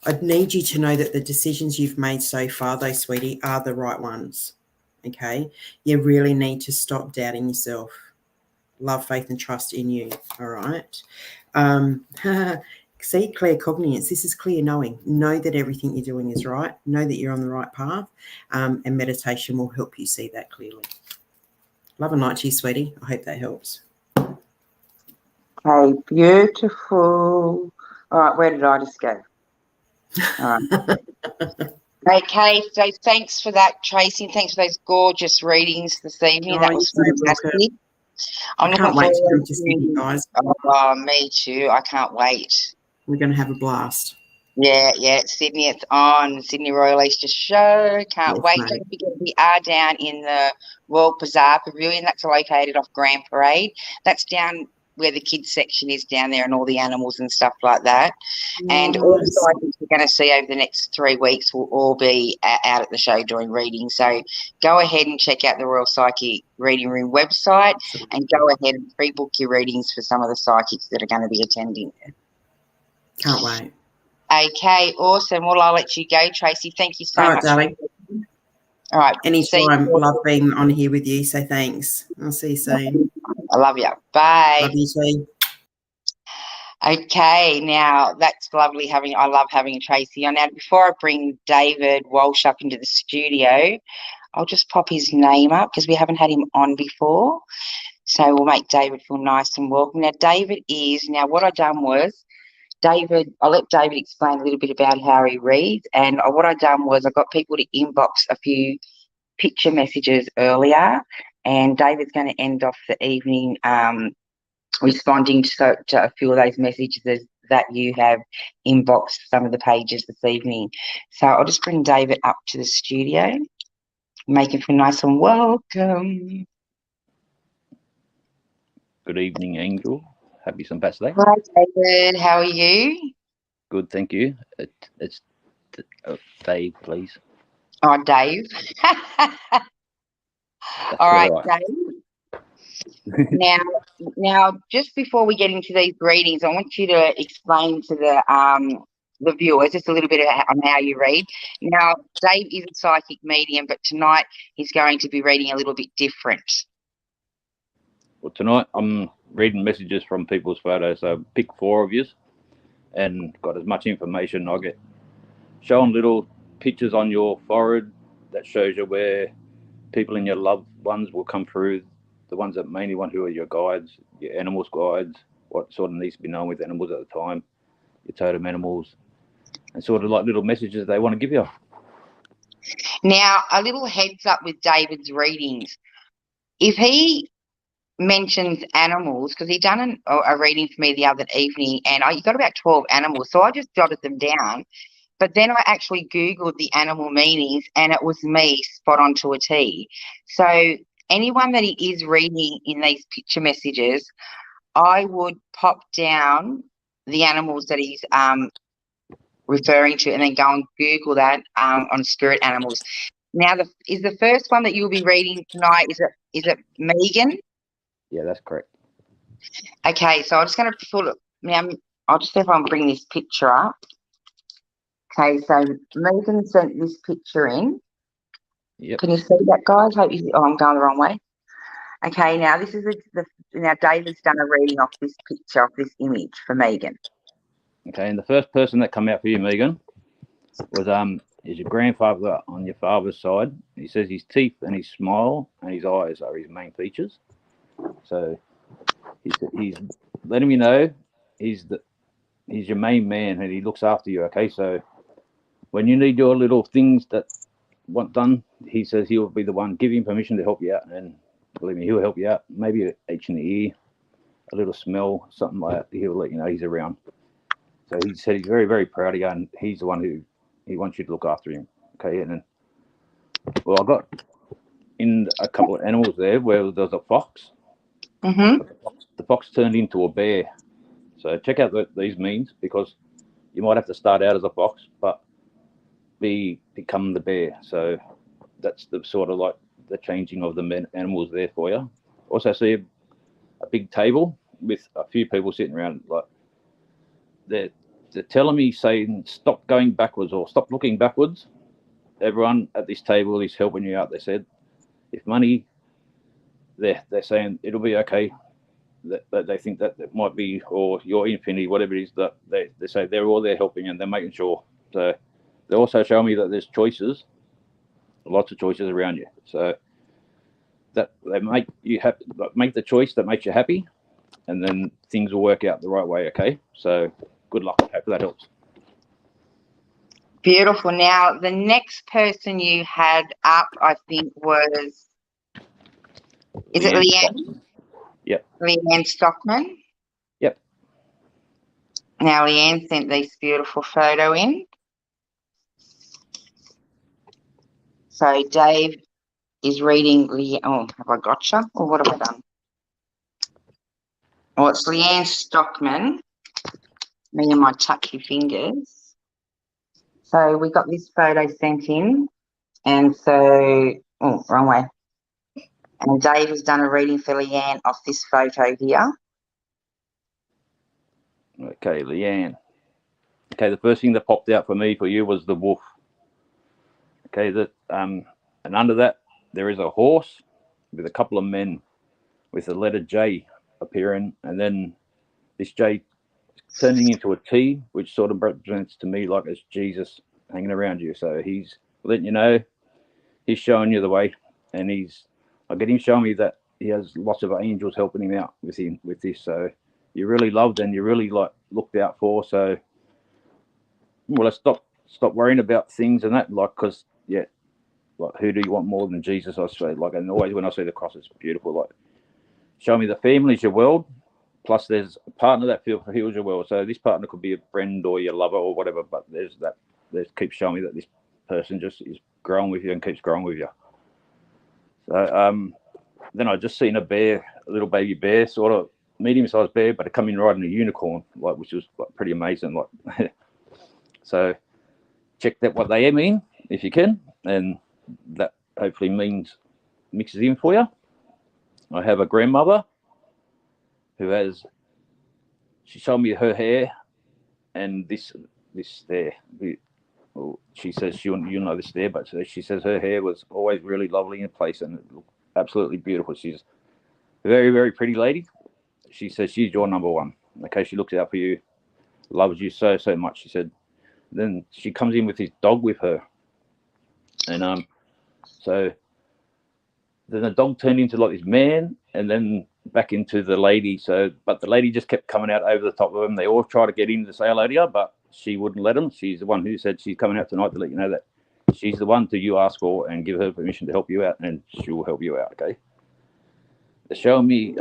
I need you to know that the decisions you've made so far, though, sweetie, are the right ones, okay? You really need to stop doubting yourself. Love, faith, and trust in you, all right? See, clear cognizance. This is clear knowing. Know that everything you're doing is right. Know that you're on the right path, and meditation will help you see that clearly. Love and light to you, sweetie. I hope that helps. Okay, beautiful. All right, where did I just go? All right. Okay, so thanks for that, Tracey, and thanks for those gorgeous readings this evening. That was fantastic. I can't wait to come to Sydney, guys. Oh, me too. I can't wait. We're going to have a blast. Yeah, Sydney, it's on. Sydney Royal Easter Show. Can't wait. Don't forget, we are down in the Royal Bazaar Pavilion. That's located off Grand Parade. That's down where the kids section is down there, and all the animals and stuff like that. Nice. And all the sightings we're going to see over the next 3 weeks will all be out at the show doing readings. So go ahead and check out the Royal Psychic Reading Room website and go ahead and pre-book your readings for some of the psychics that are going to be attending. Can't wait. Okay, awesome. Well, I'll let you go, Tracey. Thank you so much. All right, darling. All right. Anytime. Love being on here with you, so thanks. I'll see you soon. I love you. Bye. Love you too. Okay, now that's lovely I love having Tracey on. Now, before I bring David Walsh up into the studio, I'll just pop his name up because we haven't had him on before. So we'll make David feel nice and welcome. Now, what I done was, I'll let David explain a little bit about how he reads. And what I done was I got people to inbox a few picture messages earlier, and David's going to end off the evening responding to a few of those messages that you have inboxed some of the pages this evening. So I'll just bring David up to the studio, make him feel nice and welcome. Good evening, Angel. Happy St. Pat's Day. Hi, David. How are you? Good, thank you. It's Dave, please. Oh, Dave. All right, Dave. Now, just before we get into these readings, I want you to explain to the viewers just a little bit on how you read. Now, Dave is a psychic medium, but tonight he's going to be reading a little bit different. Well, tonight I'm reading messages from people's photos. So pick 4 of you and got as much information. I get shown little pictures on your forehead that shows you where people in your loved ones will come through. The ones that mainly want who are your guides, your animals guides, what sort of needs to be known with animals at the time, your totem animals, and sort of like little messages they want to give you. Now, a little heads up with David's readings. If he mentions animals, because he done a reading for me the other evening, and he got about 12 animals, so I just jotted them down. But then I actually Googled the animal meanings, and it was me spot on to a T. So anyone that he is reading in these picture messages, I would pop down the animals that he's referring to and then go and Google that on spirit animals. Now, is the first one that you'll be reading tonight, is it Megan? Yeah, that's correct. Okay, so I'm just going to pull it. Now, I'll just see if I can bring this picture up. Okay, so Megan sent this picture in. Yep. Can you see that, guys? Oh, I'm going the wrong way. Okay, now this is now David's done a reading off this picture, of this image for Megan. Okay, and the first person that come out for you, Megan, was is your grandfather on your father's side. He says his teeth and his smile and his eyes are his main features. So he's letting me know he's your main man and he looks after you. Okay, so when you need your little things that want done, he says he'll be the one. Give him permission to help you out, and believe me, he'll help you out. Maybe an itch in the ear, a little smell, something like that. He'll let you know he's around. So he said he's very, very proud of you, and he's the one who he wants you to look after him. Okay, and then, well, I got in a couple of animals there where there's a fox. Mm-hmm. The fox turned into a bear. So check out what these means, because you might have to start out as a fox, but become the bear. So that's the sort of like the changing of the animals there for you. Also see a big table with a few people sitting around, like they're telling me, saying stop going backwards or stop looking backwards. Everyone at this table is helping you out. They said if money, they're saying it'll be okay. That they think that it might be, or your infinity, whatever it is, that they say they're all there helping and they're making sure. So they also show me that there's choices, lots of choices around you. So that they make you happy, make the choice that makes you happy, and then things will work out the right way. Okay, so good luck. Hope that helps. Beautiful. Now, the next person you had up, I think, was it Leanne? Yep. Leanne Stockman. Yep. Now, Leanne sent this beautiful photo in. So Dave is reading Leanne. Oh, have I gotcha? Or what have I done? Oh, it's Leanne Stockman. Me and my touchy fingers. So we got this photo sent in, and so, oh, wrong way. And Dave has done a reading for Leanne off this photo here. Okay, Leanne. Okay, the first thing that popped out for me for you was the wolf. Okay, and under that there is a horse with a couple of men with the letter J appearing, and then this J turning into a T, which sort of represents to me like it's Jesus hanging around you. So he's letting you know, he's showing you the way, and I get him showing me that he has lots of angels helping him out with this. So you're really loved and you're really like looked out for. So well, stop worrying about things and that, like, because yeah, like who do you want more than Jesus? I say, like, and always when I see the cross, it's beautiful. Like, show me the family is your world. Plus, there's a partner that heals your world. So this partner could be a friend or your lover or whatever. But there's keeps showing me that this person just is growing with you and keeps growing with you. So then I just seen a bear, a little baby bear, sort of medium-sized bear, but it come in riding a unicorn, like, which was like pretty amazing. Like, so check that what they mean if you can, and that hopefully mixes in for you. I have a grandmother who she showed me her hair, and this there. Well, she says you know this there, but she says her hair was always really lovely in place and it looked absolutely beautiful. She's a very, very pretty lady. She says she's your number one. Okay, she looks out for you, loves you so much. She said. Then she comes in with his dog with her, and so then the dog turned into like this man, and then back into the lady. So, but the lady just kept coming out over the top of them. They all tried to get in to say hello to her, but she wouldn't let them. She's the one who said she's coming out tonight to let you know that she's the one that you ask for and give her permission to help you out, and she will help you out. Okay. They're showing me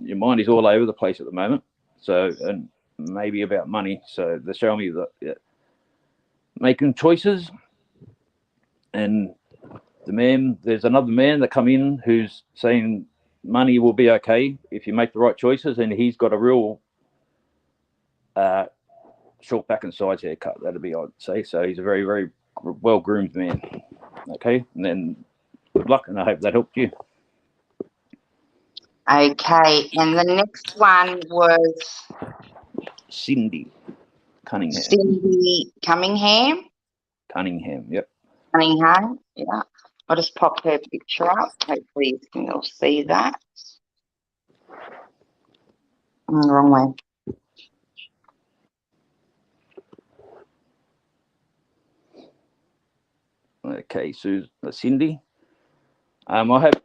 your mind is all over the place at the moment. So, and maybe about money. So they're showing me that. Yeah, making choices, and there's another man that come in who's saying money will be okay if you make the right choices, and he's got a real short back and sides haircut. That'd be, I'd say. So he's a very, very well groomed man. Okay, and then good luck, and I hope that helped you. Okay, and the next one was Cindy Cunningham. Cindy Cunningham. Yep. Cunningham, yeah. I'll just pop her picture up. Hopefully you can all see that. Wrong way. Okay, Cindy. I hope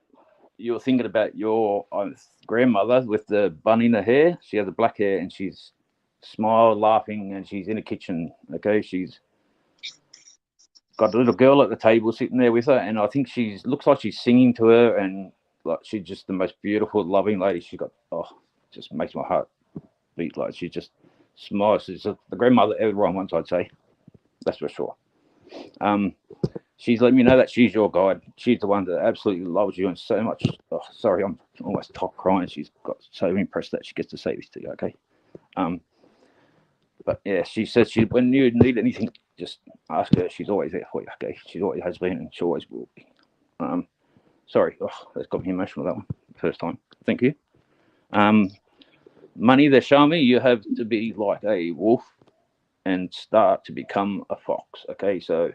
you're thinking about your grandmother with the bun in her hair. She has the black hair and she's smile, laughing, and she's in the kitchen. Okay, she's got a little girl at the table sitting there with her, and I think looks like she's singing to her, and like she's just the most beautiful, loving lady. She got just makes my heart beat. Like she just smiles. She's the grandmother everyone wants, I'd say. That's for sure. She's letting me know that she's your guide. She's the one that absolutely loves you and so much. Oh, sorry, I'm almost top crying. She's got so impressed that she gets to say this to you. Okay. But yeah, she says when you need anything, just ask her. She's always there for you. Okay. She always has been and she always will be. Sorry. Oh, that's got me emotional, that one. First time. Thank you. Money, they're showing me you have to be like a wolf and start to become a fox. Okay. So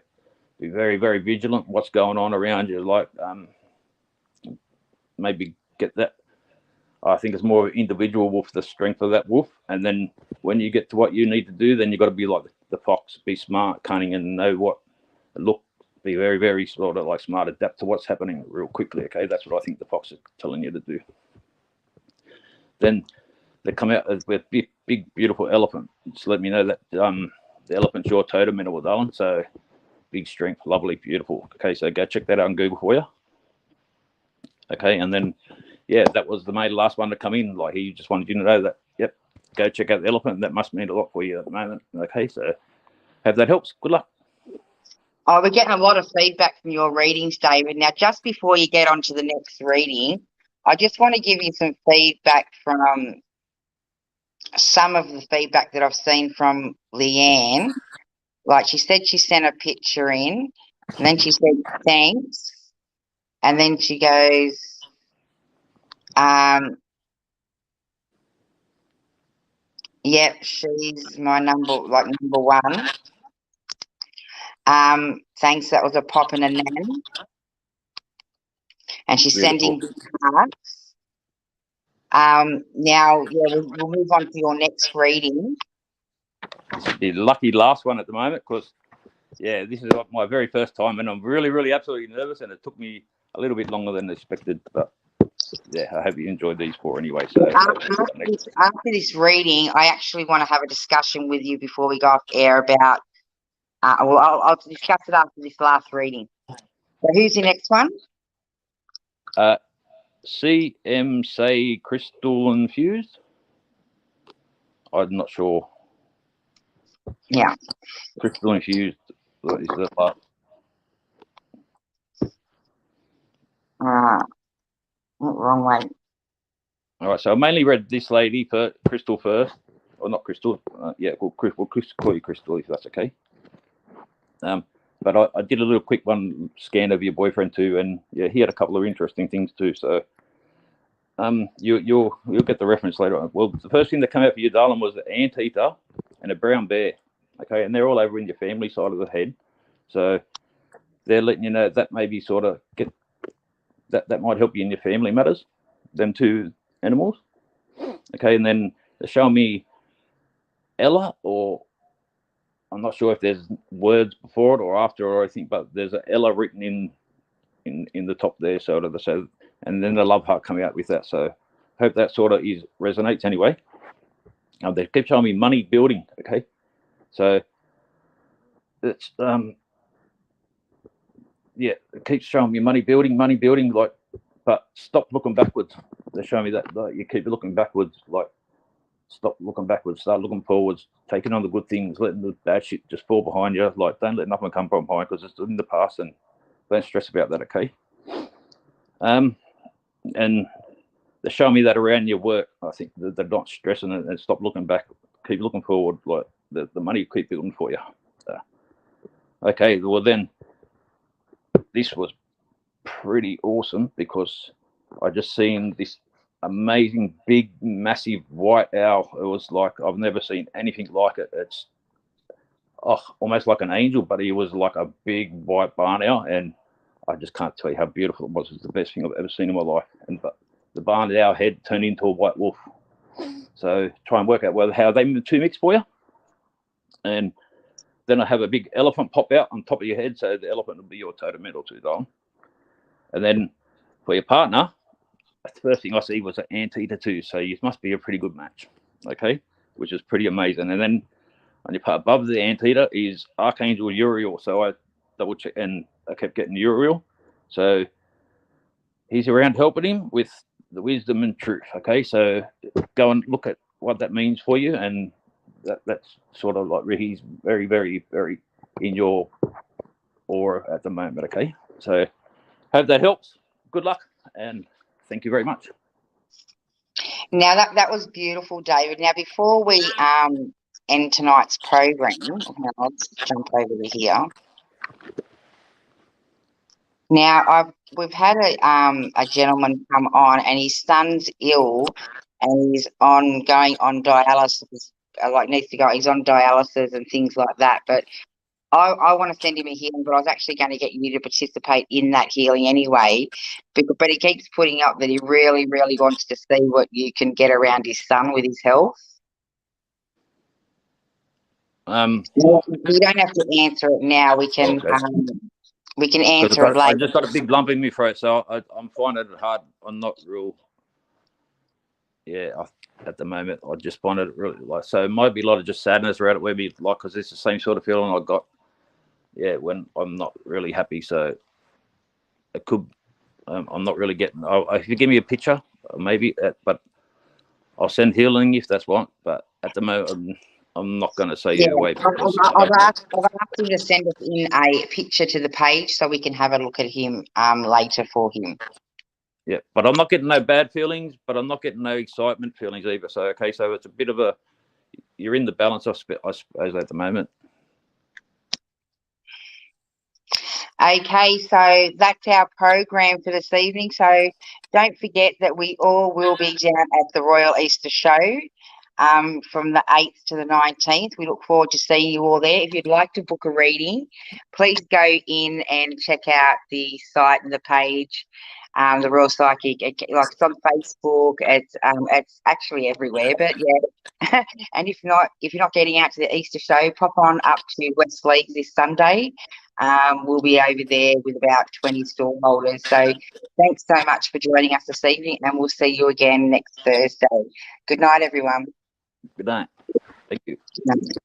be very, very vigilant what's going on around you. Like maybe get that. I think it's more of an individual wolf, the strength of that wolf. And then when you get to what you need to do, then you've got to be like the fox, be smart, cunning, and know what look, be very, very sort of like smart, adapt to what's happening real quickly. Okay, that's what I think the fox is telling you to do. Then they come out with big, beautiful elephant. Just let me know that the elephant's your totem mineral, darling. So big strength, lovely, beautiful. Okay, so go check that out on Google for you. Okay, and then yeah, that was the last one to come in. Like he just wanted you to know that. Yep, go check out the elephant. That must mean a lot for you at the moment. Okay, so hope that helps. Good luck. Oh, we're getting a lot of feedback from your readings, David. Now, just before you get on to the next reading, I just want to give you some feedback from some of the feedback that I've seen from Leanne. Like she said, she sent a picture in, and then she said thanks, and then she goes, yep, she's my number one. Thanks, that was a pop and a nan. And she's sending cards. Now, yeah, we'll move on to your next reading. The lucky last one at the moment, because yeah, this is my very first time, and I'm really, really absolutely nervous, and it took me a little bit longer than expected, but yeah, I hope you enjoyed these four anyway. So after this reading, I actually want to have a discussion with you before we go off air about. Well, I'll discuss it after this last reading. So, who's the next one? CM say crystal infused. I'm not sure. Yeah. Crystal infused. What is that? Wrong way. All right, so I mainly read this lady for Crystal first, or not Crystal. Yeah, we'll call you Crystal if that's okay. But I did a little quick one scan of your boyfriend too, and yeah, he had a couple of interesting things too. So you'll get the reference later on. Well, the first thing that came out for you, darling, was an anteater and a brown bear. Okay, and they're all over in your family side of the head. So they're letting you know that maybe sort of get that might help you in your family matters. Them two animals. Okay, and then they're showing me Ella, or I'm not sure if there's words before it or after or anything, but there's an Ella written in the top there, sort of. So, and then the love heart coming out with that. So, hope that sort of resonates anyway. They keep showing me money building. Okay, so it's yeah, it keeps showing me money building, like, but stop looking backwards. They're showing me that like, you keep looking backwards, like stop looking backwards, start looking forwards, taking on the good things, letting the bad shit just fall behind you. Like, don't let nothing come from behind because it's in the past, and don't stress about that. Okay. And they're showing me that around your work. I think they're not stressing it and stop looking back, keep looking forward. Like the money keep building for you. Okay. Well then, this was pretty awesome because I just seen this amazing, big, massive white owl. It was like I've never seen anything like it. It's almost like an angel, but he was like a big white barn owl, and I just can't tell you how beautiful it was. It's the best thing I've ever seen in my life. And but the barn owl head turned into a white wolf. So try and work out how they two mix for you. And then I have a big elephant pop out on top of your head, so the elephant will be your totem mental too, Don. And then for your partner, the first thing I see was an anteater too, so you must be a pretty good match, okay? Which is pretty amazing. And then on your part above the anteater is Archangel Uriel. So I double checked and I kept getting Uriel. So he's around helping him with the wisdom and truth, okay? So go and look at what that means for you, and that's sort of like he's very, very, very in your aura at the moment, okay? So hope that helps. Good luck, and thank you very much. Now that was beautiful, David. Now before we end tonight's program, I'll jump over to here. Now we've had a gentleman come on, and his son's ill, and he's going on dialysis. Needs to go. He's on dialysis and things like that. But I want to send him a healing, but I was actually going to get you to participate in that healing anyway. But he keeps putting up that he really, really wants to see what you can get around his son with his health. We don't have to answer it now. We can. We can answer it later. I just got a big lump in my throat, so I'm finding it hard. I'm not real. Yeah, at the moment, I just find it really so it might be a lot of just sadness around it, where me because it's the same sort of feeling I got. Yeah, when I'm not really happy, so it could. I'm not really getting. If you give me a picture, maybe, but I'll send healing if that's what. But at the moment, I'm not going to say either way. I've asked him to send us in a picture to the page so we can have a look at him later for him. Yeah, but I'm not getting no bad feelings, but I'm not getting no excitement feelings either. So, okay, so it's a bit of you're in the balance, I suppose, at the moment. Okay, so that's our program for this evening. So don't forget that we all will be down at the Royal Easter Show from the 8th to the 19th. We look forward to seeing you all there. If you'd like to book a reading, please go in and check out the site and the page. The Royal Psychic, it's on Facebook. It's actually everywhere. But yeah, and if you're not getting out to the Easter show, pop on up to West Leagues this Sunday. We'll be over there with about 20 stall holders. So thanks so much for joining us this evening, and we'll see you again next Thursday. Good night, everyone. Good night. Thank you. Good night.